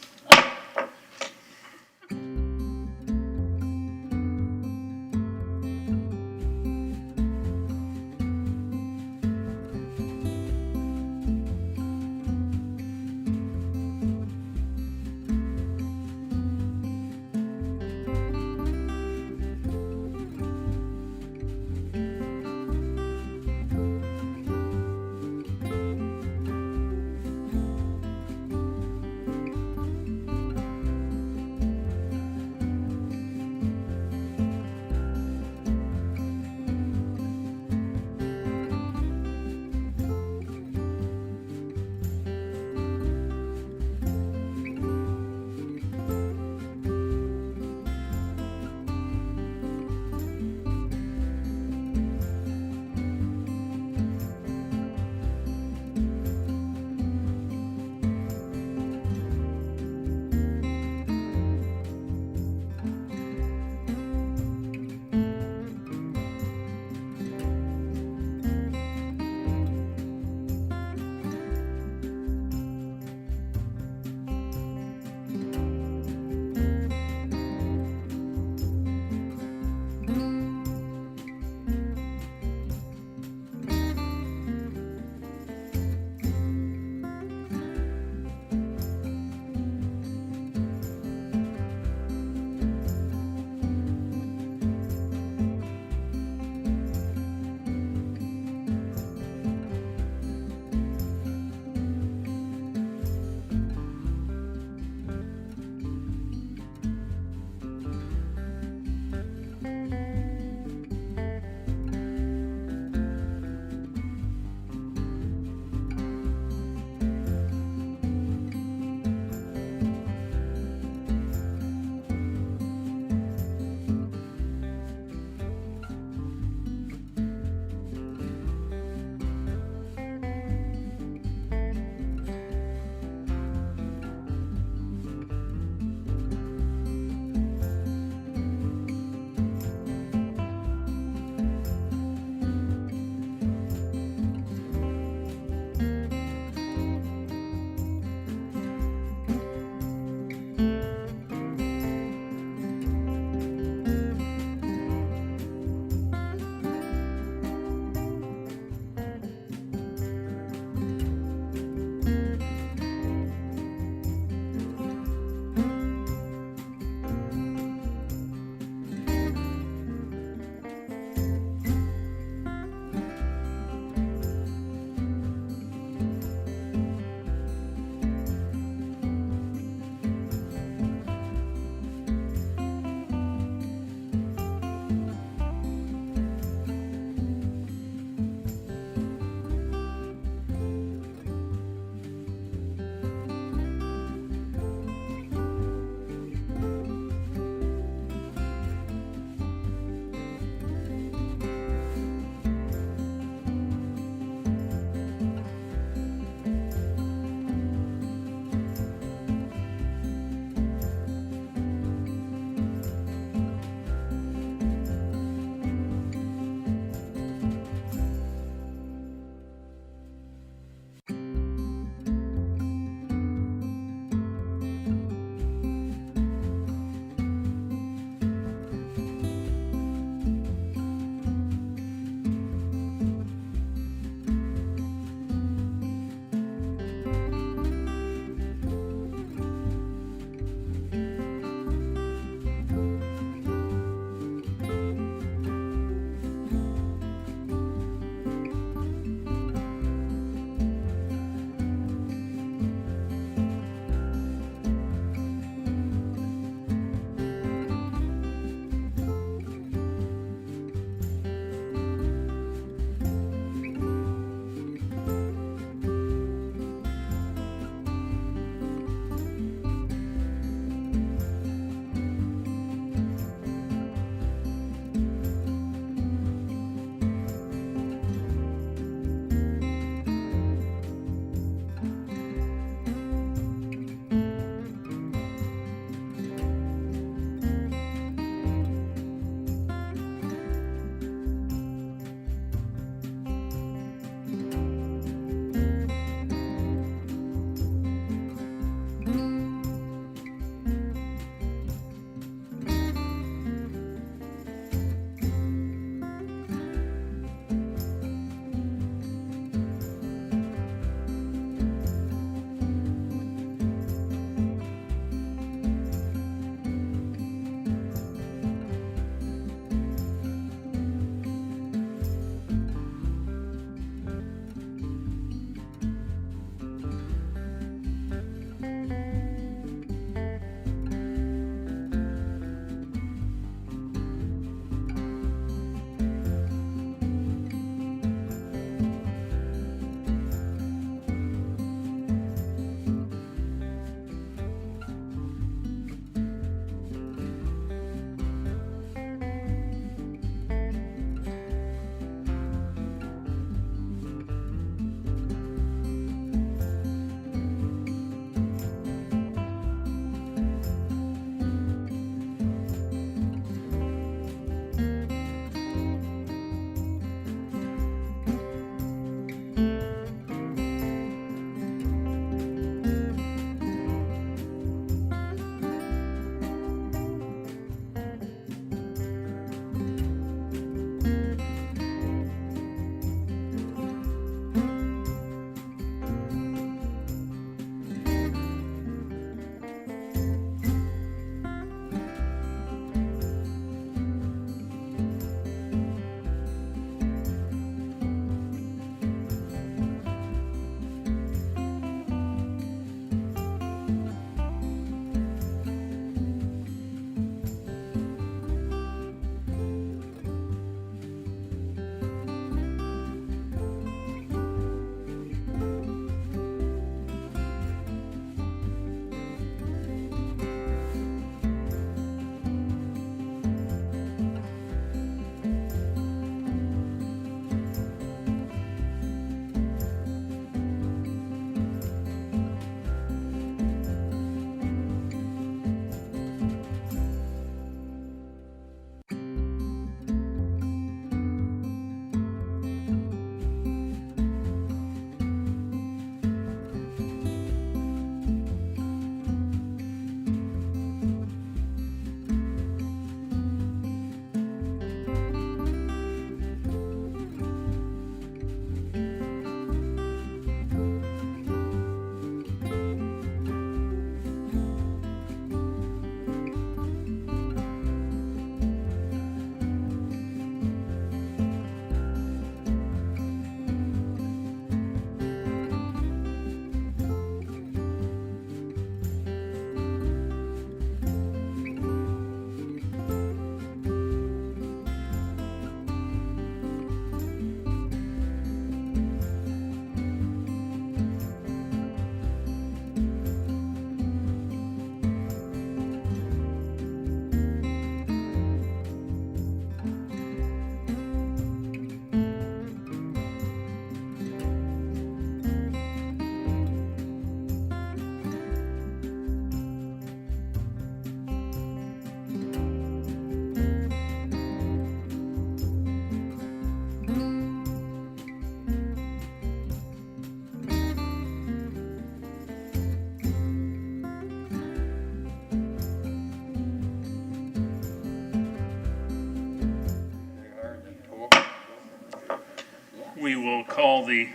We will call the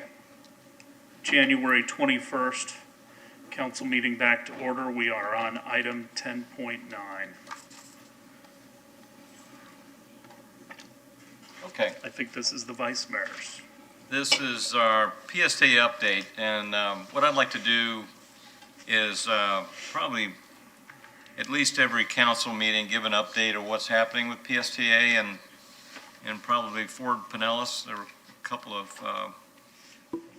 January 21st council meeting back to order. We are on item 10.9. Okay. I think this is the vice mayor's. This is our PSTA update, and what I'd like to do is probably at least every council meeting give an update of what's happening with PSTA and probably Ford Pinellas. There are a couple of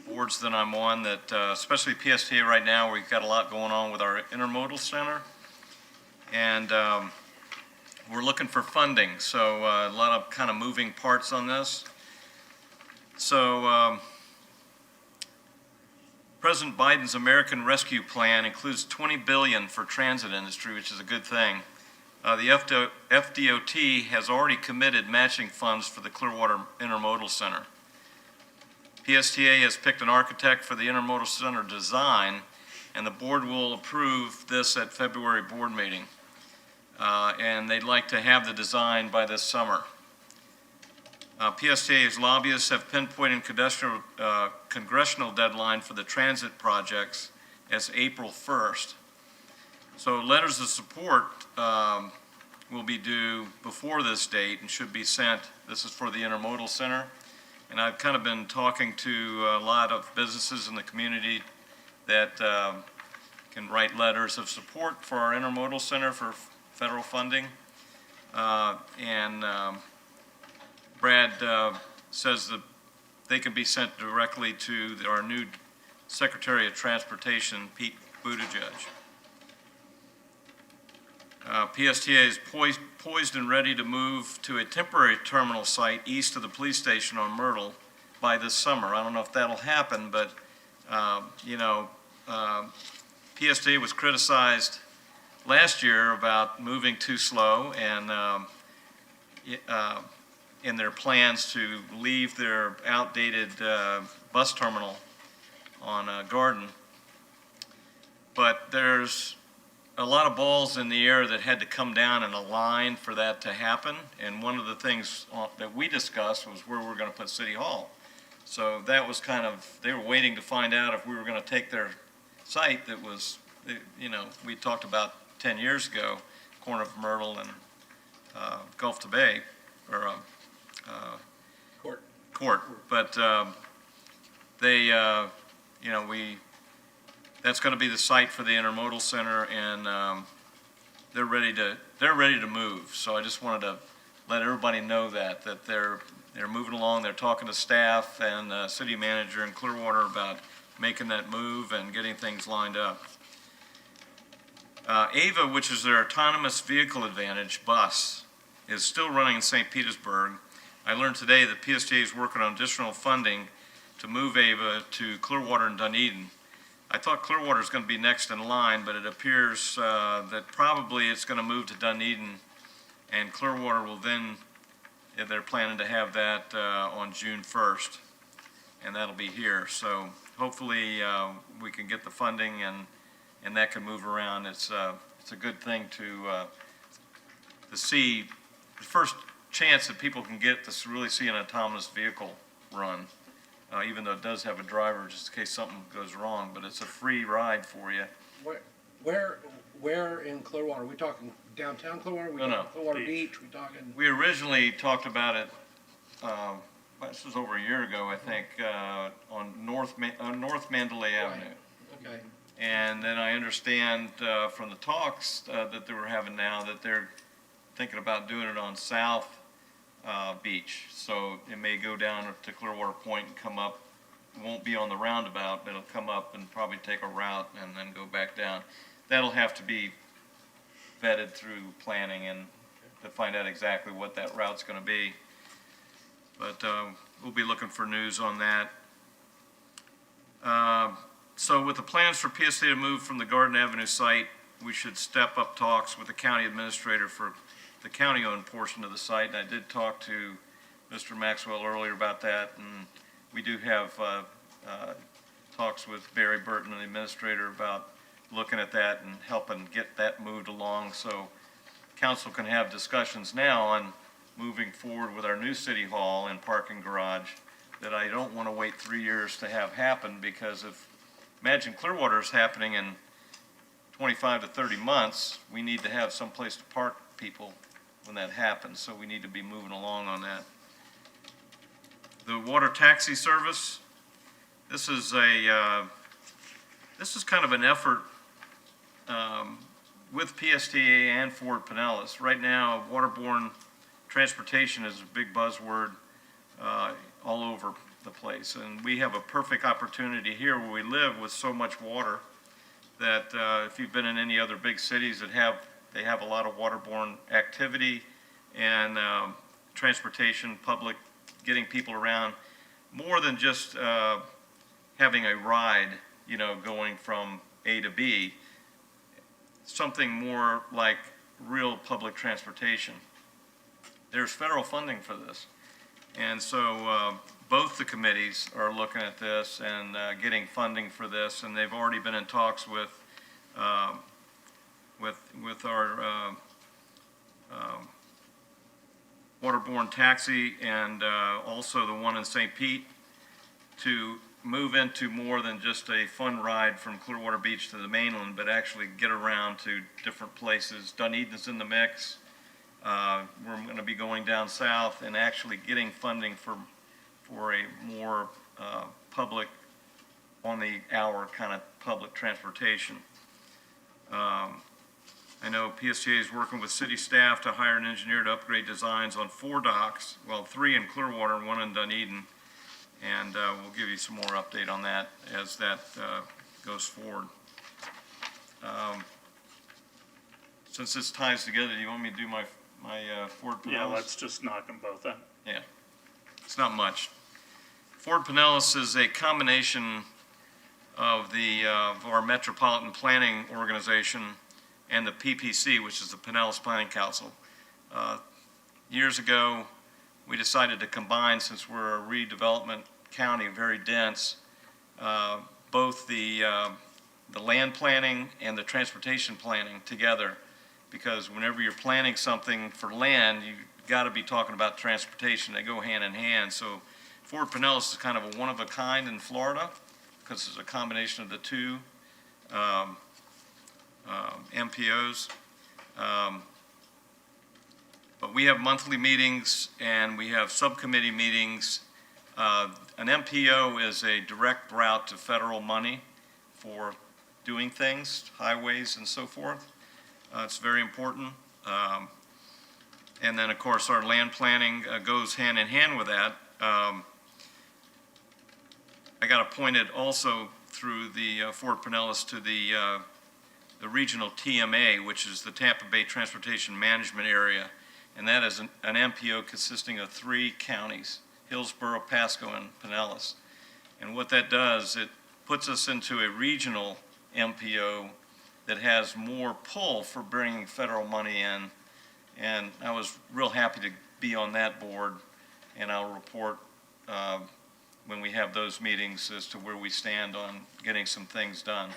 boards that I'm on that, especially PSTA right now, we've got a lot going on with our intermodal center. And we're looking for funding, so a lot of kind of moving parts on this. So President Biden's American Rescue Plan includes $20 billion for transit industry, which is a good thing. The FDOT has already committed matching funds for the Clearwater Intermodal Center. PSTA has picked an architect for the Intermodal Center design, and the board will approve this at February board meeting. And they'd like to have the design by this summer. PSTA's lobbyists have pinpointed congressional deadline for the transit projects as April 1st. So letters of support will be due before this date and should be sent. This is for the Intermodal Center. And I've kind of been talking to a lot of businesses in the community that can write letters of support for our Intermodal Center for federal funding. Brad says that they can be sent directly to our new Secretary of Transportation, Pete Buttigieg. PSTA is poised and ready to move to a temporary terminal site east of the police station on Myrtle by this summer. I don't know if that'll happen, but PSTA was criticized last year about moving too slow and in their plans to leave their outdated bus terminal on Garden. But there's a lot of balls in the air that had to come down and align for that to happen. And one of the things that we discussed was where we're going to put City Hall. So that was kind of, they were waiting to find out if we were going to take their site that was, we talked about 10 years ago, corner of Myrtle and Gulf to Bay, or Court. But that's going to be the site for the Intermodal Center, and they're ready to move. So I just wanted to let everybody know that they're moving along. They're talking to staff and city manager in Clearwater about making that move and getting things lined up. AVA, which is their autonomous vehicle advantage bus, is still running in St. Petersburg. I learned today that PSTA is working on additional funding to move AVA to Clearwater and Dunedin. I thought Clearwater is going to be next in line, but it appears that probably it's going to move to Dunedin, and Clearwater will then, they're planning to have that on June 1st, and that'll be here. So hopefully we can get the funding and that can move around. It's a good thing to see the first chance that people can get to really see an autonomous vehicle run, even though it does have a driver just in case something goes wrong, but it's a free ride for you. Where in Clearwater? Are we talking downtown Clearwater? We talking Clearwater Beach? We talking? We originally talked about it, this was over a year ago, I think, on North Mandalay Avenue. Okay. And then I understand from the talks that they were having now that they're thinking about doing it on South Beach. So it may go down to Clearwater Point and come up. It won't be on the roundabout, but it'll come up and probably take a route and then go back down. That'll have to be vetted through planning and to find out exactly what that route's going to be. But we'll be looking for news on that. So with the plans for PSA to move from the Garden Avenue site, we should step up talks with the county administrator for the county-owned portion of the site. And I did talk to Mr. Maxwell earlier about that, and we do have talks with Barry Burton, the administrator, about looking at that and helping get that moved along so council can have discussions now on moving forward with our new city hall and parking garage that I don't want to wait 3 years to have happen, because if, imagine Clearwater is happening in 25 to 30 months, we need to have some place to park people when that happens, so we need to be moving along on that. The water taxi service, this is kind of an effort with PSTA and Ford Pinellas. Right now, waterborne transportation is a big buzzword all over the place, and we have a perfect opportunity here where we live with so much water that if you've been in any other big cities that they have a lot of waterborne activity and transportation, public, getting people around, more than just having a ride, you know, going from A to B, something more like real public transportation. There's federal funding for this. And so both the committees are looking at this and getting funding for this, and they've already been in talks with our waterborne taxi and also the one in St. Pete to move into more than just a fun ride from Clearwater Beach to the mainland, but actually get around to different places. Dunedin's in the mix. We're going to be going down south and actually getting funding for a more public, on the hour kind of public transportation. I know PSTA is working with city staff to hire an engineer to upgrade designs on 4 docks, well, 3 in Clearwater and 1 in Dunedin. And we'll give you some more update on that as that goes forward. Since this ties together, do you want me to do my Ford Pinellas? Yeah, let's just knock them both out. Yeah, it's not much. Ford Pinellas is a combination of our Metropolitan Planning Organization and the PPC, which is the Pinellas Planning Council. Years ago, we decided to combine, since we're a redevelopment county, very dense, both the land planning and the transportation planning together, because whenever you're planning something for land, you've got to be talking about transportation. They go hand in hand. So Fort Pinellas is kind of a one-of-a-kind in Florida, because it's a combination of the two MPOs. But we have monthly meetings and we have subcommittee meetings. An MPO is a direct route to federal money for doing things, highways and so forth. It's very important. And then, of course, our land planning goes hand in hand with that. I got appointed also through the Fort Pinellas to the regional TMA, which is the Tampa Bay Transportation Management Area. And that is an MPO consisting of 3 counties, Hillsborough, Pasco, and Pinellas. And what that does, it puts us into a regional MPO that has more pull for bringing federal money in. And I was real happy to be on that board, and I'll report when we have those meetings as to where we stand on getting some things done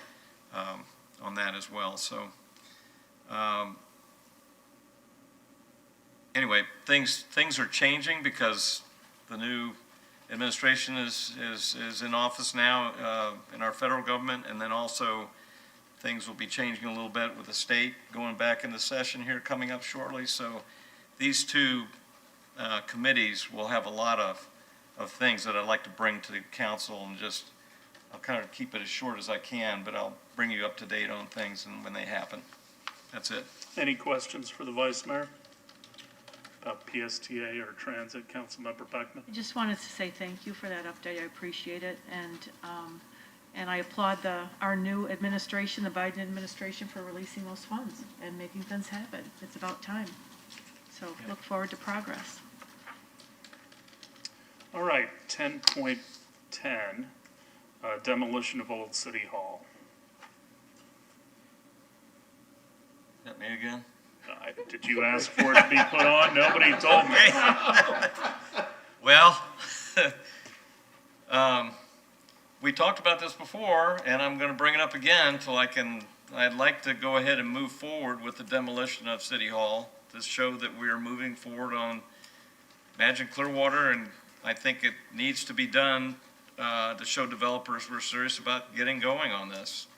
on that as well. So anyway, things are changing because the new administration is in office now in our federal government, and then also things will be changing a little bit with the state going back into session here coming up shortly. So these 2 committees will have a lot of things that I'd like to bring to the council, and just I'll kind of keep it as short as I can, but I'll bring you up to date on things and when they happen. That's it. Any questions for the Vice Mayor about PSTA or transit, Councilmember Beckman? I just wanted to say thank you for that update. I appreciate it. And I applaud our new administration, the Biden administration, for releasing those funds and making things happen. It's about time. So look forward to progress. All right, 10.10, demolition of Old City Hall. Is that me again? Did you ask for it to be put on? Nobody told me. Well, we talked about this before, and I'm going to bring it up again till I'd like to go ahead and move forward with the demolition of City Hall to show that we are moving forward on Magic Clearwater and I think it needs to be done to show developers we're serious about getting going on this.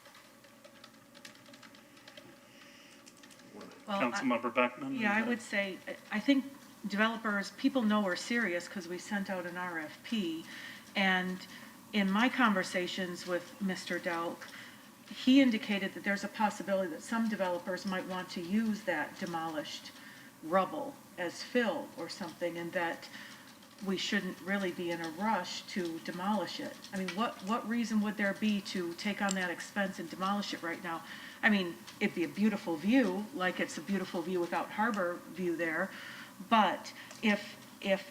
Well, Councilmember Beckman? Yeah, I would say, I think developers, people know we're serious because we sent out an RFP. And in my conversations with Mr. Delk, he indicated that there's a possibility that some developers might want to use that demolished rubble as fill or something, and that we shouldn't really be in a rush to demolish it. I mean, what reason would there be to take on that expense and demolish it right now? I mean, it'd be a beautiful view, like it's a beautiful view without harbor view there, but if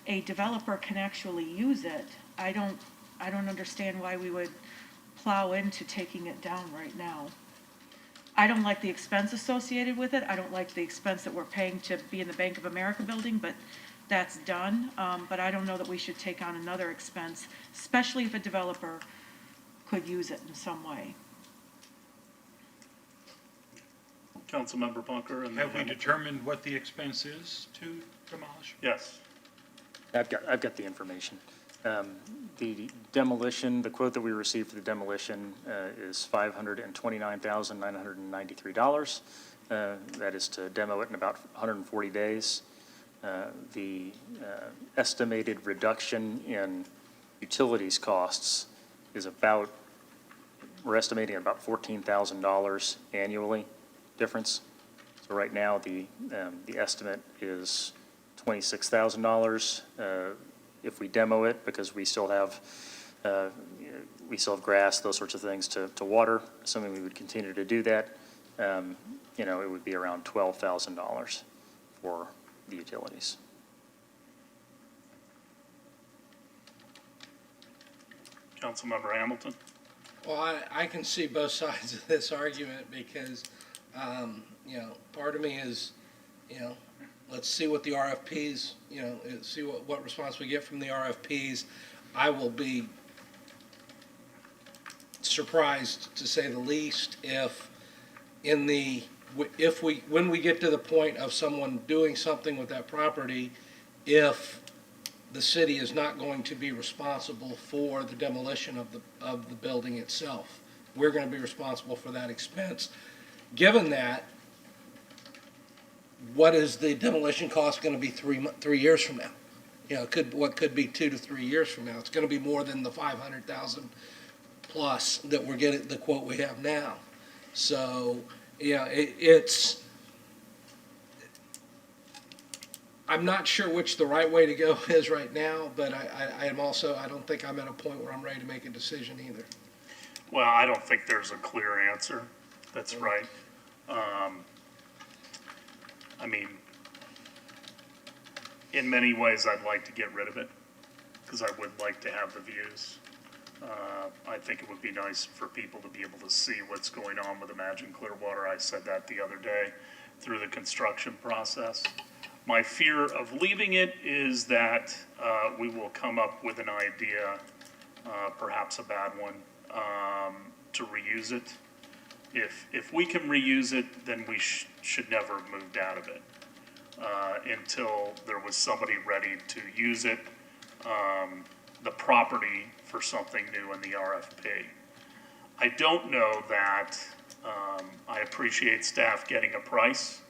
a developer can actually use it, I don't understand why we would plow into taking it down right now. I don't like the expense associated with it. I don't like the expense that we're paying to be in the Bank of America building, but that's done. But I don't know that we should take on another expense, especially if a developer could use it in some way. Councilmember Bunker? And Have we determined what the expense is to demolish? Yes. I've got the information. The demolition, the quote that we received for the demolition is $529,993. That is to demo it in about 140 days. The estimated reduction in utilities costs is we're estimating about $14,000 annually difference. So right now, the estimate is $26,000. If we demo it, because we still have grass, those sorts of things to water, assuming we would continue to do that, it would be around $12,000 for the utilities. Councilmember Hamilton? Well, I can see both sides of this argument because, part of me is, let's see what the RFPs, see what response we get from the RFPs. I will be surprised, to say the least, if when we get to the point of someone doing something with that property, if the city is not going to be responsible for the demolition of the building itself. We're going to be responsible for that expense. Given that, what is the demolition cost going to be 3 years from now? What could be 2 to 3 years from now? It's going to be more than the 500,000 plus that we're getting, the quote we have now. So, I'm not sure which the right way to go is right now, but I don't think I'm at a point where I'm ready to make a decision either. Well, I don't think there's a clear answer. That's right. In many ways, I'd like to get rid of it because I would like to have the views. I think it would be nice for people to be able to see what's going on with Imagine Clearwater. I said that the other day through the construction process. My fear of leaving it is that we will come up with an idea, perhaps a bad one, to reuse it. If we can reuse it, then we should never have moved out of it until there was somebody ready to use it, the property, for something new in the RFP. I don't know that I appreciate staff getting a price.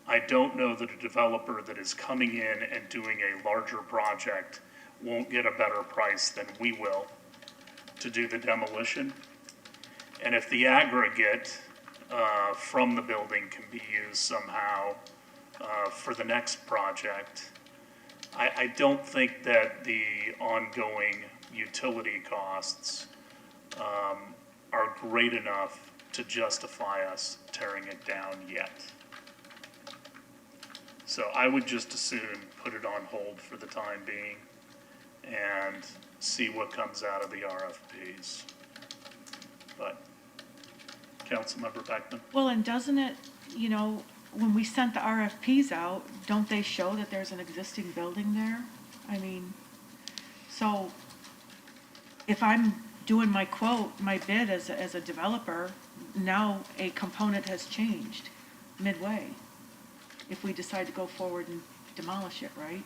I don't know that a developer that is coming in and doing a larger project won't get a better price than we will to do the demolition. And if the aggregate from the building can be used somehow for the next project, I don't think that the ongoing utility costs are great enough to justify us tearing it down yet. So I would just as soon put it on hold for the time being and see what comes out of the RFPs. But, Councilmember Beckman? Well, and doesn't it, when we sent the RFPs out, don't they show that there's an existing building there? I mean, so if I'm doing my bid as a developer, now a component has changed midway if we decide to go forward and demolish it, right?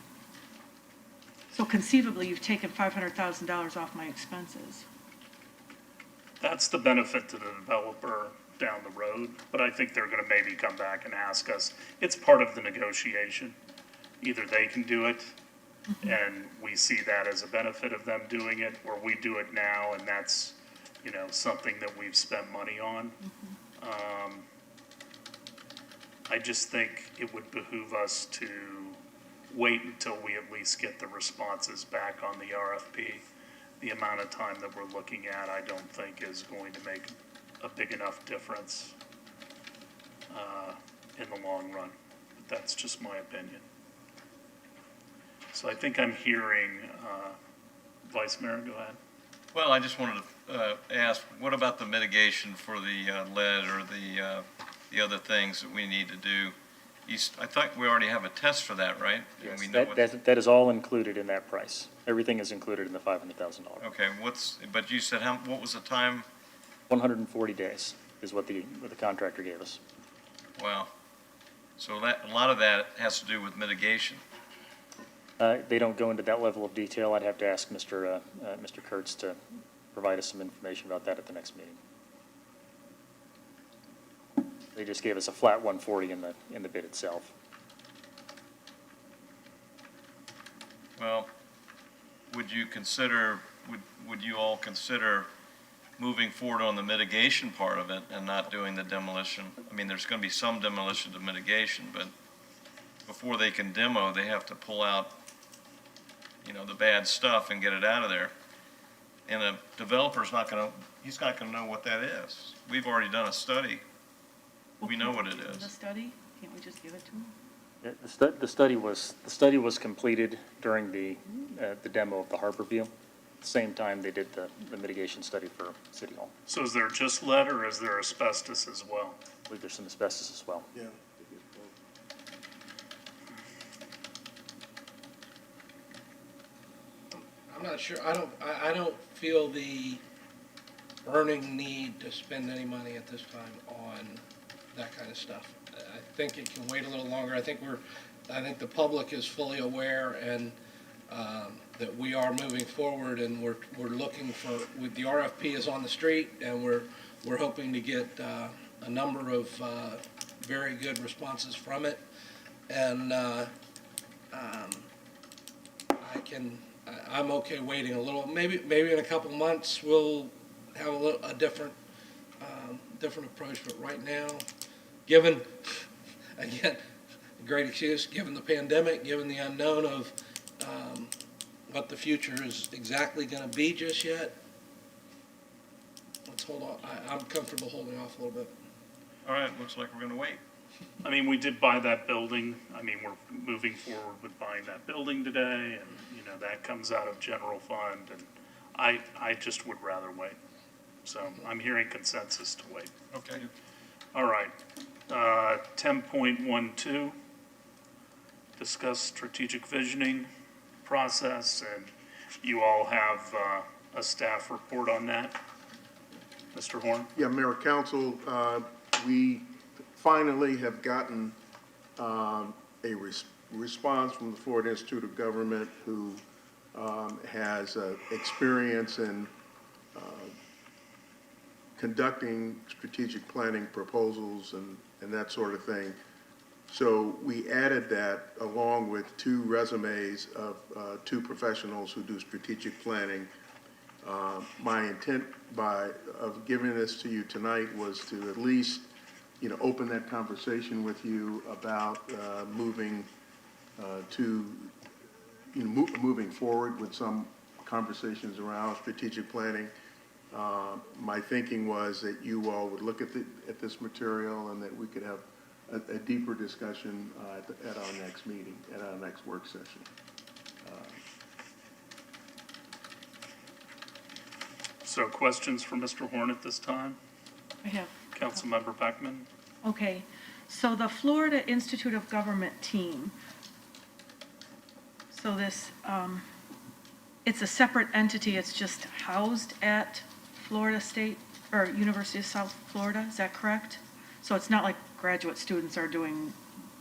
So conceivably, you've taken $500,000 off my expenses. That's the benefit to the developer down the road, but I think they're gonna maybe come back and ask us. It's part of the negotiation. Either they can do it, and we see that as a benefit of them doing it, or we do it now, and that's, you know, something that we've spent money on. I just think it would behoove us to wait until we at least get the responses back on the RFP. The amount of time that we're looking at, I don't think is going to make a big enough difference in the long run. But that's just my opinion. So I think I'm hearing, Vice Mayor, go ahead. Well, I just wanted to ask, what about the mitigation for the lead or the other things that we need to do? I thought we already have a test for that, right? And Yes, we know that is all included in that price. Everything is included in the $500,000. Okay, but you said what was the time? 140 days is what the contractor gave us. Wow. So a lot of that has to do with mitigation. They don't go into that level of detail. I'd have to ask Mr. Kurtz to provide us some information about that at the next meeting. They just gave us a flat 140 in the bid itself. Well, would you all consider moving forward on the mitigation part of it and not doing the demolition? I mean, there's going to be some demolition to mitigation, but before they can demo, they have to pull out, you know, the bad stuff and get it out of there. And a developer's not going to know what that is. We've already done a study. We know what it is. The study, can't we just give it to them? Yeah, the study was completed during the demo of the harbor view. At the same time they did the mitigation study for City Hall. So is there just lead or is there asbestos as well? I believe there's some asbestos as well. Yeah. I'm not sure, I don't feel the burning need to spend any money at this time on that kind of stuff. I think it can wait a little longer. I think the public is fully aware and that we are moving forward and we're looking for, the RFP is on the street and we're hoping to get a number of very good responses from it. And I'm okay waiting a little, maybe in a couple months we'll have a different approach, but right now, given, again, a great excuse, given the pandemic, given the unknown of what the future is exactly going to be just yet, let's hold on. I'm comfortable holding off a little bit. All right, looks like we're going to wait. I mean, we did buy that building. I mean, we're moving forward with buying that building today, and, you know, that comes out of general fund, and I just would rather wait. So I'm hearing consensus to wait. Okay. All right. 10.12, discuss strategic visioning process, and you all have a staff report on that. Mr. Horn? Yeah, Mayor, Council, we finally have gotten a response from the Florida Institute of Government, who has experience in conducting strategic planning proposals and that sort of thing. So we added that along with 2 resumes of 2 professionals who do strategic planning. My intent of giving this to you tonight was to at least, you know, open that conversation with you about moving forward with some conversations around strategic planning. My thinking was that you all would look at this material and that we could have a deeper discussion at our next meeting, at our next work session. So questions for Mr. Horn at this time? I have. Councilmember Beckman? Okay, so the Florida Institute of Government team, so this, it's a separate entity, it's just housed at Florida State, or University of South Florida, is that correct? So it's not like graduate students are doing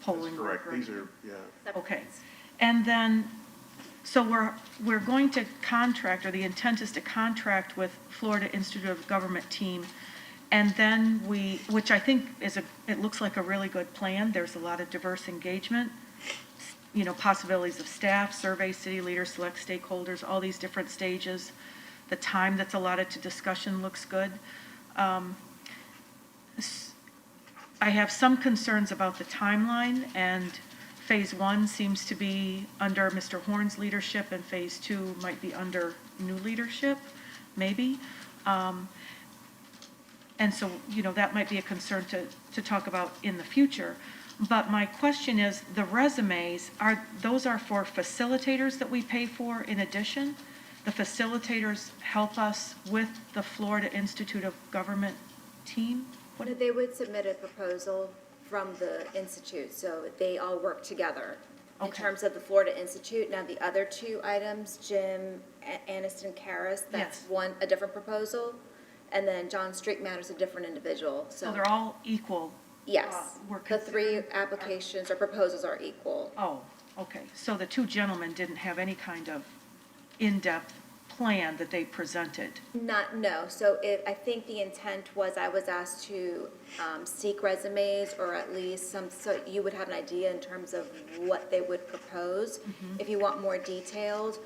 polling work? Correct, these are, yeah. Okay, and then So we're going to contract, or the intent is to contract with Florida Institute of Government team, and then which I think it looks like a really good plan. There's a lot of diverse engagement, possibilities of staff, survey, city leaders, select stakeholders, all these different stages. The time that's allotted to discussion looks good. I have some concerns about the timeline, and Phase 1 seems to be under Mr. Horn's leadership, and Phase 2 might be under new leadership, maybe. And so, that might be a concern to talk about in the future. But my question is, the resumes, those are for facilitators that we pay for in addition? The facilitators help us with the Florida Institute of Government team? No, they would submit a proposal from the institute, so they all work together. In Okay. terms of the Florida Institute, now the other two items, Jim Aniston Karras, that's Yes. a different proposal. And then John Streetmatter's a different individual, So they're all equal? Yes, We're the three applications or proposals are equal. Oh, okay. So the two gentlemen didn't have any kind of in-depth plan that they presented? No, so I think the intent was I was asked to seek resumes, or at least so you would have an idea in terms of what they would propose. If you want more detailed,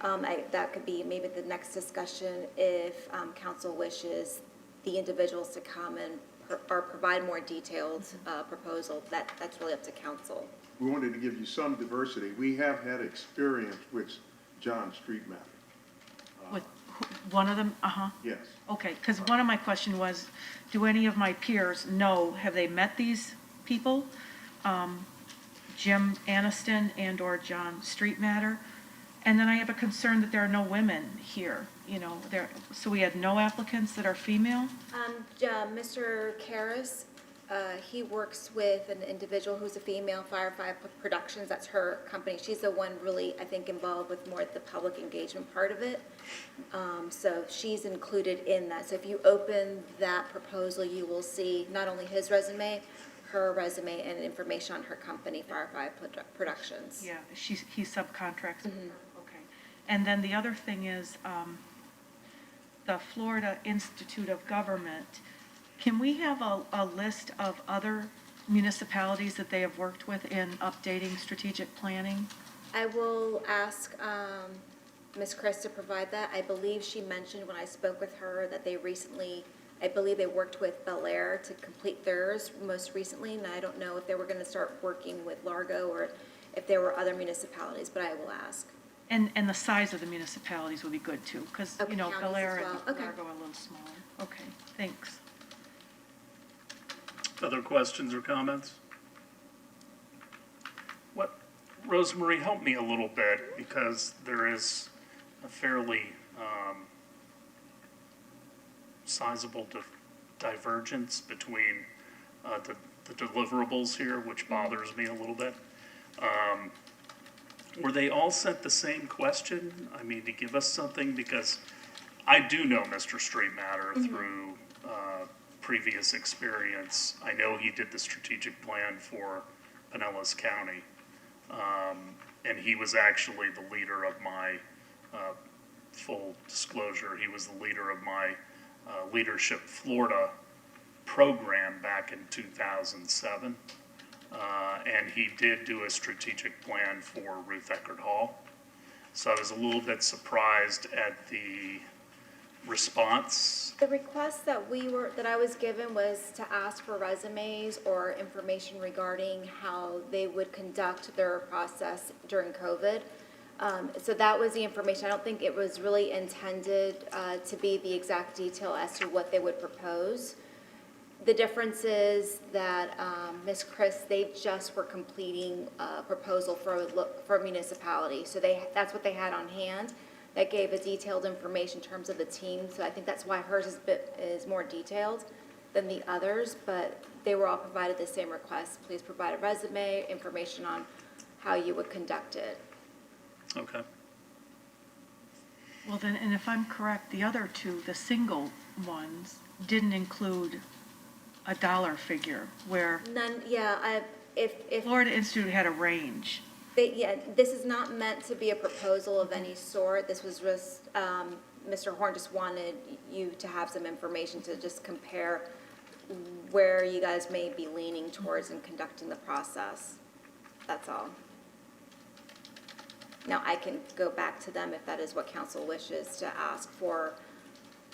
that could be maybe the next discussion if council wishes the individuals to come and or provide more detailed proposal. That's really up to council. We wanted to give you some diversity. We have had experience with John Streetmatter. With one of them, Yes. Okay, because one of my question was, do any of my peers know, have they met these people? Jim Aniston and/or John Streetmatter? And then I have a concern that there are no women here, so we had no applicants that are female? Mr. Karras, he works with an individual who's a female, Firefly Productions, that's her company. She's the one really, I think, involved with more of the public engagement part of it. So she's included in that. So if you open that proposal, you will see not only his resume, her resume, and information on her company, Firefly Productions. Yeah, he subcontracts with her, okay. And then the other thing is, the Florida Institute of Government, can we have a list of other municipalities that they have worked with in updating strategic planning? I will ask Ms. Chris to provide that. I believe she mentioned when I spoke with her that they recently, I believe they worked with Bel Air to complete theirs most recently, and I don't know if they were going to start working with Largo or if there were other municipalities, but I will ask. And the size of the municipalities would be good too, because, Okay, Bel counties Air as well. and Okay. Largo are a little smaller. Okay, thanks. Other questions or comments? Rosemary, help me a little bit, because there is a fairly sizable divergence between the deliverables here, which bothers me a little bit. Were they all sent the same question? I mean, to give us something, because I do know Mr. Streetmatter through previous experience. I know he did the strategic plan for Pinellas County. And he was actually the leader of my, full disclosure, he was the leader of my Leadership Florida program back in 2007. And he did do a strategic plan for Ruth Eckerd Hall. So I was a little bit surprised at the response. The request that I was given was to ask for resumes or information regarding how they would conduct their process during COVID. So that was the information. I don't think it was really intended to be the exact detail as to what they would propose. The difference is that Ms. Chris, they just were completing a proposal for a municipality. So that's what they had on hand. That gave a detailed information in terms of the team. So I think that's why hers is more detailed than the others. But they were all provided the same request. Please provide a resume, information on how you would conduct it. Okay. Well then, and if I'm correct, the other two, the single ones, didn't include a dollar figure, where None, yeah, if Florida Institute had a range. Yeah, this is not meant to be a proposal of any sort. This was just, Mr. Horn just wanted you to have some information to just compare where you guys may be leaning towards in conducting the process. That's all. Now, I can go back to them if that is what council wishes, to ask for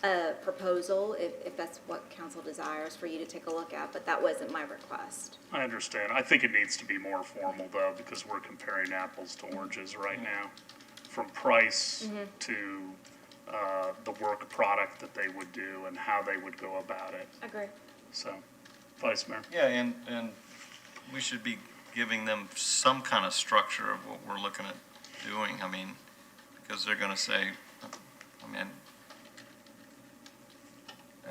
a proposal, if that's what council desires for you to take a look at, but that wasn't my request. I understand. I think it needs to be more formal, though, because we're comparing apples to oranges right now, from price to the work product that they would do and how they would go about it. Agree. So, Vice Mayor? Yeah, and we should be giving them some kind of structure of what we're looking at doing. I mean, because they're gonna say, I mean,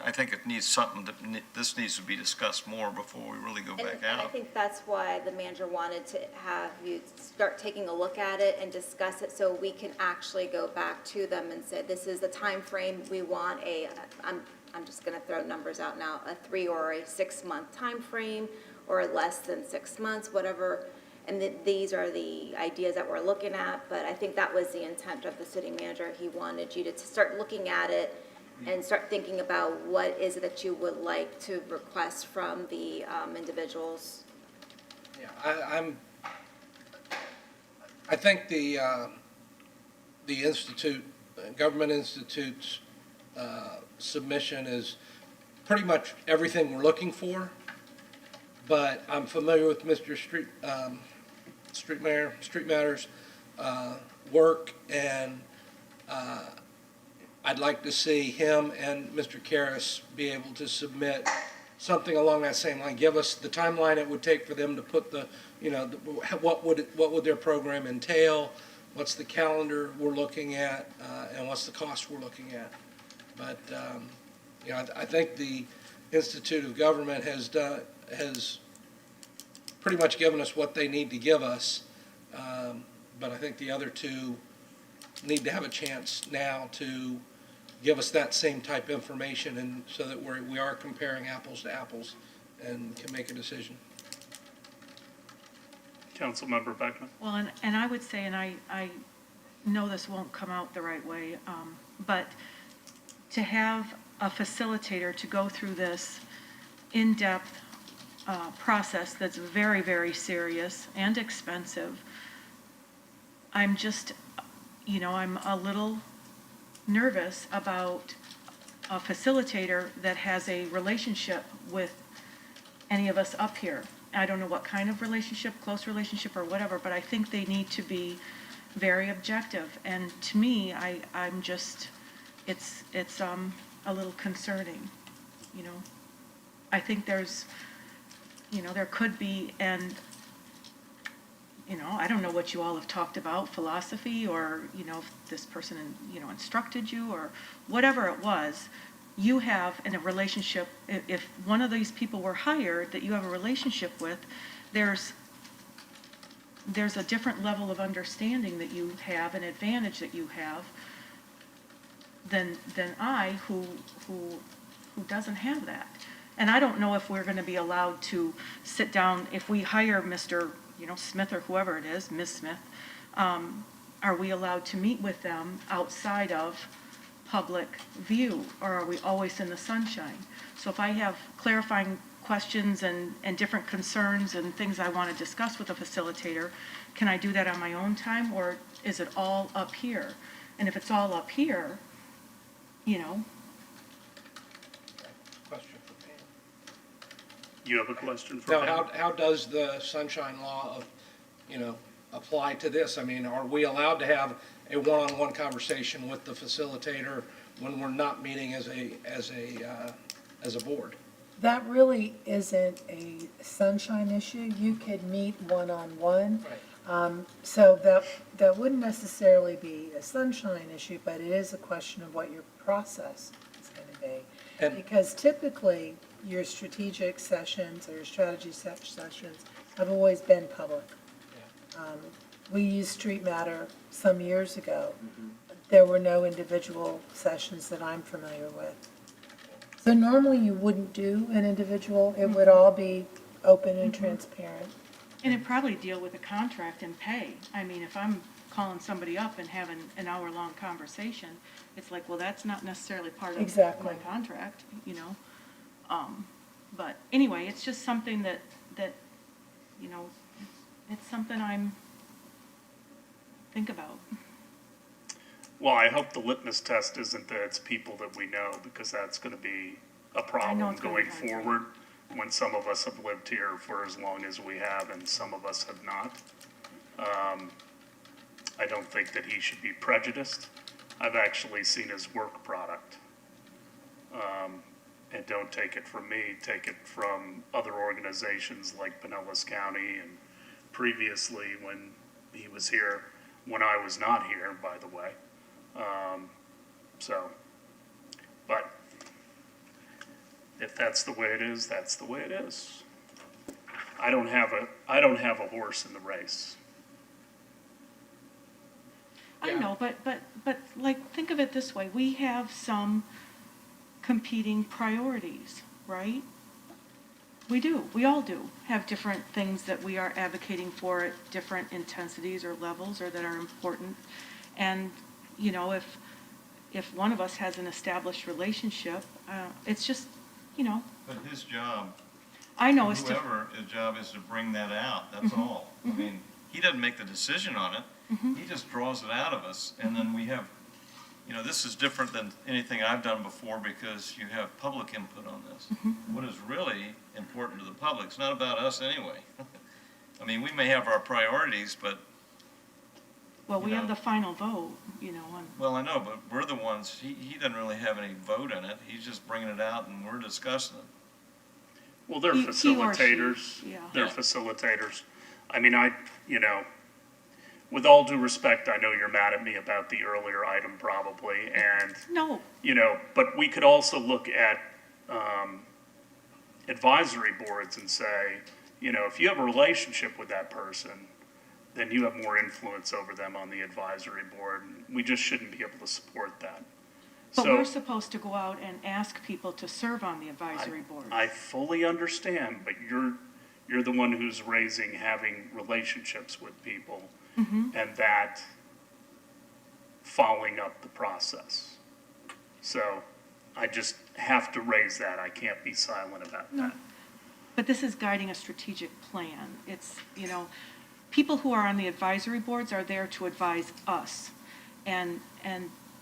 I think it needs something that, this needs to be discussed more before we really go back And I out. think that's why the manager wanted to have you start taking a look at it and discuss it, so we can actually go back to them and say, this is the time frame we want I'm just gonna throw numbers out now, a 3 or a 6 month time frame, or less than 6 months, whatever. And these are the ideas that we're looking at, but I think that was the intent of the city manager. He wanted you to start looking at it and start thinking about what is it that you would like to request from the individuals. Yeah, I think the Institute, Government Institute's submission is pretty much everything we're looking for, but I'm familiar with Mr. Street Matter's work, and I'd like to see him and Mr. Karras be able to submit something along that same line. Give us the timeline it would take for them to put the, what would their program entail, what's the calendar we're looking at, and what's the cost we're looking at. But, I think the Institute of Government has pretty much given us what they need to give us. But I think the other two need to have a chance now to give us that same type of information, and so that we are comparing apples to apples and can make a decision. Councilmember Beckman? Well, and I would say, and I know this won't come out the right way, but to have a facilitator to go through this in-depth process that's very, very serious and expensive, I'm just, I'm a little nervous about a facilitator that has a relationship with any of us up here. I don't know what kind of relationship, close relationship or whatever, but I think they need to be very objective. And to me, I'm just, it's a little concerning, I think there's, there could be, and, I don't know what you all have talked about, philosophy, or, if this person, instructed you, or whatever it was, you have in a relationship, if one of these people were hired that you have a relationship with, there's a different level of understanding that you have, an advantage that you have than I, who doesn't have that. And I don't know if we're going to be allowed to sit down, if we hire Mr. Smith or whoever it is, Ms. Smith, are we allowed to meet with them outside of public view, or are we always in the sunshine? So if I have clarifying questions and different concerns and things I want to discuss with a facilitator, can I do that on my own time, or is it all up here? And if it's all up here, Question for Pam. You have a question for Now, Pam? how does the sunshine law apply to this? I mean, are we allowed to have a one-on-one conversation with the facilitator when we're not meeting as a board? That really isn't a sunshine issue. You could meet one-on-one. So that wouldn't necessarily be a sunshine issue, but it is a question of what your process is going to be. Because typically, your strategic sessions or your strategy sessions have always been public. We used Street Matter some years ago. There were no individual sessions that I'm familiar with. So normally you wouldn't do an individual. It would all be open and transparent. And it'd probably deal with a contract and pay. I mean, if I'm calling somebody up and having an hour-long conversation, it's like, well, that's not necessarily part of Exactly. my contract, you know? But anyway, it's just something that, you know, it's something think about. Well, I hope the litmus test isn't that it's people that we know, because that's gonna be a problem it's gonna going be hard to- forward, when some of us have lived here for as long as we have and some of us have not. I don't think that he should be prejudiced. I've actually seen his work product. And don't take it from me, take it from other organizations like Pinellas County and previously when he was here, when I was not here, by the way. But if that's the way it is, that's the way it is. I don't have a horse in the race. I know, but like, think of it this way, we have some competing priorities, right? We do, we all do, have different things that we are advocating for at different intensities or levels or that are important. And, you know, if one of us has an established relationship, it's just, you know, But his job, I know it's whoever, his job is to bring that out, that's all. I mean, he doesn't make the decision on it, he just draws it out of us, and then we have, you know, this is different than anything I've done before because you have public input on this. What is really important to the public, it's not about us anyway. I mean, we may have our priorities, but. well, we you have know. the final vote, you know, on. Well, I know, but we're the ones, he doesn't really have any vote in it, he's just bringing it out and we're discussing it. Well, they're He or she, facilitators. yeah. They're Yeah. facilitators. I mean, you know, with all due respect, I know you're mad at me about the earlier item probably, and, No, you know, but we could also look at advisory boards and say, you know, if you have a relationship with that person, then you have more influence over them on the advisory board. We just shouldn't be able to support that. but So we're supposed to go out and ask people to serve on the advisory board. I fully understand, but you're the one who's having relationships with people, and that following up the process. So I just have to raise that. I can't be silent about that. But this is guiding a strategic plan. It's, you know, people who are on the advisory boards are there to advise us. And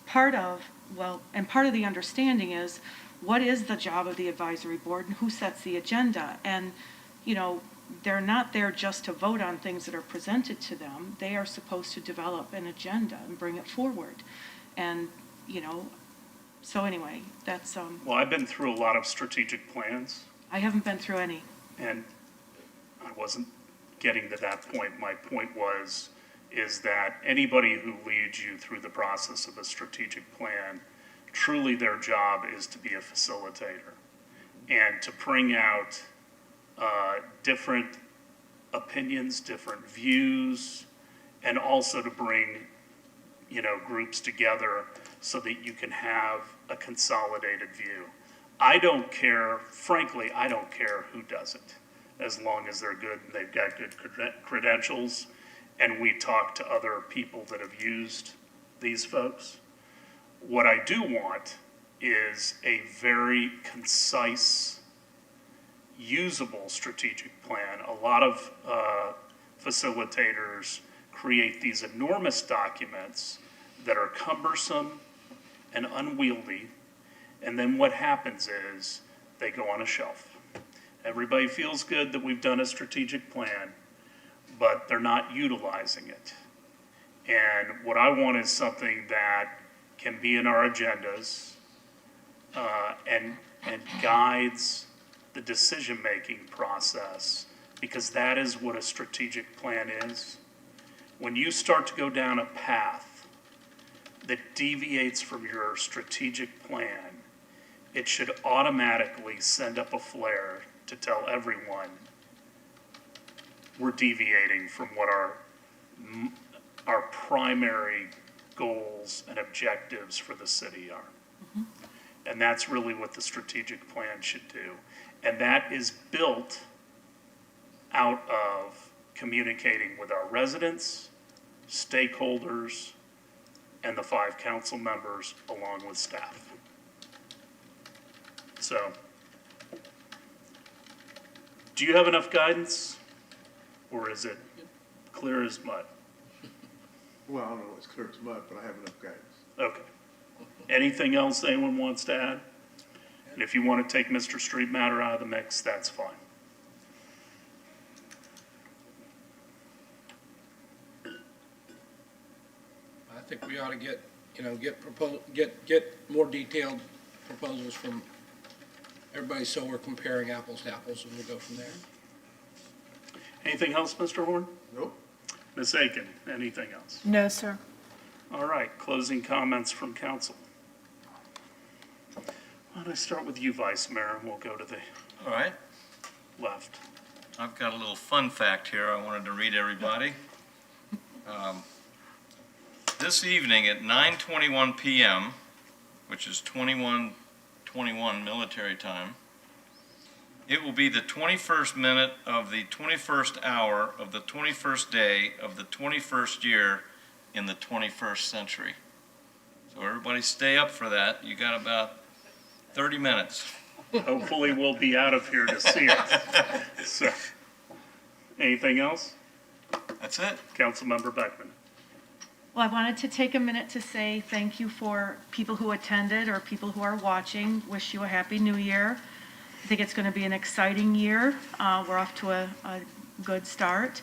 part of the understanding is, what is the job of the advisory board and who sets the agenda? And, you know, they're not there just to vote on things that are presented to them. They are supposed to develop an agenda and bring it forward. And, you know, so anyway, that's, Well, I've been through a lot of strategic plans, I haven't been through any. and I wasn't getting to that point. My point is that anybody who leads you through the process of a strategic plan, truly their job is to be a facilitator and to bring out different opinions, different views, and also to bring, you know, groups together so that you can have a consolidated view. I don't care, frankly, I don't care who does it, as long as they're good and they've got good credentials, and we talk to other people that have used these folks. What I do want is a very concise, usable strategic plan. A lot of facilitators create these enormous documents that are cumbersome and unwieldy, and then what happens is they go on a shelf. Everybody feels good that we've done a strategic plan, but they're not utilizing it. And what I want is something that can be in our agendas and guides the decision-making process, because that is what a strategic plan is. When you start to go down a path that deviates from your strategic plan, it should automatically send up a flare to tell everyone we're deviating from what our primary goals and objectives for the city are. And that's really what the strategic plan should do. And that is built out of communicating with our residents, stakeholders, and the 5 council members along with staff. So, do you have enough guidance, or is it clear as mud? Well, I don't know if it's clear as mud, but I have enough guidance. Okay. Anything else anyone wants to add? And if you want to take Mr. Street Matter out of the mix, that's fine. I think we ought to get, get more detailed proposals from everybody, so we're comparing apples to apples, and we'll go from there. Anything else, Mr. Horn? Nope. Ms. Aiken, anything else? No, sir. All right, closing comments from council. Why don't I start with you, Vice Mayor, and we'll go to the All right. left. I've got a little fun fact here I wanted to read everybody. This evening at 9:21 p.m., which is 21:21 military time, it will be the 21st minute of the 21st hour of the 21st day of the 21st year in the 21st century. So everybody stay up for that. You got about 30 minutes. Hopefully we'll be out of here to see it. So, anything else? That's it. Councilmember Beckman. Well, I wanted to take a minute to say thank you for people who attended or people who are watching. Wish you a happy new year. I think it's going to be an exciting year. We're off to a good start.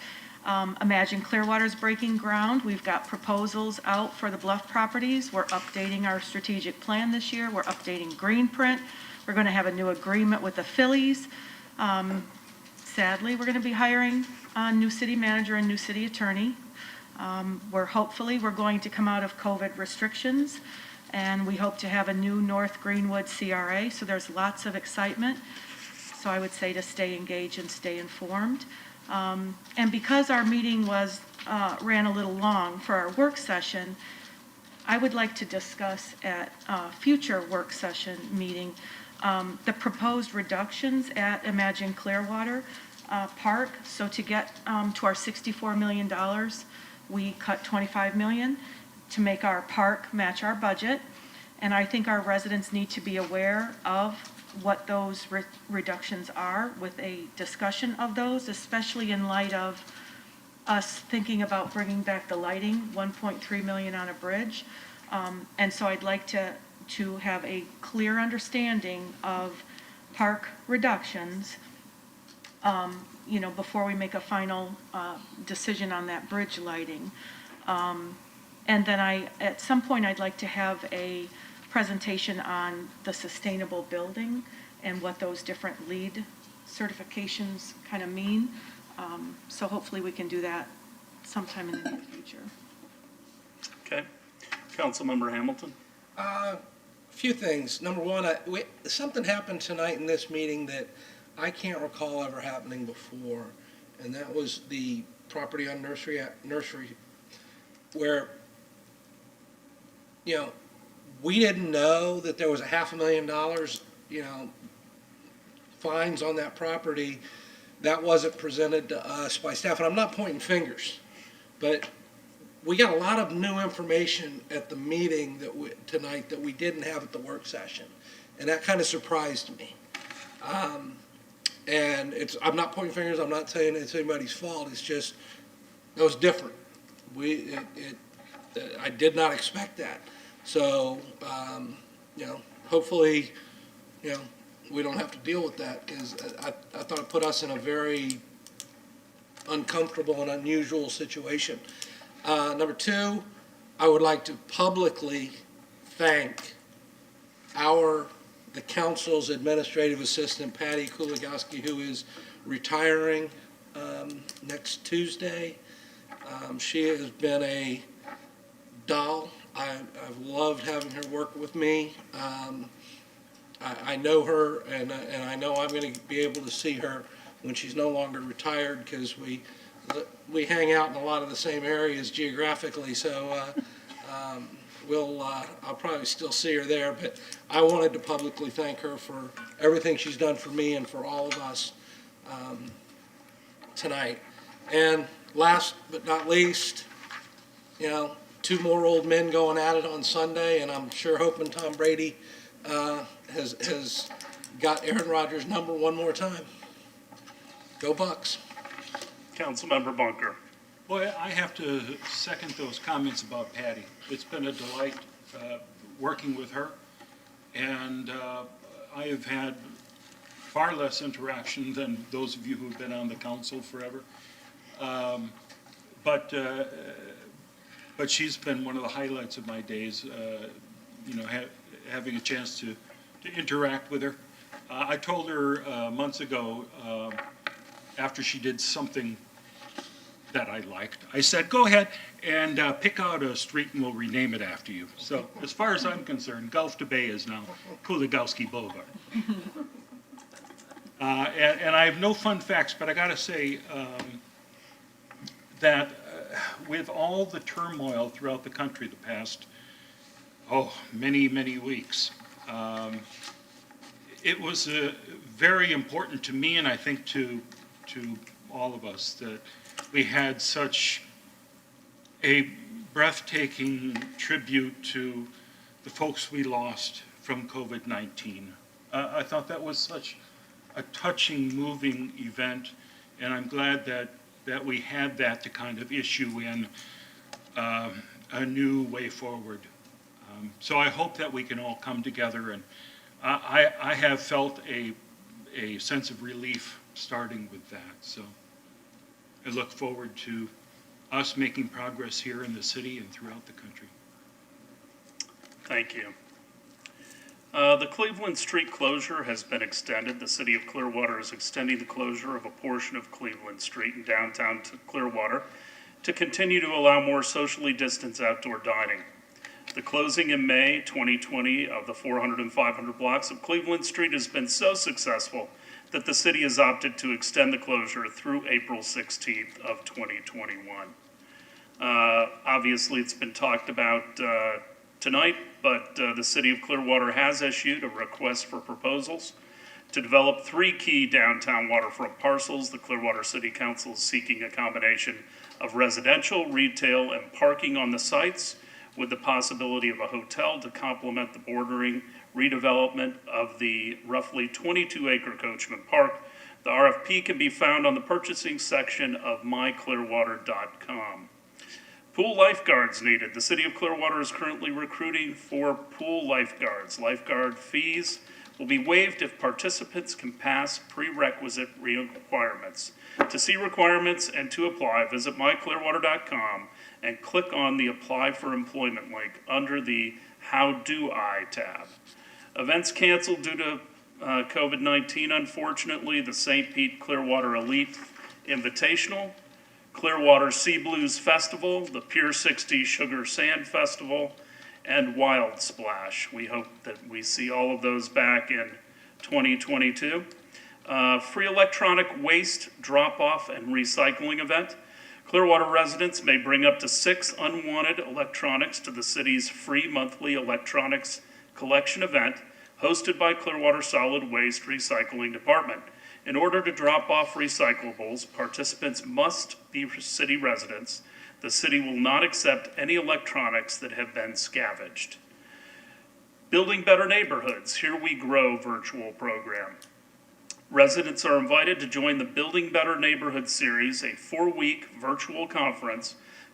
Imagine Clearwater's breaking ground. We've got proposals out for the Bluff properties. We're updating our strategic plan this year. We're updating Greenprint. We're going to have a new agreement with the Phillies. Sadly, we're going to be hiring a new city manager and new city attorney. We're going to come out of COVID restrictions, and we hope to have a new North Greenwood CRA, so there's lots of excitement. So I would say to stay engaged and stay informed. And because our meeting ran a little long for our work session, I would like to discuss at a future work session meeting the proposed reductions at Imagine Clearwater Park. So to get to our $64 million, we cut $25 million to make our park match our budget. And I think our residents need to be aware of what those reductions are with a discussion of those, especially in light of us thinking about bringing back the lighting, $1.3 million on a bridge. And so I'd like to have a clear understanding of park reductions, before we make a final decision on that bridge lighting. And then at some point, I'd like to have a presentation on the sustainable building and what those different LEED certifications kind of mean. So hopefully we can do that sometime in the near future. Okay. Councilmember Hamilton. A few things. Number one, something happened tonight in this meeting that I can't recall ever happening before, and that was the property on Nursery, where, we didn't know that there was $500,000, fines on that property. That wasn't presented to us by staff, and I'm not pointing fingers, but we got a lot of new information at the meeting tonight that we didn't have at the work session, and that kind of surprised me. And I'm not pointing fingers. I'm not saying it's anybody's fault. It's just it was different. I did not expect that. So hopefully, we don't have to deal with that, because I thought it put us in a very uncomfortable and unusual situation. Number two, I would like to publicly thank the council's administrative assistant, Patty Kuligowski, who is retiring next Tuesday. She has been a doll. I've loved having her work with me. I know her, and I know I'm going to be able to see her when she's no longer retired, because we hang out in a lot of the same areas geographically, so I'll probably still see her there. But I wanted to publicly thank her for everything she's done for me and for all of us tonight. And last but not least, two more old men going at it on Sunday, and I'm sure hoping Tom Brady has got Aaron Rodgers' number one more time. Go Bucks. Councilmember Bunker. Boy, I have to second those comments about Patty. It's been a delight working with her, and I have had far less interaction than those of you who've been on the council forever. But she's been one of the highlights of my days, having a chance to interact with her. I told her months ago, after she did something that I liked, I said, go ahead and pick out a street and we'll rename it after you. So as far as I'm concerned, Gulf to Bay is now Kuligowski Boulevard. And I have no fun facts, but I got to say that with all the turmoil throughout the country the past, many, many weeks, it was very important to me, and I think to all of us, that we had such a breathtaking tribute to the folks we lost from COVID-19. I thought that was such a touching, moving event, and I'm glad that we had that to kind of issue in a new way forward. So I hope that we can all come together, and I have felt a sense of relief starting with that. So I look forward to us making progress here in the city and throughout the country. Thank you. The Cleveland Street closure has been extended. The city of Clearwater is extending the closure of a portion of Cleveland Street in downtown Clearwater to continue to allow more socially distanced outdoor dining. The closing in May 2020 of the 400 and 500 blocks of Cleveland Street has been so successful that the city has opted to extend the closure through April 16th of 2021. Obviously, it's been talked about tonight, but the city of Clearwater has issued a request for proposals to develop 3 key downtown waterfront parcels. The Clearwater City Council is seeking a combination of residential, retail, and parking on the sites, with the possibility of a hotel to complement the bordering redevelopment of the roughly 22-acre Coachman Park. The RFP can be found on the purchasing section of myclearwater.com. Pool lifeguards needed. The city of Clearwater is currently recruiting for pool lifeguards. Lifeguard fees will be waived if participants can pass prerequisite requirements. To see requirements and to apply, visit myclearwater.com and click on the Apply for Employment link under the How Do I tab. Events canceled due to COVID-19, unfortunately: the St. Pete Clearwater Elite Invitational, Clearwater Sea Blues Festival, the Pier 60 Sugar Sand Festival, and Wild Splash. We hope that we see all of those back in 2022. Free electronic waste drop-off and recycling event. Clearwater residents may bring up to 6 unwanted electronics to the city's free monthly electronics collection event hosted by Clearwater Solid Waste Recycling Department. In order to drop off recyclables, participants must be city residents. The city will not accept any electronics that have been scavenged. Building Better Neighborhoods, Here We Grow virtual program. Residents are invited to join the Building Better Neighborhoods series, a 4-week virtual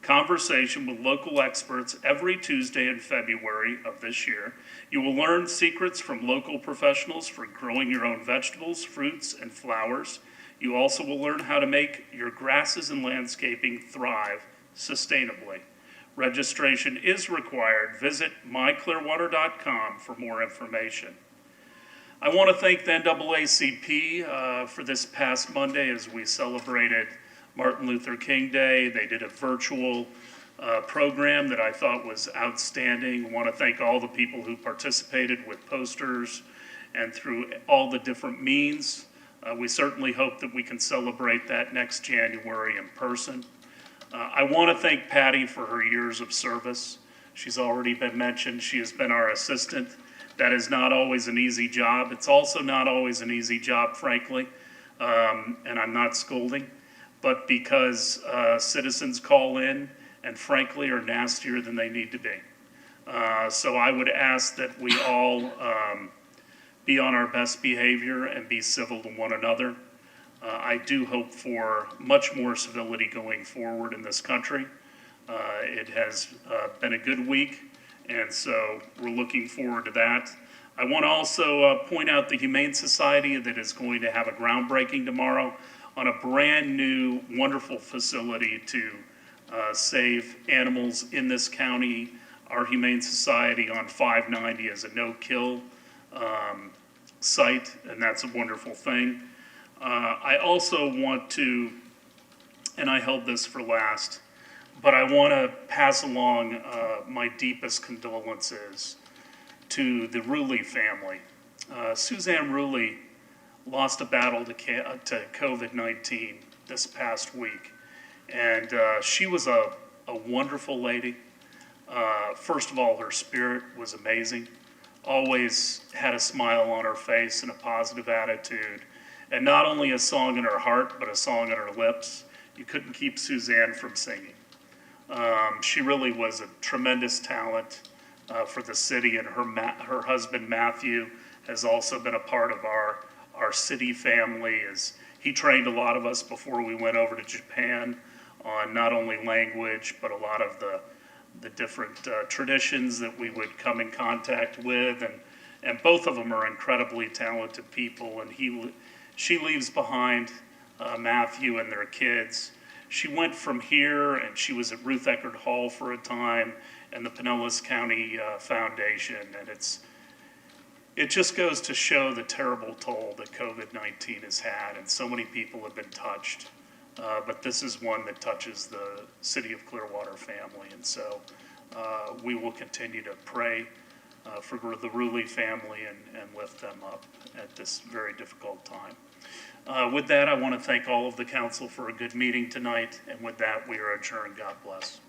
conversation with local experts every Tuesday in February of this year. You will learn secrets from local professionals for growing your own vegetables, fruits, and flowers. You also will learn how to make your grasses and landscaping thrive sustainably. Registration is required. Visit myclearwater.com for more information. I want to thank the NAACP for this past Monday as we celebrated Martin Luther King Day. They did a virtual program that I thought was outstanding. I want to thank all the people who participated with posters and through all the different means. We certainly hope that we can celebrate that next January in person. I want to thank Patty for her years of service. She's already been mentioned. She has been our assistant. That is not always an easy job. It's also not always an easy job, frankly, and I'm not scolding. but because citizens call in and frankly are nastier than they need to be. So I would ask that we all be on our best behavior and be civil to one another. I do hope for much more civility going forward in this country. It has been a good week, and so we're looking forward to that. I want to also point out the Humane Society that is going to have a groundbreaking tomorrow on a brand new, wonderful facility to save animals in this county. Our Humane Society on 590 is a no-kill site, and that's a wonderful thing. I also want to, and I held this for last, but I want to pass along my deepest condolences to the Ruley family. Suzanne Ruley lost a battle to COVID-19 this past week, and she was a wonderful lady. First of all, her spirit was amazing. Always had a smile on her face and a positive attitude. And not only a song in her heart, but a song in her lips. You couldn't keep Suzanne from singing. She really was a tremendous talent for the city, and her husband Matthew has also been a part of our city family. As he trained a lot of us before we went over to Japan on not only language, but a lot of the different traditions that we would come in contact with, and both of them are incredibly talented people, and she leaves behind Matthew and their kids. She went from here, and she was at Ruth Eckerd Hall for a time, and the Pinellas County Foundation, and it just goes to show the terrible toll that COVID-19 has had, and so many people have been touched. But this is one that touches the City of Clearwater family, and so we will continue to pray for the Ruley family and lift them up at this very difficult time. With that, I want to thank all of the council for a good meeting tonight, and with that, we are adjourned. God bless.